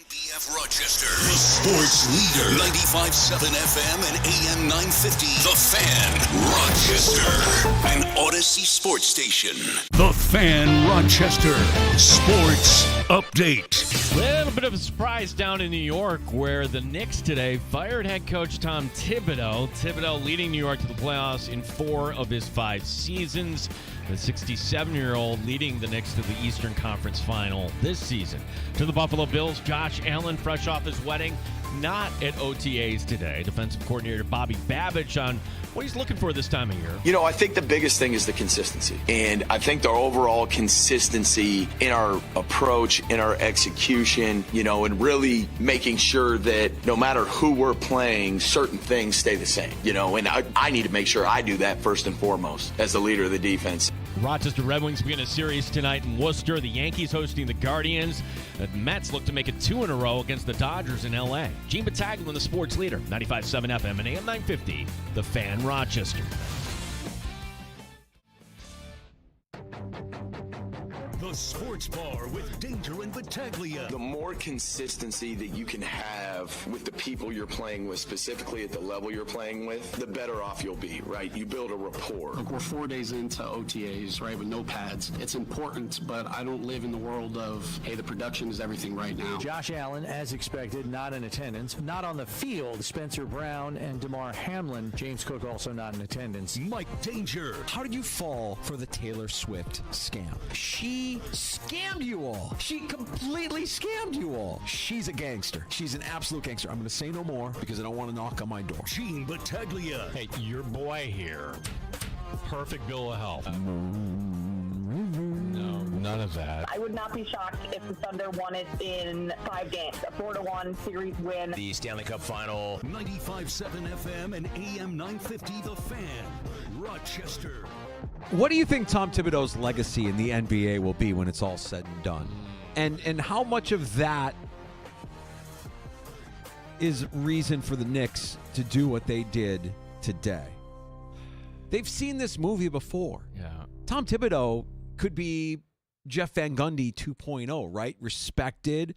BF Rochester, the sports leader. 95.7 FM and AM 950. The Fan, Rochester. An Odyssey sports station. The Fan, Rochester. Sports update. A little bit of a surprise down in New York where the Knicks today fired head coach Tom Thibodeau. Thibodeau leading New York to the playoffs in 4 of his 5 seasons. The 67-year-old leading the Knicks to the Eastern Conference Final this season. To the Buffalo Bills, Josh Allen, fresh off his wedding, not at OTAs today. Defensive coordinator Bobby Babich on what he's looking for this time of year. You know, I think the biggest thing is the consistency. And I think the overall consistency in our approach, in our execution, and really making sure that no matter who we're playing, certain things stay the same, and I need to make sure I do that first and foremost as the leader of the defense. Rochester Red Wings begin a series tonight in Worcester. The Yankees hosting the Guardians. The Mets look to make it 2 in a row against the Dodgers in L.A. Gene Battaglia, the sports leader, 95.7 FM and AM 950, The Fan, Rochester. The Sports Bar with Danger and Battaglia. The more consistency that you can have with the people you're playing with, specifically at the level you're playing with, the better off you'll be, right? You build a rapport. Look, we're 4 days into OTAs, right, with no pads. It's important, but I don't live in the world of, hey, the production is everything right now. Josh Allen, as expected, not in attendance. Not on the field, Spencer Brown and DeMar Hamlin. James Cook also not in attendance. Mike Danger. How did you fall for the Taylor Swift scam? She scammed you all. She completely scammed you all. She's a gangster. She's an absolute gangster. I'm going to say no more because I don't want to knock on my door. Gene Battaglia. Hey, your boy here. Perfect bill of health. No, none of that. I would not be shocked if the Thunder won it in 5 games. A 4-1 series win. The Stanley Cup final. 95.7 FM and AM 950 The Fan, Rochester. What do you think Tom Thibodeau's legacy in the NBA will be when it's all said and done? And how much of that is reason for the Knicks to do what they did today? They've seen this movie before. Yeah. Tom Thibodeau could be Jeff Van Gundy 2.0, right? Respected,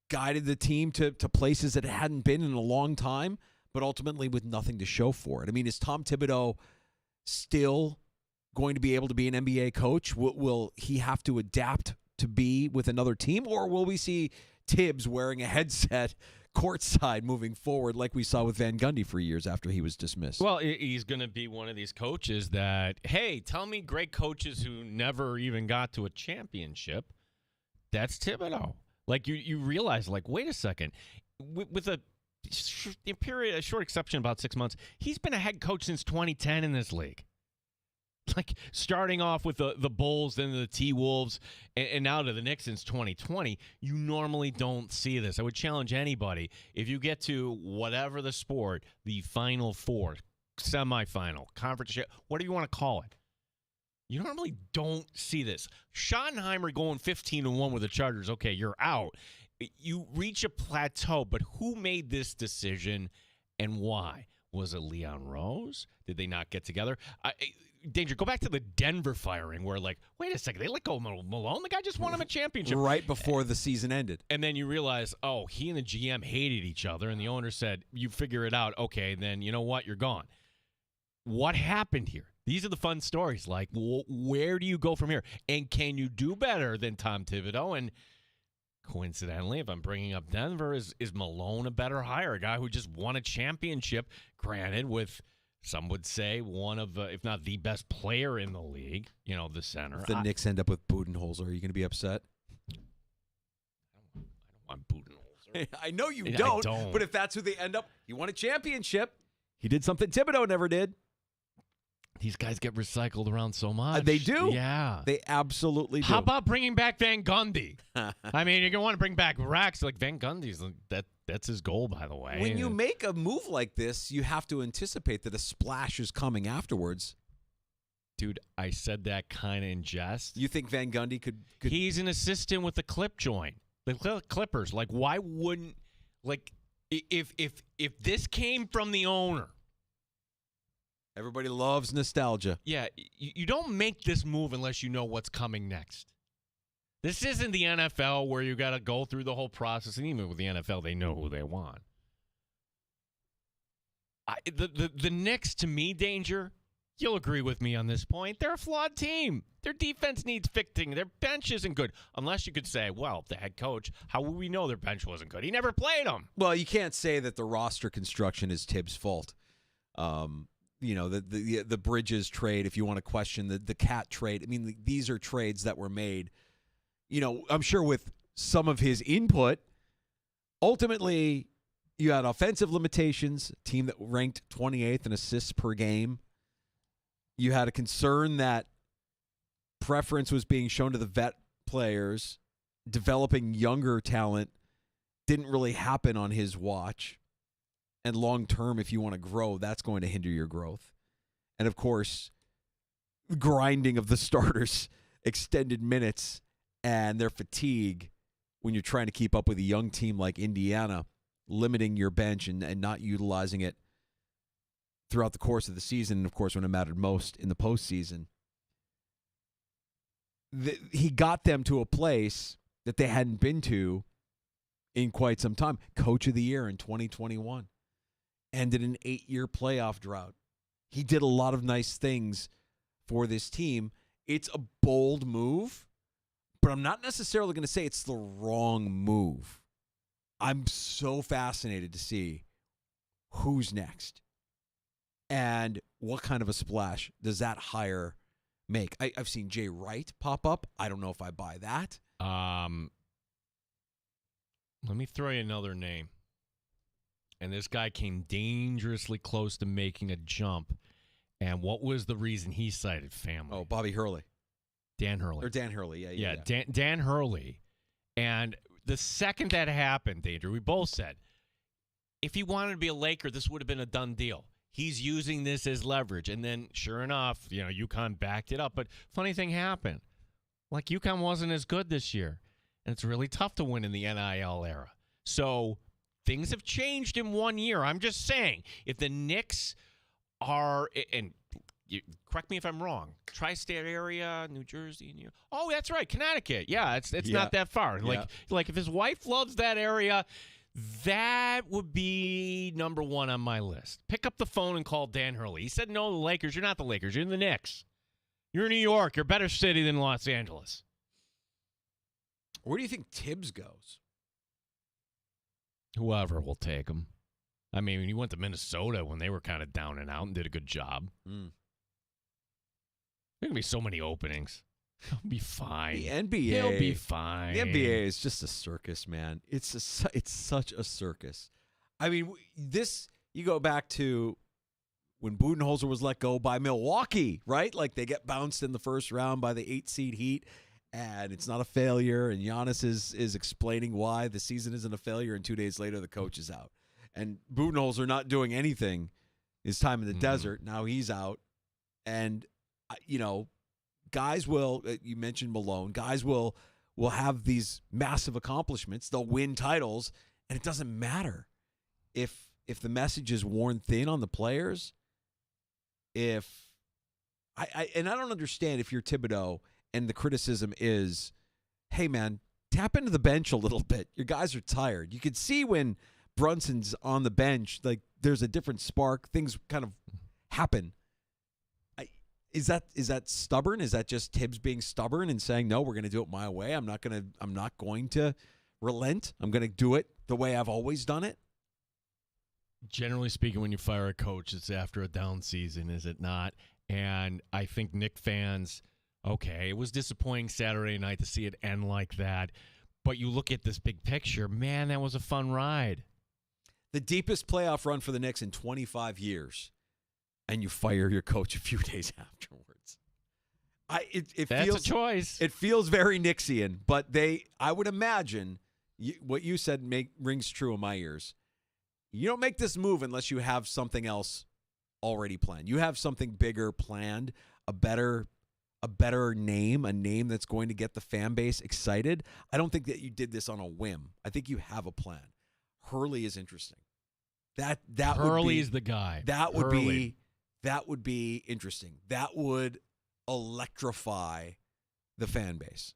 guided the team to places that it hadn't been in a long time, but ultimately with nothing to show for it. I mean, is Tom Thibodeau still going to be able to be an NBA coach? Will he have to adapt to be with another team, or will we see Tibbs wearing a headset courtside moving forward like we saw with Van Gundy for years after he was dismissed? Well, he's going to be one of these coaches that, hey, tell me great coaches who never even got to a championship. That's Thibodeau. Like, you realize, like, wait a second. With a short exception, about 6 months, he's been a head coach since 2010 in this league. Like, starting off with the Bulls, then the T-Wolves, and now to the Knicks since 2020, you normally don't see this. I would challenge anybody, if you get to whatever the sport, the Final Four, semifinal, conference, whatever you want to call it, you normally don't see this. Schottenheimer going 15-1 with the Chargers, okay, you're out. You reach a plateau, but who made this decision and why? Was it Leon Rose? Did they not get together? Danger, go back to the Denver firing where, like, wait a second, they let go of Malone? The guy just won him a championship. Right before the season ended. And then you realize, oh, he and the GM hated each other, and the owner said, you figure it out. Okay, then you know what? You're gone. What happened here? These are the fun stories. Like, where do you go from here? And can you do better than Tom Thibodeau? And coincidentally, if I'm bringing up Denver, is Malone a better hire? A guy who just won a championship, granted, with some would say one of, if not the best player in the league, the center. If the Knicks end up with Budenholzer, are you going to be upset? I don't want Budenholzer. I know you don't, but if that's who they end up, he won a championship. He did something Thibodeau never did. These guys get recycled around so much. They do. Yeah. They absolutely do. How about bringing back Van Gundy? I mean, you're going to want to bring back Rex. Like, Van Gundy's, that's his goal, by the way. When you make a move like this, you have to anticipate that a splash is coming afterwards. Dude, I said that kind of in jest. You think Van Gundy could... He's an assistant with the clip joint. The Clippers. Like, why wouldn't... Like, if this came from the owner... Everybody loves nostalgia. Yeah, you don't make this move unless you know what's coming next. This isn't the NFL where you got to go through the whole process. And even with the NFL, they know who they want. The Knicks, to me, Danger, you'll agree with me on this point. They're a flawed team. Their defense needs fixing. Their bench isn't good. Unless you could say, well, the head coach, how would we know their bench wasn't good? He never played them. Well, you can't say that the roster construction is Tibbs' fault. The Bridges trade, if you want to question the Cat trade. I mean, these are trades that were made, I'm sure with some of his input. Ultimately, you had offensive limitations, a team that ranked 28th in assists per game. You had a concern that preference was being shown to the vet players. Developing younger talent didn't really happen on his watch. And long term, if you want to grow, that's going to hinder your growth. And of course, grinding of the starters, extended minutes, and their fatigue when you're trying to keep up with a young team like Indiana, limiting your bench and not utilizing it throughout the course of the season, and of course when it mattered most in the postseason. He got them to a place that they hadn't been to in quite some time. Coach of the Year in 2021. Ended an 8-year playoff drought. He did a lot of nice things for this team. It's a bold move, but I'm not necessarily going to say it's the wrong move. I'm so fascinated to see who's next and what kind of a splash does that hire make. I've seen Jay Wright pop up. I don't know if I buy that. Let me throw you another name. And this guy came dangerously close to making a jump. And what was the reason he cited? Family. Oh, Bobby Hurley. Dan Hurley. Or Dan Hurley, yeah. Dan Hurley. And the second that happened, Danger, we both said, if he wanted to be a Laker, this would have been a done deal. He's using this as leverage. And then, sure enough, UConn backed it up. But funny thing happened. Like, UConn wasn't as good this year. And it's really tough to win in the NIL era. So things have changed in 1 year. I'm just saying, if the Knicks are, and correct me if I'm wrong, tri-state area, New Jersey. Oh, that's right, Connecticut. Yeah, it's not that far. Like if his wife loves that area, that would be number one on my list. Pick up the phone and call Dan Hurley. He said, no, the Lakers. You're not the Lakers. You're the Knicks. You're New York. You're a better city than Los Angeles. Where do you think Tibbs goes? Whoever will take him. I mean, he went to Minnesota when they were kind of down and out and did a good job. There's going to be so many openings. He'll be fine. The NBA. He'll be fine. The NBA is just a circus, man. It's such a circus. I mean, you go back to when Budenholzer was let go by Milwaukee, right? Like they get bounced in the first round by the 8-seed Heat, and it's not a failure. And Giannis is explaining why the season isn't a failure, and 2 days later the coach is out. And Budenholzer not doing anything his time in the desert. Now he's out. And, guys will, you mentioned Malone, guys will have these massive accomplishments. They'll win titles, and it doesn't matter if the message is worn thin on the players. I don't understand if you're Thibodeau and the criticism is, hey, man, tap into the bench a little bit. Your guys are tired. You could see when Brunson's on the bench, like there's a different spark. Things kind of happen. Is that stubborn? Is that just Tibbs being stubborn and saying, no, we're going to do it my way? I'm not going to relent. I'm going to do it the way I've always done it. Generally speaking, when you fire a coach, it's after a down season, is it not? And I think Knick fans, okay, it was disappointing Saturday night to see it end like that. But you look at this big picture, man, that was a fun ride. The deepest playoff run for the Knicks in 25 years. And you fire your coach a few days afterwards. That's feels, a choice. It feels very Knicksian, but I would imagine, what you said rings true in my ears. You don't make this move unless you have something else already planned. You have something bigger planned, a better name, a name that's going to get the fan base excited. I don't think that you did this on a whim. I think you have a plan. Hurley is interesting. That Hurley's the guy. That would be interesting. That would electrify the fan base.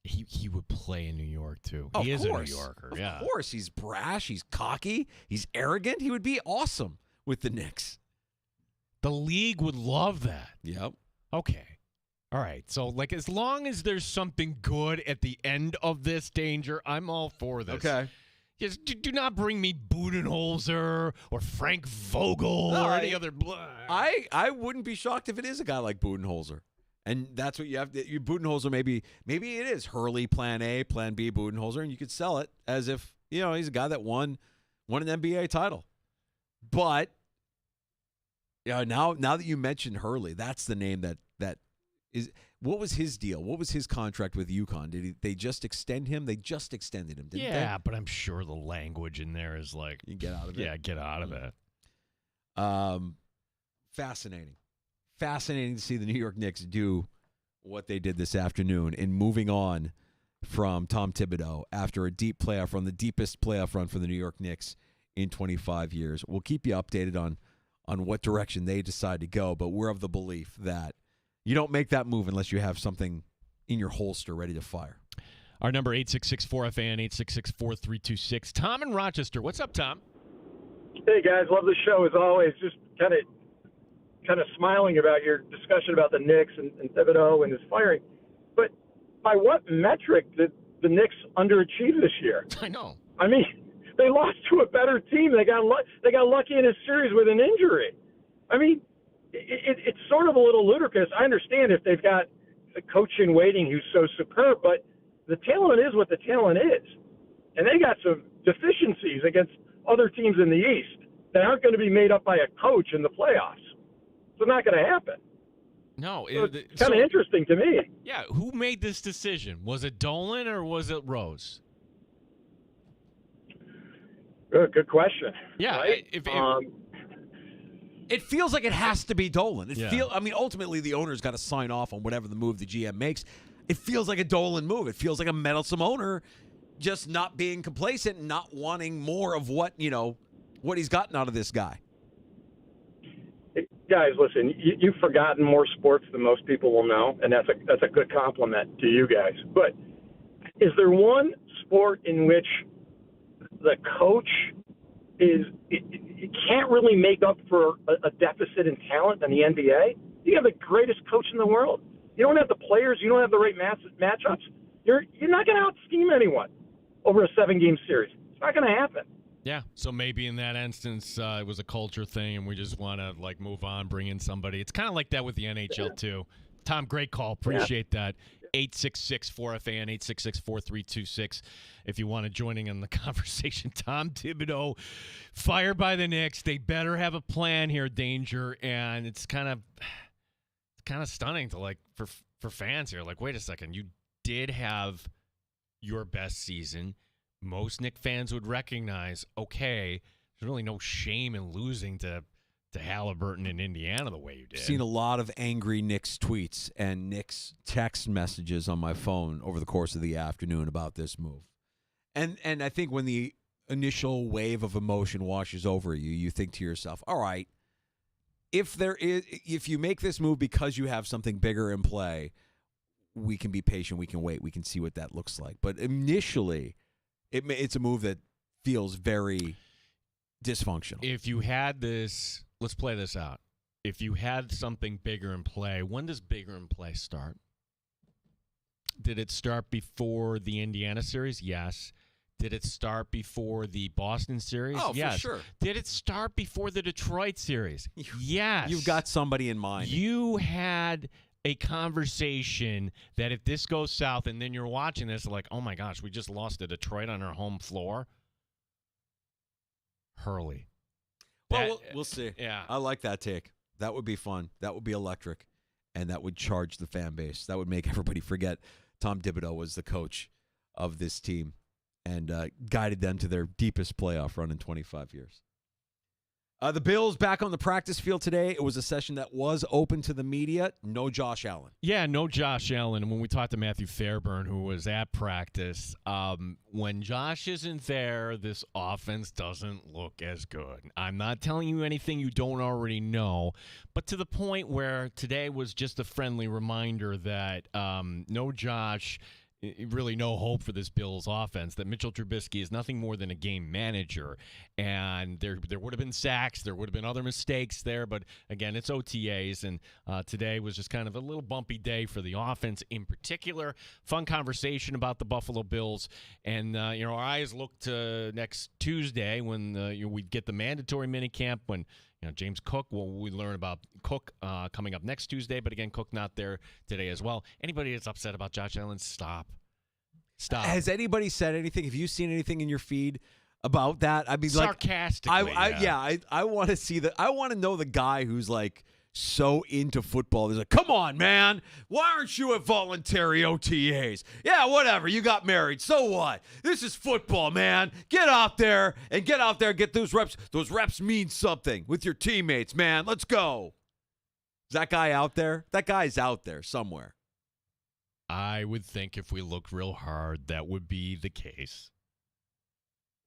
He would play in New York, too. Of He is course. a New Yorker, Of yeah. course. He's brash. He's cocky. He's arrogant. He would be awesome with the Knicks. The league would love that. Yep. Okay. All right. So, like, as long as there's something good at the end of this, Danger, I'm all for this. Okay. Just do not bring me Budenholzer or Frank Vogel or any other. I wouldn't be shocked if it is a guy like Budenholzer. And that's what you have. Budenholzer, maybe it is Hurley, plan A, plan B, Budenholzer, and you could sell it as if, he's a guy that won an NBA title. But now that you mentioned Hurley, that's the name that is. What was his deal? What was his contract with UConn? They just extend him? They just extended him, didn't they? Yeah, but I'm sure the language in there is like, you get out of it. Yeah, get out of it. Fascinating. Fascinating to see the New York Knicks do what they did this afternoon in moving on from Tom Thibodeau after a deep playoff run, the deepest playoff run for the New York Knicks in 25 years. We'll keep you updated on what direction they decide to go, but we're of the belief that you don't make that move unless you have something in your holster ready to fire. Our number 866-4FAN, 866-4326. Tom in Rochester. What's up, Tom? Hey, guys. Love the show as always. Just kind of smiling about your discussion about the Knicks and Thibodeau and his firing. But by what metric did the Knicks underachieve this year? I know. I mean, they lost to a better team. They got lucky in a series with an injury. I mean, it's sort of a little ludicrous. I understand if they've got a coach in waiting who's so superb, but the talent is what the talent is. And they got some deficiencies against other teams in the East that aren't going to be made up by a coach in the playoffs. It's not going to happen. No. So it's kind of interesting to me. Yeah, who made this decision? Was it Dolan or was it Rose? Good question. Yeah. Right? It feels like it has to be Dolan. Yeah. Ultimately the owner's got to sign off on whatever the move the GM makes. It feels like a Dolan move. It feels like a meddlesome owner just not being complacent and not wanting more of what he's gotten out of this guy. Guys, listen, you've forgotten more sports than most people will know, and that's a good compliment to you guys. But is there one sport in which the coach can't really make up for a deficit in talent than the NBA? You have the greatest coach in the world. You don't have the players. You don't have the right matchups. You're not going to out-scheme anyone over a 7-game series. It's not going to happen. Yeah, so maybe in that instance, it was a culture thing, and we just want to move on, bring in somebody. It's kind of like that with the NHL too. Tom, great call. Appreciate that. 866-4FAN, 866-4326. If you want to join in the conversation, Tom Thibodeau fired by the Knicks. They better have a plan here, Danger, and it's kind of stunning to for fans here. Like, wait a second, you did have your best season. Most Knicks fans would recognize, okay, there's really no shame in losing to Halliburton in Indiana the way you did. I've seen a lot of angry Knicks tweets and Knicks text messages on my phone over the course of the afternoon about this move. And I think when the initial wave of emotion washes over you, you think to yourself, all right, if you make this move because you have something bigger in play, we can be patient, we can wait, we can see what that looks like. But initially, it's a move that feels very dysfunctional. If you had this, let's play this out. If you had something bigger in play, when does bigger in play start? Did it start before the Indiana series? Yes. Did it start before the Boston series? Oh, yes. for sure. Did it start before the Detroit series? Yes. You've got somebody in mind. You had a conversation that if this goes south and then you're watching this like, oh my gosh, we just lost to Detroit on our home floor. Hurley. Well, we'll see. Yeah. I like that take. That would be fun. That would be electric. And that would charge the fan base. That would make everybody forget Tom Thibodeau was the coach of this team and guided them to their deepest playoff run in 25 years. The Bills back on the practice field today. It was a session that was open to the media. No Josh Allen. Yeah, no Josh Allen. And when we talked to Matthew Fairburn, who was at practice, when Josh isn't there, this offense doesn't look as good. I'm not telling you anything you don't already know, but to the point where today was just a friendly reminder that no Josh really no hope for this Bills offense, that Mitchell Trubisky is nothing more than a game manager. And there would have been sacks. There would have been other mistakes there. But, again, it's OTAs. And today was just kind of a little bumpy day for the offense in particular. Fun conversation about the Buffalo Bills. And, our eyes look to next Tuesday when we get the mandatory minicamp when James Cook, we learn about Cook coming up next Tuesday, but again, Cook not there today as well. Anybody that's upset about Josh Allen, stop. Has anybody said anything? Have you seen anything in your feed about that? I mean, sarcastically. I want to see that. I want to know the guy who's so into football. He's like, come on, man. Why aren't you at voluntary OTAs? Yeah, whatever. You got married. So what? This is football, man. Get out there and get those reps. Those reps mean something with your teammates, man. Let's go. Is that guy out there? That guy's out there somewhere. I would think if we looked real hard, that would be the case.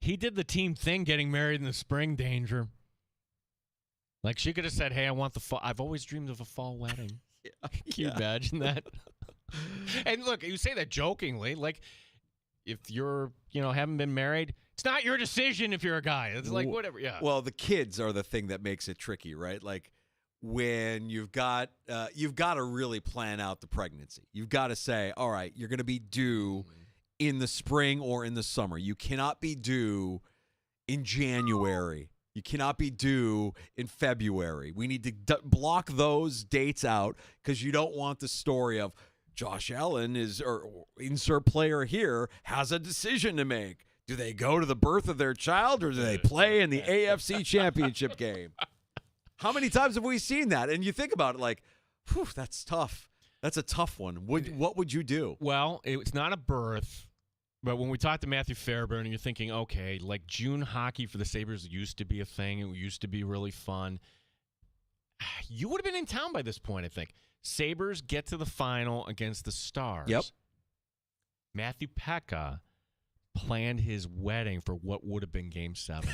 He did the team thing getting married in the spring, Danger. She could have said, hey, I want the fall. I've always dreamed of a fall wedding. Can you imagine that? And look, you say that jokingly. If you're, haven't been married, it's not your decision if you're a guy. It's whatever, yeah. Well, the kids are the thing that makes it tricky, right? When you've got to really plan out the pregnancy. You've got to say, all right, you're going to be due in the spring or in the summer. You cannot be due in January. You cannot be due in February. We need to block those dates out because you don't want the story of Josh Allen or insert player here, has a decision to make. Do they go to the birth of their child or do they play in the AFC Championship game? How many times have we seen that? And you think about it whew, that's tough. That's a tough one. What would you do? Well, it's not a birth. But when we talked to Matthew Fairburn, and you're thinking, okay, June hockey for the Sabres used to be a thing. It used to be really fun. You would have been in town by this point, I think. Sabres get to the final against the Stars. Yep. Matthew Pekka planned his wedding for what would have been Game 7.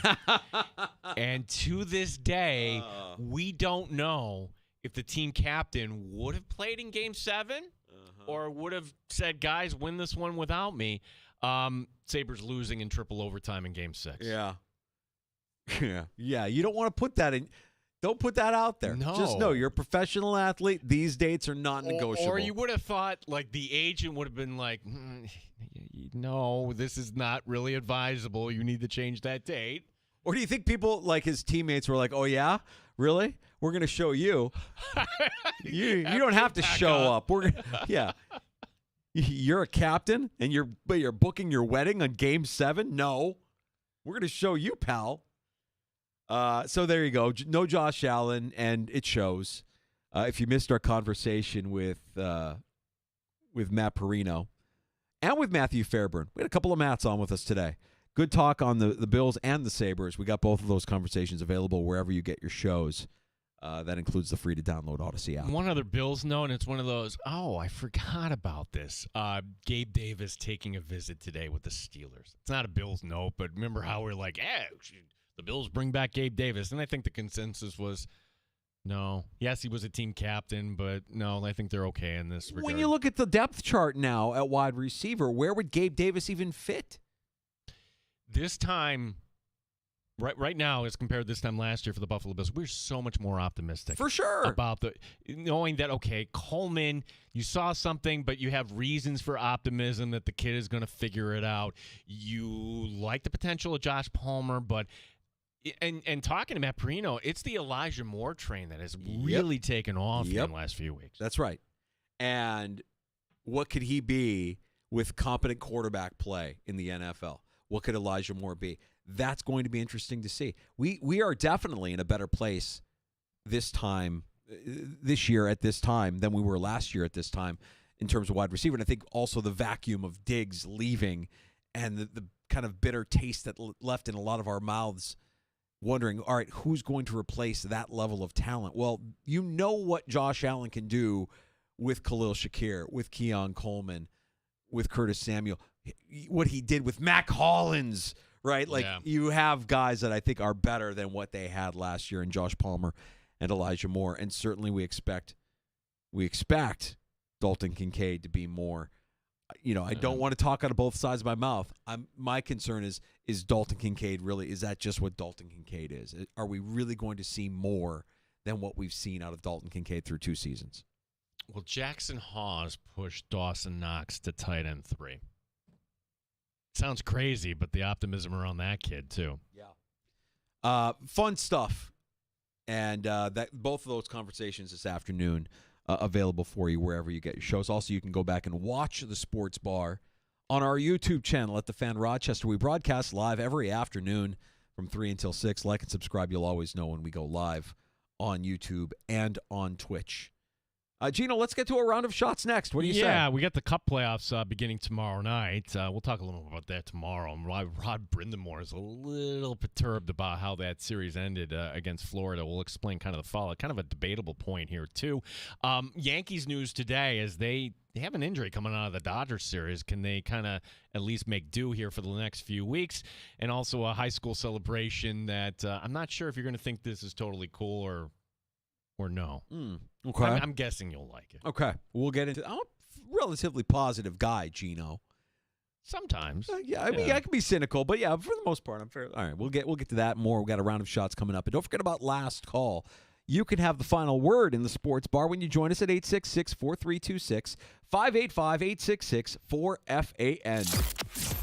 And to this day, we don't know if the team captain would have played in Game 7 or would have said, guys, win this one without me. Sabres losing in triple overtime in Game 6. Yeah. Yeah. You don't want to put that in. Don't put that out there. No. Just know you're a professional athlete. These dates are not negotiable. Or you would have thought the agent would have been no, this is not really advisable. You need to change that date. Or do you think people his teammates were oh yeah, really? We're going to show you. You don't have to show up. Yeah. You're a captain and you're booking your wedding on Game 7? No. We're going to show you, pal. So there you go. No Josh Allen, and it shows. If you missed our conversation with Matt Perino and with Matthew Fairburn, we had a couple of Matts on with us today. Good talk on the Bills and the Sabres. We got both of those conversations available wherever you get your shows. That includes the free-to-download Odyssey app. One other Bills note, and it's one of those, I forgot about this. Gabe Davis taking a visit today with the Steelers. It's not a Bills note, but remember how we're the Bills bring back Gabe Davis. And I think the consensus was, no. Yes, he was a team captain, but no, I think they're okay in this regard. When you look at the depth chart now at wide receiver, where would Gabe Davis even fit? This time, right now, as compared to this time last year for the Buffalo Bills, we're so much more optimistic. For sure. About knowing that, okay, Coleman, you saw something, but you have reasons for optimism that the kid is going to figure it out. You like the potential of Josh Palmer, but and talking to Matt Perino, it's the Elijah Moore train that has really taken off in the last few weeks. That's right. And what could he be with competent quarterback play in the NFL? What could Elijah Moore be? That's going to be interesting to see. We are definitely in a better place this year at this time than we were last year at this time in terms of wide receiver. And I think also the vacuum of Diggs leaving and the kind of bitter taste that left in a lot of our mouths wondering, all right, who's going to replace that level of talent? Well, you know what Josh Allen can do with Khalil Shakir, with Keon Coleman, with Curtis Samuel, what he did with Mac Hollins, right? You have guys that I think are better than what they had last year in Josh Palmer and Elijah Moore. And certainly we expect Dalton Kincaid to be more I don't want to talk out of both sides of my mouth. My concern is Dalton Kincaid really, is that just what Dalton Kincaid is? Are we really going to see more than what we've seen out of Dalton Kincaid through 2 seasons? Well, Jackson Hawes pushed Dawson Knox to tight end 3. Sounds crazy, but the optimism around that kid, too. Yeah. Fun stuff. And that both of those conversations this afternoon available for you wherever you get your shows. Also, you can go back and watch the Sports Bar on our YouTube channel at The Fan Rochester. We broadcast live every afternoon from 3 until 6. Like and subscribe. You'll always know when we go live on YouTube and on Twitch. Gino, let's get to a round of shots next. What do you say? Yeah, we got the Cup playoffs beginning tomorrow night. We'll talk a little about that tomorrow. And Rod Brindamore is a little perturbed about how that series ended against Florida. We'll explain kind of the fallout. Kind of a debatable point here, too. Yankees news today is they have an injury coming out of the Dodgers series. Can they kind of at least make do here for the next few weeks? And also a high school celebration that I'm not sure if you're going to think this is totally cool or no. Okay. I'm guessing you'll like it. Okay. We'll get into I'm a relatively positive guy, Gino. Sometimes. I mean, I can be cynical, but yeah, for the most part, I'm fair. All right, we'll get to that more. We've got a round of shots coming up. And don't forget about last call. You can have the final word in the Sports Bar when you join us at 866-4326, 585-866-4FAN.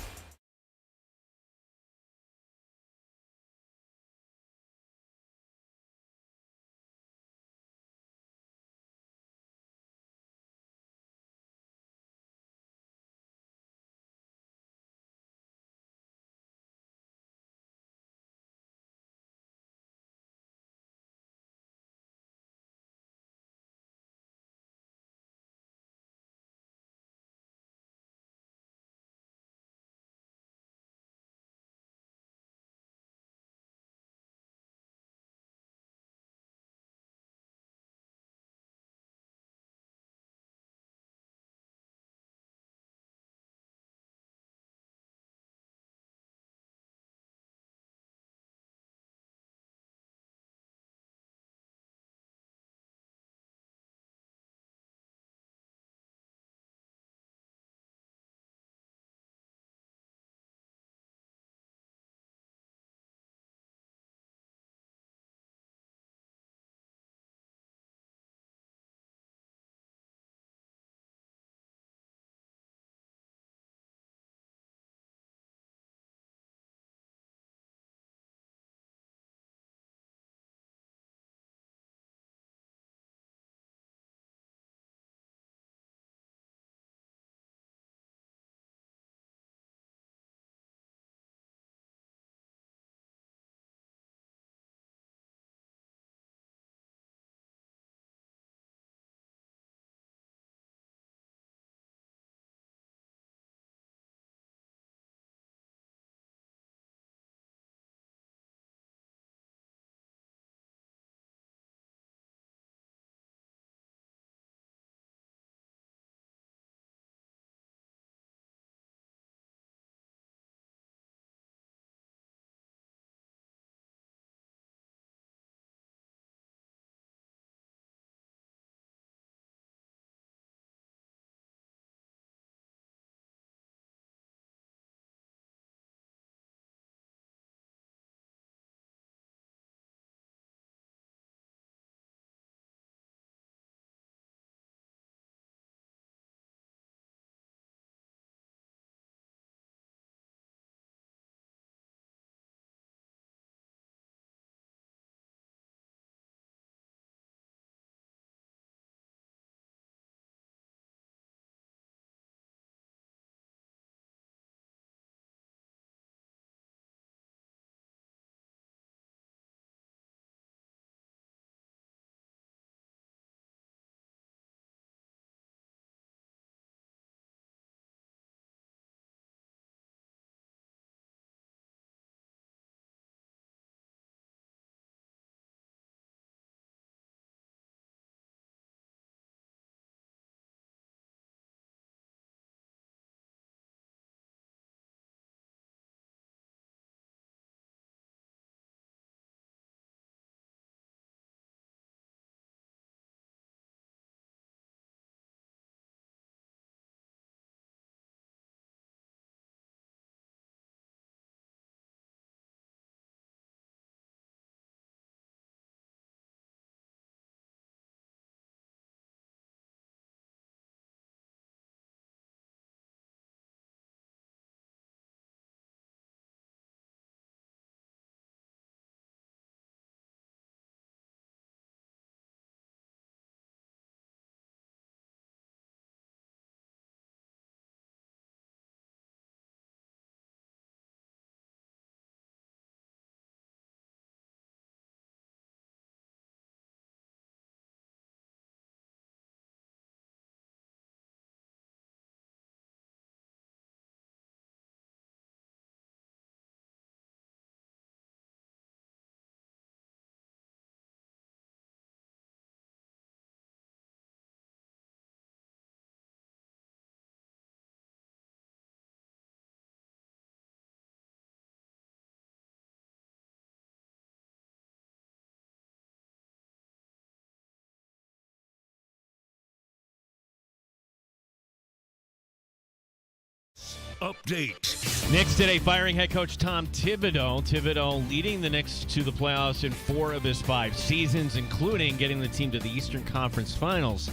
update. Knicks today firing head coach Tom Thibodeau. Thibodeau leading the Knicks to the playoffs in 4 of his 5 seasons, including getting the team to the Eastern Conference Finals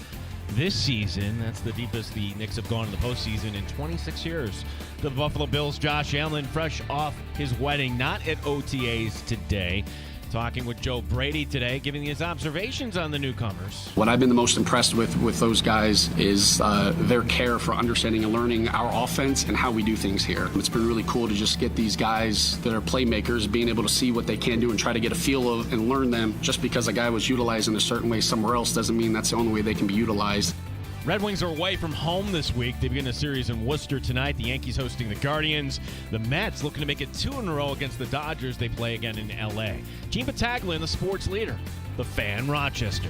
this season. That's the deepest the Knicks have gone in the postseason in 26 years. The Buffalo Bills' Josh Allen, fresh off his wedding, not at OTAs today. Talking with Joe Brady today, giving his observations on the newcomers. What I've been the most impressed with those guys is their care for understanding and learning our offense and how we do things here. It's been really cool to just get these guys that are playmakers, being able to see what they can do and try to get a feel of and learn them. Just because a guy was utilized in a certain way somewhere else doesn't mean that's the only way they can be utilized. Red Wings are away from home this week. They begin a series in Worcester tonight. The Yankees hosting the Guardians. The Mets looking to make it 2 in a row against the Dodgers. They play again in L.A. Gene Battaglia, the sports leader, the Fan, Rochester.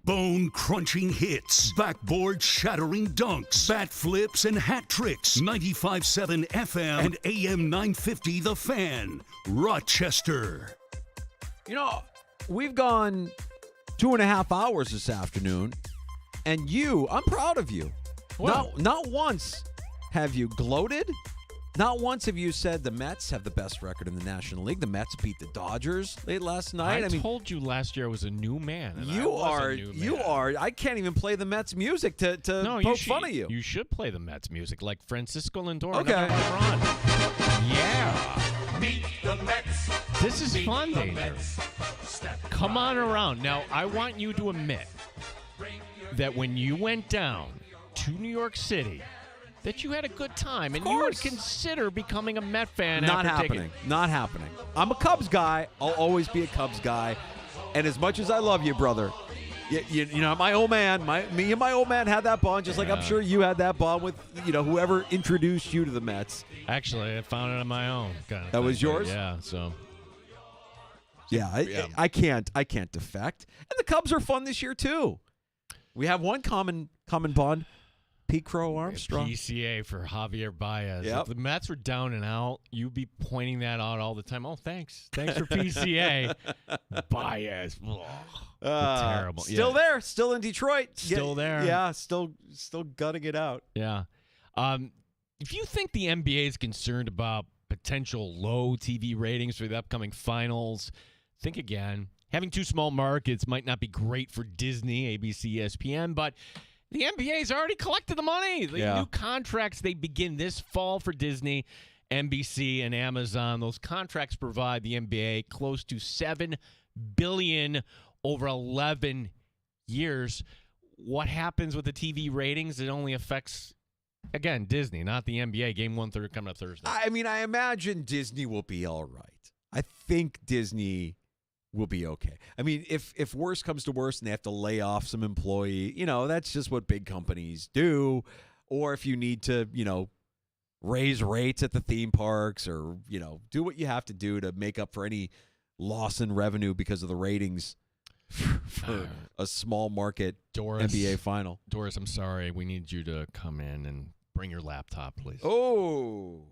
Bone-crunching hits, backboard-shattering dunks, bat flips, and hat tricks. 95.7 FM and AM 950 The Fan, Rochester. You know, we've gone 2.5 hours this afternoon, and I'm proud of you. Not once have you gloated. Not once have you said the Mets have the best record in the National League. The Mets beat the Dodgers late last night. I told you last year I was a new man. And you are. I can't even play the Mets music to poke fun of you. You should play the Mets music, like Francisco Lindor. Okay. Yeah. Meet the Mets. This is fun, Danger. Come on around. Now, I want you to admit that when you went down to New York City, that you had a good time, and you would consider becoming a Met fan. Not happening. Not happening. I'm a Cubs guy. I'll always be a Cubs guy. And as much as I love you, brother, you know, my old man, me and my old man had that bond, just like I'm sure you had that bond with, whoever introduced you to the Mets. Actually, I found it on my own. That was yours? Yeah, so. Yeah, I can't defect. And the Cubs are fun this year, too. We have one common bond. Pete Crow Armstrong. PCA for Javier Baez. Yep. If the Mets were down and out, you'd be pointing that out all the time. Oh, thanks. Thanks for PCA. Baez. Terrible. Still there. Still in Detroit. Still there. Yeah, still gutting it out. Yeah. If you think the NBA is concerned about potential low TV ratings for the upcoming finals, think again. Having 2 small markets might not be great for Disney, ABC, ESPN, but the NBA's already collected the money. The new contracts, they begin this fall for Disney, NBC, and Amazon. Those contracts provide the NBA close to $7 billion over 11 years. What happens with the TV ratings? It only affects, again, Disney, not the NBA. Game 1 coming up Thursday. I mean, I imagine Disney will be all right. I think Disney will be okay. I mean, if worse comes to worse and they have to lay off some employee, that's just what big companies do. Or if you need to, raise rates at the theme parks or, do what you have to do to make up for any loss in revenue because of the ratings for a small market NBA final. Doris, I'm sorry. We need you to come in and bring your laptop, please. Oh.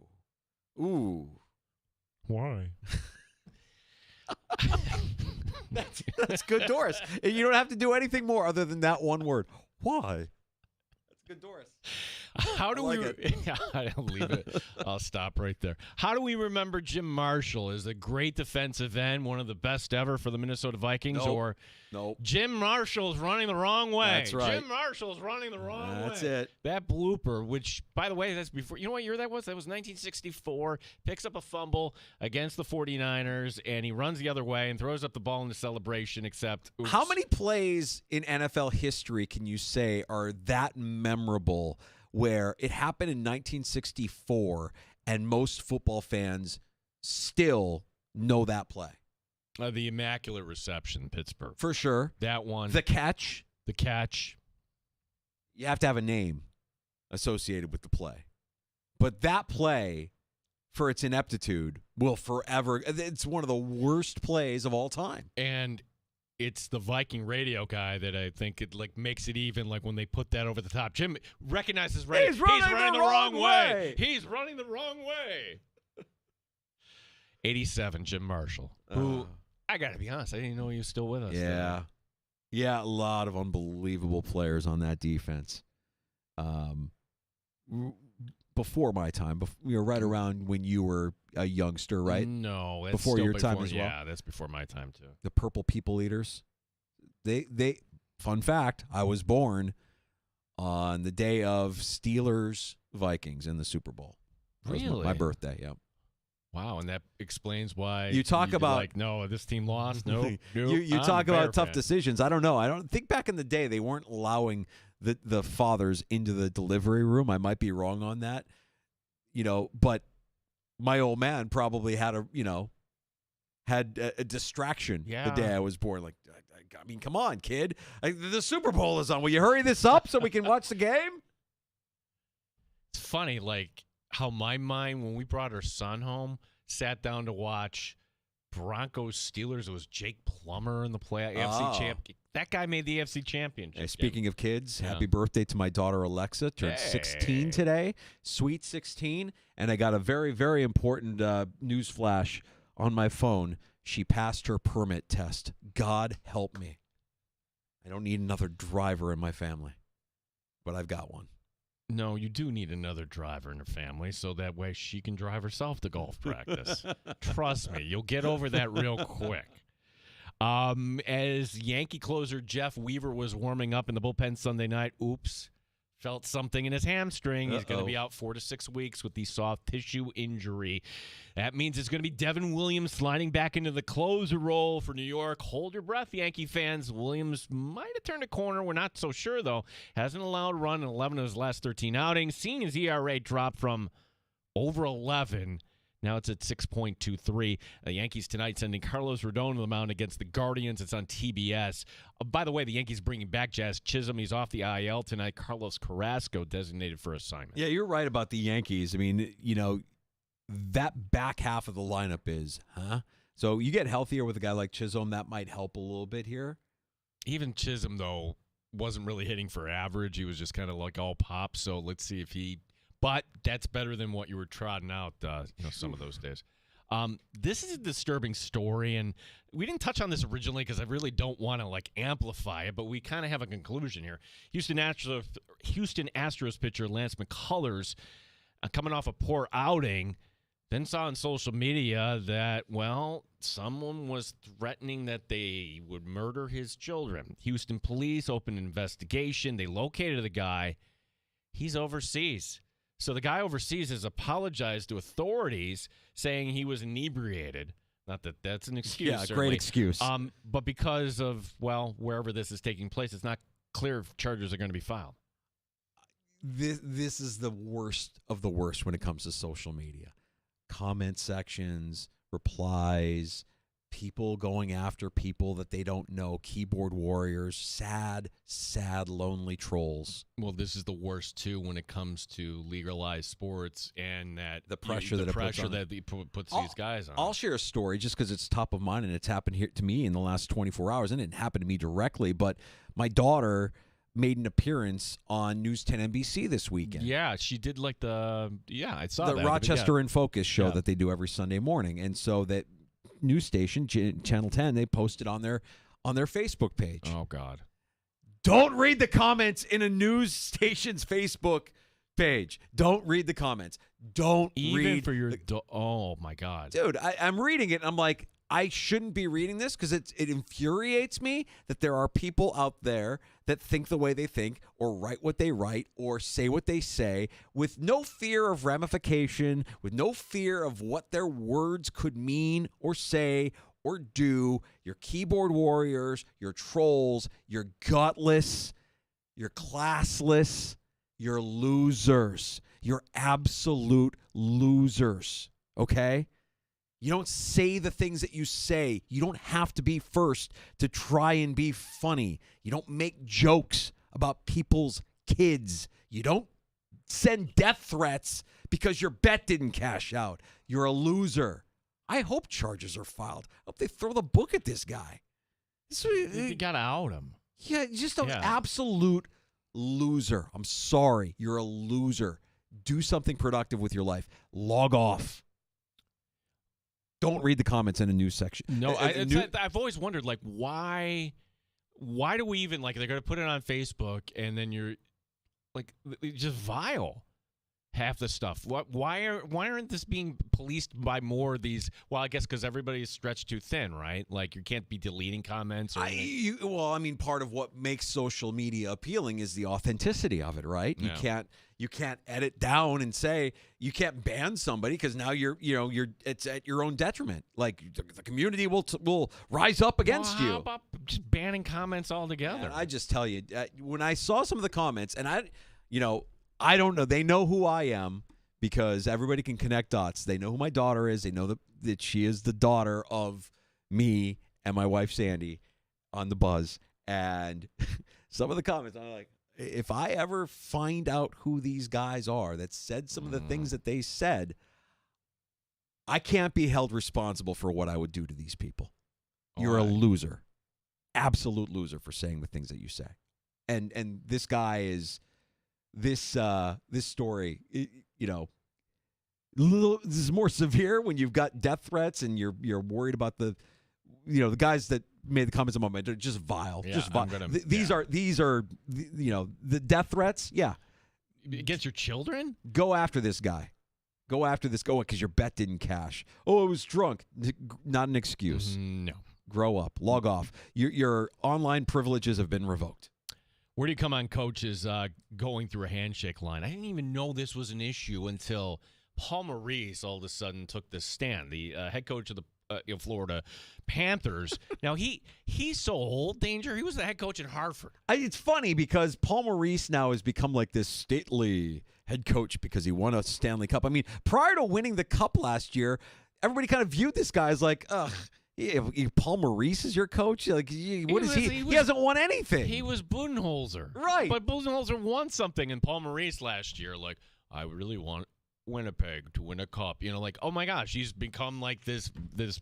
Ooh. Why? That's good, Doris. You don't have to do anything more other than that one word. Why? That's good, Doris. How do we? I'll leave it. I'll stop right there. How do we remember Jim Marshall as a great defensive end, one of the best ever for the Minnesota Vikings? Nope. Jim Marshall is running the wrong way. That's right. Jim Marshall is running the wrong way. That's it. That blooper, which, by the way, that's before. You know what year that was? That was 1964. Picks up a fumble against the 49ers, and he runs the other way and throws up the ball in the celebration, except, oops. How many plays in NFL history can you say are that memorable where it happened in 1964 and most football fans still know that play? The Immaculate Reception, Pittsburgh. For sure. That one. The catch. You have to have a name associated with the play. But that play, for its ineptitude, will forever. It's one of the worst plays of all time. And it's the Viking radio guy that I think it makes it even when they put that over the top. Jim recognizes right. He's running the wrong way. He's running the wrong way. 87, Jim Marshall. Who, I got to be honest, I didn't know he was still with us. Yeah. Yeah, a lot of unbelievable players on that defense. before my time. Right around when you were a youngster, right? No, that's before still your time as well. Yeah, that's before my time too. The Purple People Eaters. They. Fun fact: I was born on the day of Steelers Vikings in the Super Bowl. That was Really? my birthday. Yeah. Wow, and that explains why You talk about like, no, this team lost. No, you talk about tough decisions. I don't know. I don't think back in the day they weren't allowing the fathers into the delivery room. I might be wrong on that. But my old man probably had a distraction the day I was born. Like, I mean, come on, kid. The Super Bowl is on. Will you hurry this up so we can watch the game? It's funny, like how my mind, when we brought our son home, sat down to watch Broncos Steelers. It was Jake Plummer in the AFC champ. That guy made the AFC championship. Hey, speaking of kids, happy birthday to my daughter Alexa. Turned 16 today. Sweet 16. And I got a very, very important news flash on my phone. She passed her permit test. God help me. I don't need another driver in my family, but I've got one. No, you do need another driver in her family so that way she can drive herself to golf practice. Trust me, you'll get over that real quick. As Yankee closer Jeff Weaver was warming up in the bullpen Sunday night, felt something in his hamstring. He's going to be out 4 to 6 weeks with the soft tissue injury. That means it's going to be Devin Williams sliding back into the closer role for New York. Hold your breath, Yankee fans. Williams might have turned a corner. We're not so sure, though. Hasn't allowed a run in 11 of his last 13 outings. Seeing his ERA drop from over 11. Now it's at 6.23. The Yankees tonight sending Carlos Rodon to the mound against the Guardians. It's on TBS. By the way, the Yankees bringing back Jazz Chisholm. He's off the IL tonight. Carlos Carrasco designated for assignment. Yeah, you're right about the Yankees. I mean, that back half of the lineup is, So you get healthier with a guy like Chisholm. That might help a little bit here. Even Chisholm, though, wasn't really hitting for average. He was just kind of like all pop. So let's see if he... But that's better than what you were trotting out, some of those days. This is a disturbing story, and we didn't touch on this originally because I really don't want to amplify it, but we kind of have a conclusion here. Houston Astros pitcher Lance McCullers, coming off a poor outing, then saw on social media that, someone was threatening that they would murder his children. Houston police opened an investigation. They located the guy. He's overseas. So the guy overseas has apologized to authorities, saying he was inebriated. Not that that's an excuse. Yeah, certainly. great excuse. But because of, wherever this is taking place, it's not clear if charges are going to be filed. This is the worst of the worst when it comes to social media. Comment sections, replies, people going after people that they don't know, keyboard warriors, sad, lonely trolls. Well, this is the worst, too, when it comes to legalized sports and that the pressure that puts these guys on. I'll share a story just because it's top of mind and it's happened here to me in the last 24 hours. And it didn't happen to me directly, but my daughter made an appearance on News 10 NBC this weekend. Yeah, she did I saw the that. Rochester in Focus show that they do every Sunday morning. And so that news station, Channel 10, they posted on their Facebook page. Oh, God. Don't read the comments in a news station's Facebook page. Don't read the comments. Don't Even read. for your oh, my God. Dude, I'm reading it, and I'm like, I shouldn't be reading this because it infuriates me that there are people out there that think the way they think or write what they write or say what they say with no fear of ramification, with no fear of what their words could mean or say or do. You're keyboard warriors, you're trolls, you're gutless, you're classless, you're losers. You're absolute losers, okay? You don't say the things that you say. You don't have to be first to try and be funny. You don't make jokes about people's kids. You don't send death threats because your bet didn't cash out. You're a loser. I hope charges are filed. I hope they throw the book at this guy. You got to out him. Yeah, just an absolute loser. I'm sorry. You're a loser. Do something productive with your life. Log off. Don't read the comments in a news section. No, I've always wondered, why do we even, they're going to put it on Facebook, and then you're, just vile. half the stuff. Why aren't this being policed by more of these? Well, I guess because everybody is stretched too thin, right? Like you can't be deleting comments. Or part of what makes social media appealing is the authenticity of it, right? Yeah. You can't edit down and say you can't ban somebody because now it's at your own detriment. Like the community will rise up against you. How about just banning comments altogether? And I just tell you, when I saw some of the comments, and I don't know. They know who I am because everybody can connect dots. They know who my daughter is. They know that she is the daughter of me and my wife, Sandy, on the Buzz. And some of the comments, I'm like, if I ever find out who these guys are that said some of the things that they said, I can't be held responsible for what I would do to these people. You're a loser. Absolute loser for saying the things that you say. And this guy is... This story, this is more severe when you've got death threats and you're worried about the guys that made the comments a moment. They're just vile. Yeah, just vile. These are the death threats. Yeah, against your children. Go after this guy. Go after this guy because your bet didn't cash. Oh, I was drunk. Not an excuse. No. Grow up. Log off. Your online privileges have been revoked. Where do you come on coaches going through a handshake line? I didn't even know this was an issue until Paul Maurice all of a sudden took the stand, the head coach of the Florida Panthers. Now, he's so old, Danger. He was the head coach at Hartford. It's funny because Paul Maurice now has become like this stately head coach because he won a Stanley Cup. I mean, prior to winning the Cup last year, everybody kind of viewed this guy as like, ugh. Paul Maurice is your coach? Like, what is he? He hasn't won anything. He was Budenholzer. Right. But Budenholzer won something in Paul Maurice last year. Like, I really want Winnipeg to win a cup. Like, oh my gosh, he's become like this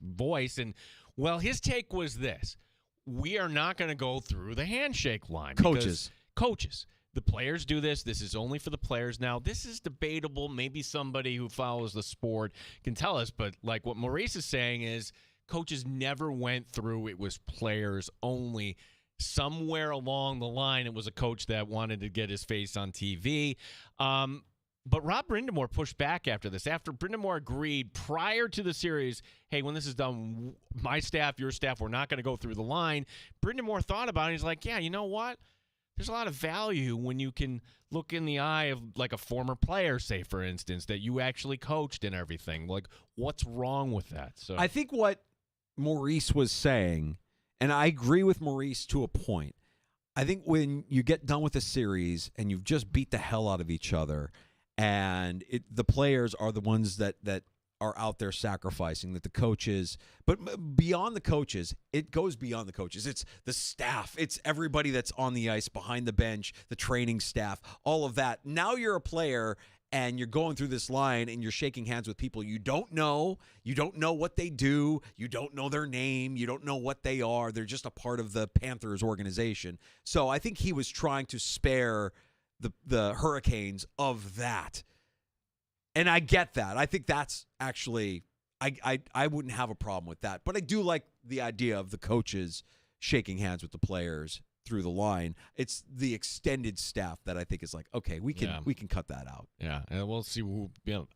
voice. And, well, his take was this. We are not going to go through the handshake line. Coaches. The players do this. This is only for the players. Now, this is debatable. Maybe somebody who follows the sport can tell us. But, like, what Maurice is saying is, coaches never went through. It was players only. Somewhere along the line, it was a coach that wanted to get his face on TV. But Rob Brindamore pushed back after this. After Brindamore agreed prior to the series, hey, when this is done, my staff, your staff, we're not going to go through the line. Brindamore thought about it. He's like, yeah, you know what? There's a lot of value when you can look in the eye of like a former player, say, for instance, that you actually coached and everything. Like, what's wrong with that? So I think what Maurice was saying, and I agree with Maurice to a point. I think when you get done with a series and you've just beat the hell out of each other, and the players are the ones that are out there sacrificing, that the coaches, but beyond the coaches, it goes beyond the coaches. It's the staff. It's everybody that's on the ice, behind the bench, the training staff, all of that. Now you're a player and you're going through this line and you're shaking hands with people you don't know. You don't know what they do. You don't know their name. You don't know what they are. They're just a part of the Panthers organization. So I think he was trying to spare the Hurricanes of that. And I get that. I think that's actually, I wouldn't have a problem with that. But I do like the idea of the coaches shaking hands with the players through the line. It's the extended staff that I think is like, okay, we can cut that out. Yeah, and we'll see.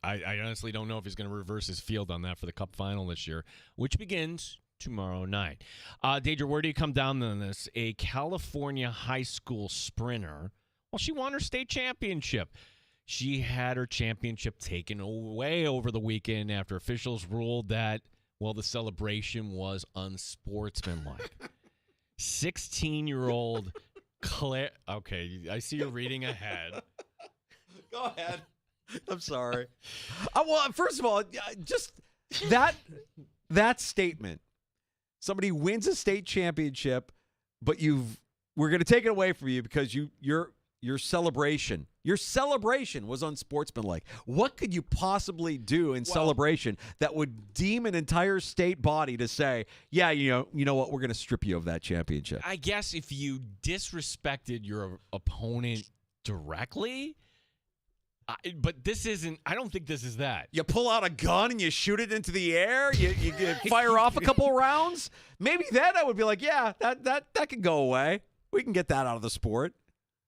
I honestly don't know if he's going to reverse his field on that for the Cup final this year, which begins tomorrow night. Deidre, where do you come down on this? A California high school sprinter, well, she won her state championship. She had her championship taken away over the weekend after officials ruled that, well, the celebration was unsportsmanlike. 16-year-old Claire. Okay, I see you're reading ahead. Go ahead. I'm sorry. Well, first of all, just that statement. Somebody wins a state championship, but we're going to take it away from you because your celebration was unsportsmanlike. What could you possibly do in celebration that would deem an entire state body to say, yeah, you know what, we're going to strip you of that championship? I guess if you disrespected your opponent directly, but this isn't, I don't think this is that. You pull out a gun and you shoot it into the air, you fire off a couple rounds. Maybe then I would be like, yeah, that can go away. We can get that out of the sport.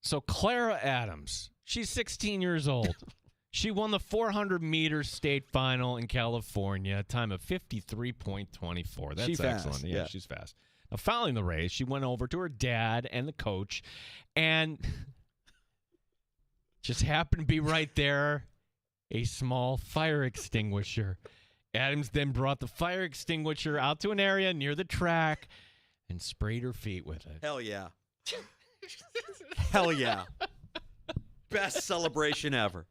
So Clara Adams, she's 16 years old. She won the 400-meter state final in California, a time of 53.24. That's She's excellent. fast. Yeah, she's fast. Now, following the race, she went over to her dad and the coach, and just happened to be right there, a small fire extinguisher. Adams then brought the fire extinguisher out to an area near the track and sprayed her feet with it. Hell yeah. Hell yeah. Best celebration ever.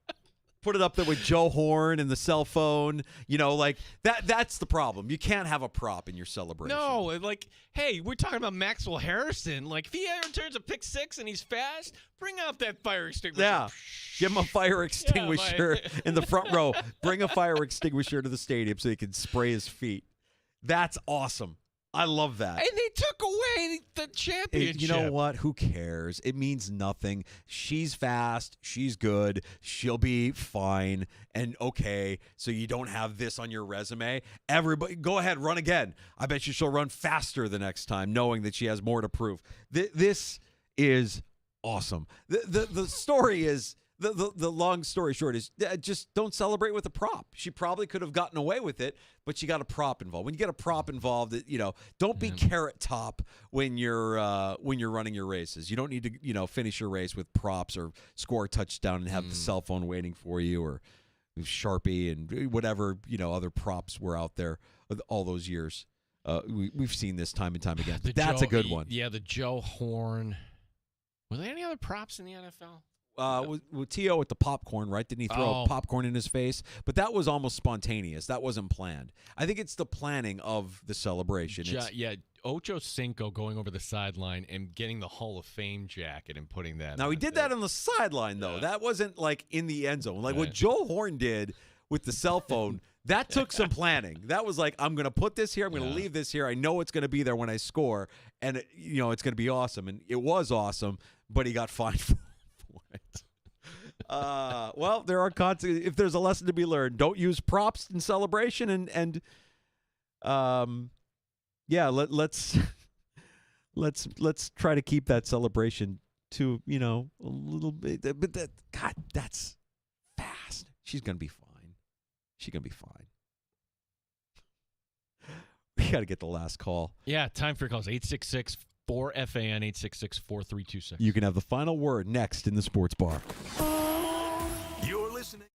Put it up there with Joe Horn and the cell phone. You know, like that's the problem. You can't have a prop in your celebration. No, like, hey, we're talking about Maxwell Harrison. Like, if he ever turns a pick six and he's fast, bring out that fire extinguisher. Yeah. Give him a fire extinguisher in the front row. Bring a fire extinguisher to the stadium so he can spray his feet. That's awesome. I love that. And they took away the championship. You know what? Who cares? It means nothing. She's fast. She's good. She'll be fine. And okay, so you don't have this on your resume. Everybody, go ahead, run again. I bet you she'll run faster the next time, knowing that she has more to prove. This is awesome. The story is... The long story short is just don't celebrate with a prop. She probably could have gotten away with it, but she got a prop involved. When you get a prop involved, don't be carrot top when you're running your races. You don't need to finish your race with props or score a touchdown and have the cell phone waiting for you or Sharpie and whatever other props were out there all those years. We've seen this time and time again. That's a good one. Yeah, the Joe Horn. Were there any other props in the NFL? With T.O. with the popcorn, right? Didn't he throw popcorn in his face? But that was almost spontaneous. That wasn't planned. I think it's the planning of the celebration. Ocho Cinco going over the sideline and getting the Hall of Fame jacket and putting that Now, he did that on the sideline, though. That wasn't, like, in the end zone. Like, what Joe Horn did with the cell phone, that took some planning. That was like, I'm going to put this here. I'm going to leave this here. I know it's going to be there when I score. And, it's going to be awesome. And it was awesome, but he got fined for it. Well, there are consequences. If there's a lesson to be learned, don't use props in celebration, and let's try to keep that celebration to a little bit. But that's fast. She's gonna be fine. She's gonna be fine. We got to get the last call. Yeah, time for calls. 866 4FAN 866-4326. You can have the final word next in the Sports Bar. You're listening.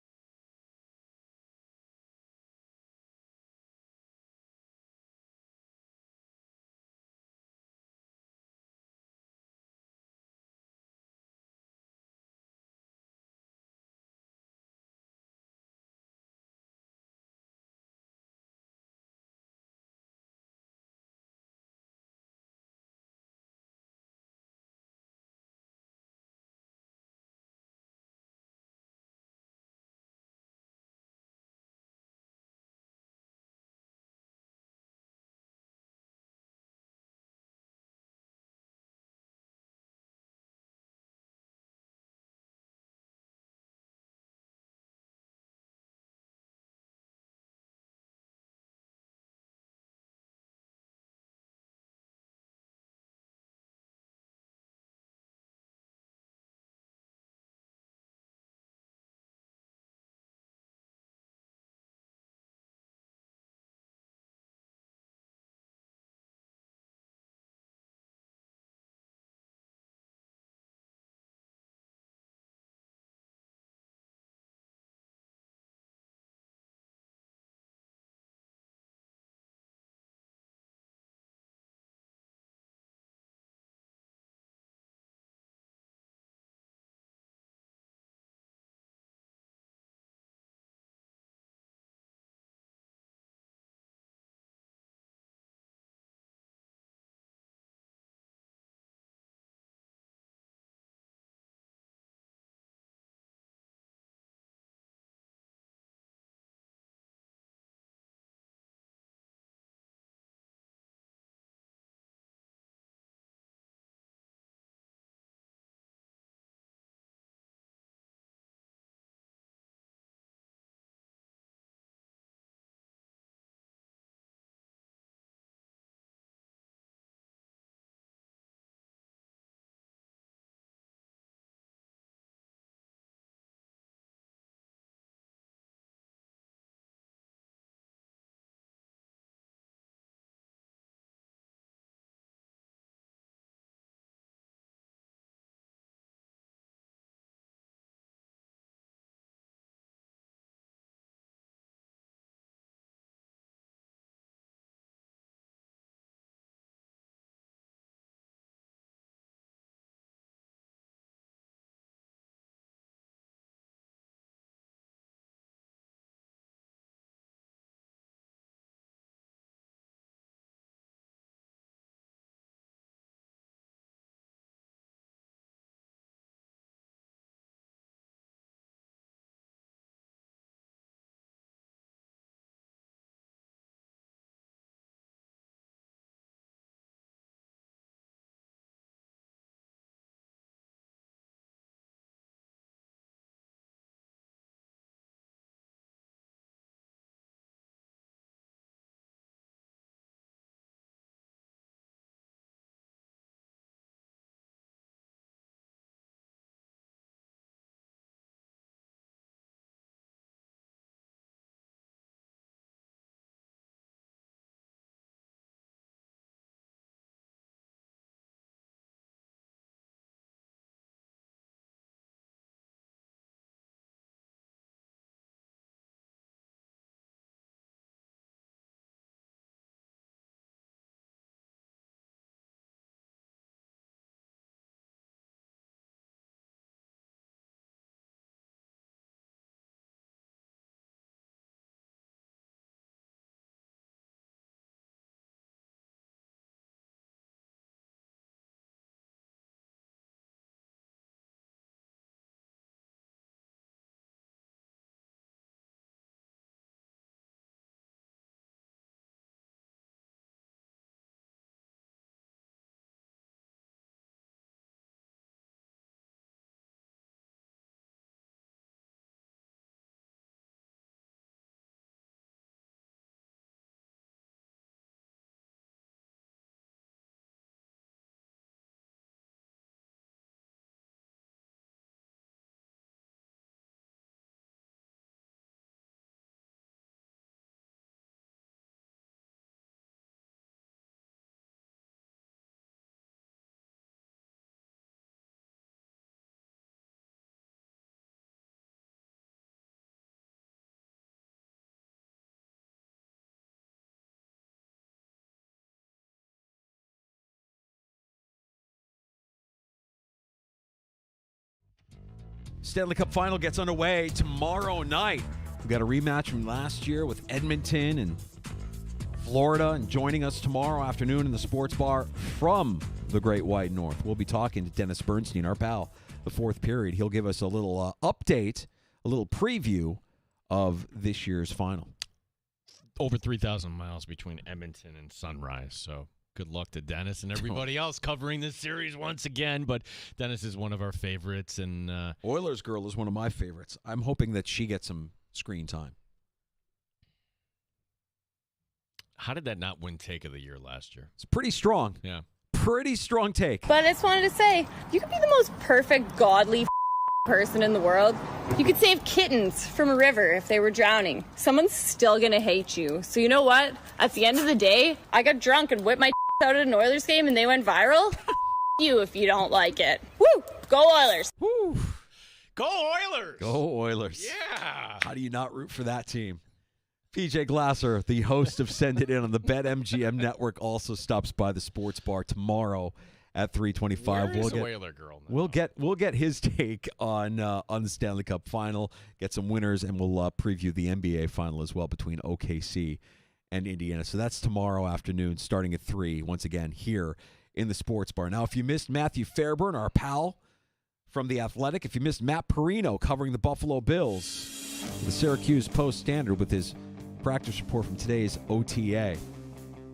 Stanley Cup Final gets underway tomorrow night. We've got a rematch from last year with Edmonton and Florida, and joining us tomorrow afternoon in the sports bar from the Great White North, we'll be talking to Dennis Bernstein, our pal, the fourth period. He'll give us a little update, a little preview of this year's final. Over 3,000 miles between Edmonton and Sunrise, so good luck to Dennis and everybody else covering this series once again. But Dennis is one of our favorites, and Oilers girl is one of my favorites. I'm hoping that she gets some screen time. How did that not win take of the year last year? It's pretty strong. Yeah. Pretty strong take. But I just wanted to say, you could be the most perfect, godly person in the world. You could save kittens from a river if they were drowning. Someone's still going to hate you. So you know what? At the end of the day, I got drunk and whipped my out at an Oilers game and they went viral. You if you don't like it. Woo! Go Oilers! Woo! Go Oilers! Go Oilers. Yeah! How do you not root for that team? PJ Glasser, the host of Send It In on the BetMGM Network, also stops by the sports bar tomorrow at 3:25. Where is the Whaler girl now? We'll get his take on the Stanley Cup Final, get some winners, and we'll preview the NBA Final as well between OKC and Indiana. So that's tomorrow afternoon, starting at 3. Once again here in the sports bar. Now, if you missed Matthew Fairburn, our pal from The Athletic, if you missed Matt Perino covering the Buffalo Bills, the Syracuse Post-Standard with his practice report from today's OTA.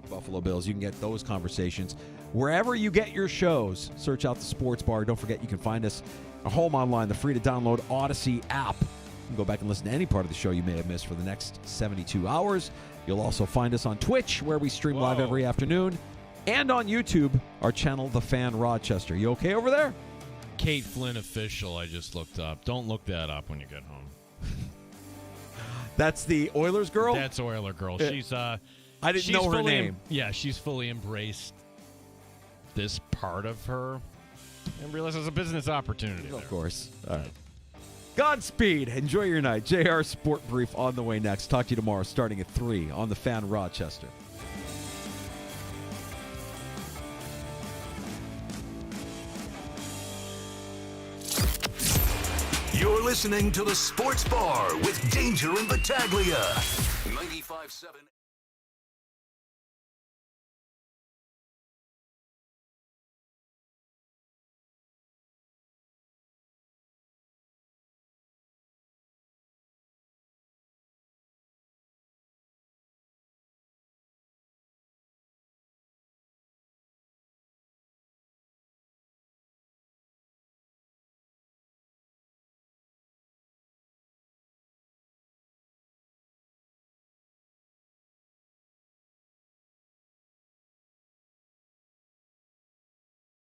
Buffalo Bills, you can get those conversations wherever you get your shows. Search out the sports bar. Don't forget you can find us at home online, the free-to-download Odyssey app. You can go back and listen to any part of the show you may have missed for the next 72 hours. You'll also find us on Twitch, where we stream live every afternoon, and on YouTube, our channel, The Fan Rochester. You okay over there? Kate Flynn official, I just looked up. Don't look that up when you get home. That's the Oilers girl? That's Oiler girl. She's I didn't know her name. Yeah, she's fully embraced this part of her and realized it's a business opportunity. Of course. All right. Godspeed. Enjoy your night. JR Sport Brief on the way next. Talk to you tomorrow starting at 3 on The Fan Rochester. You're listening to the Sports Bar with Danger and Battaglia. 95.7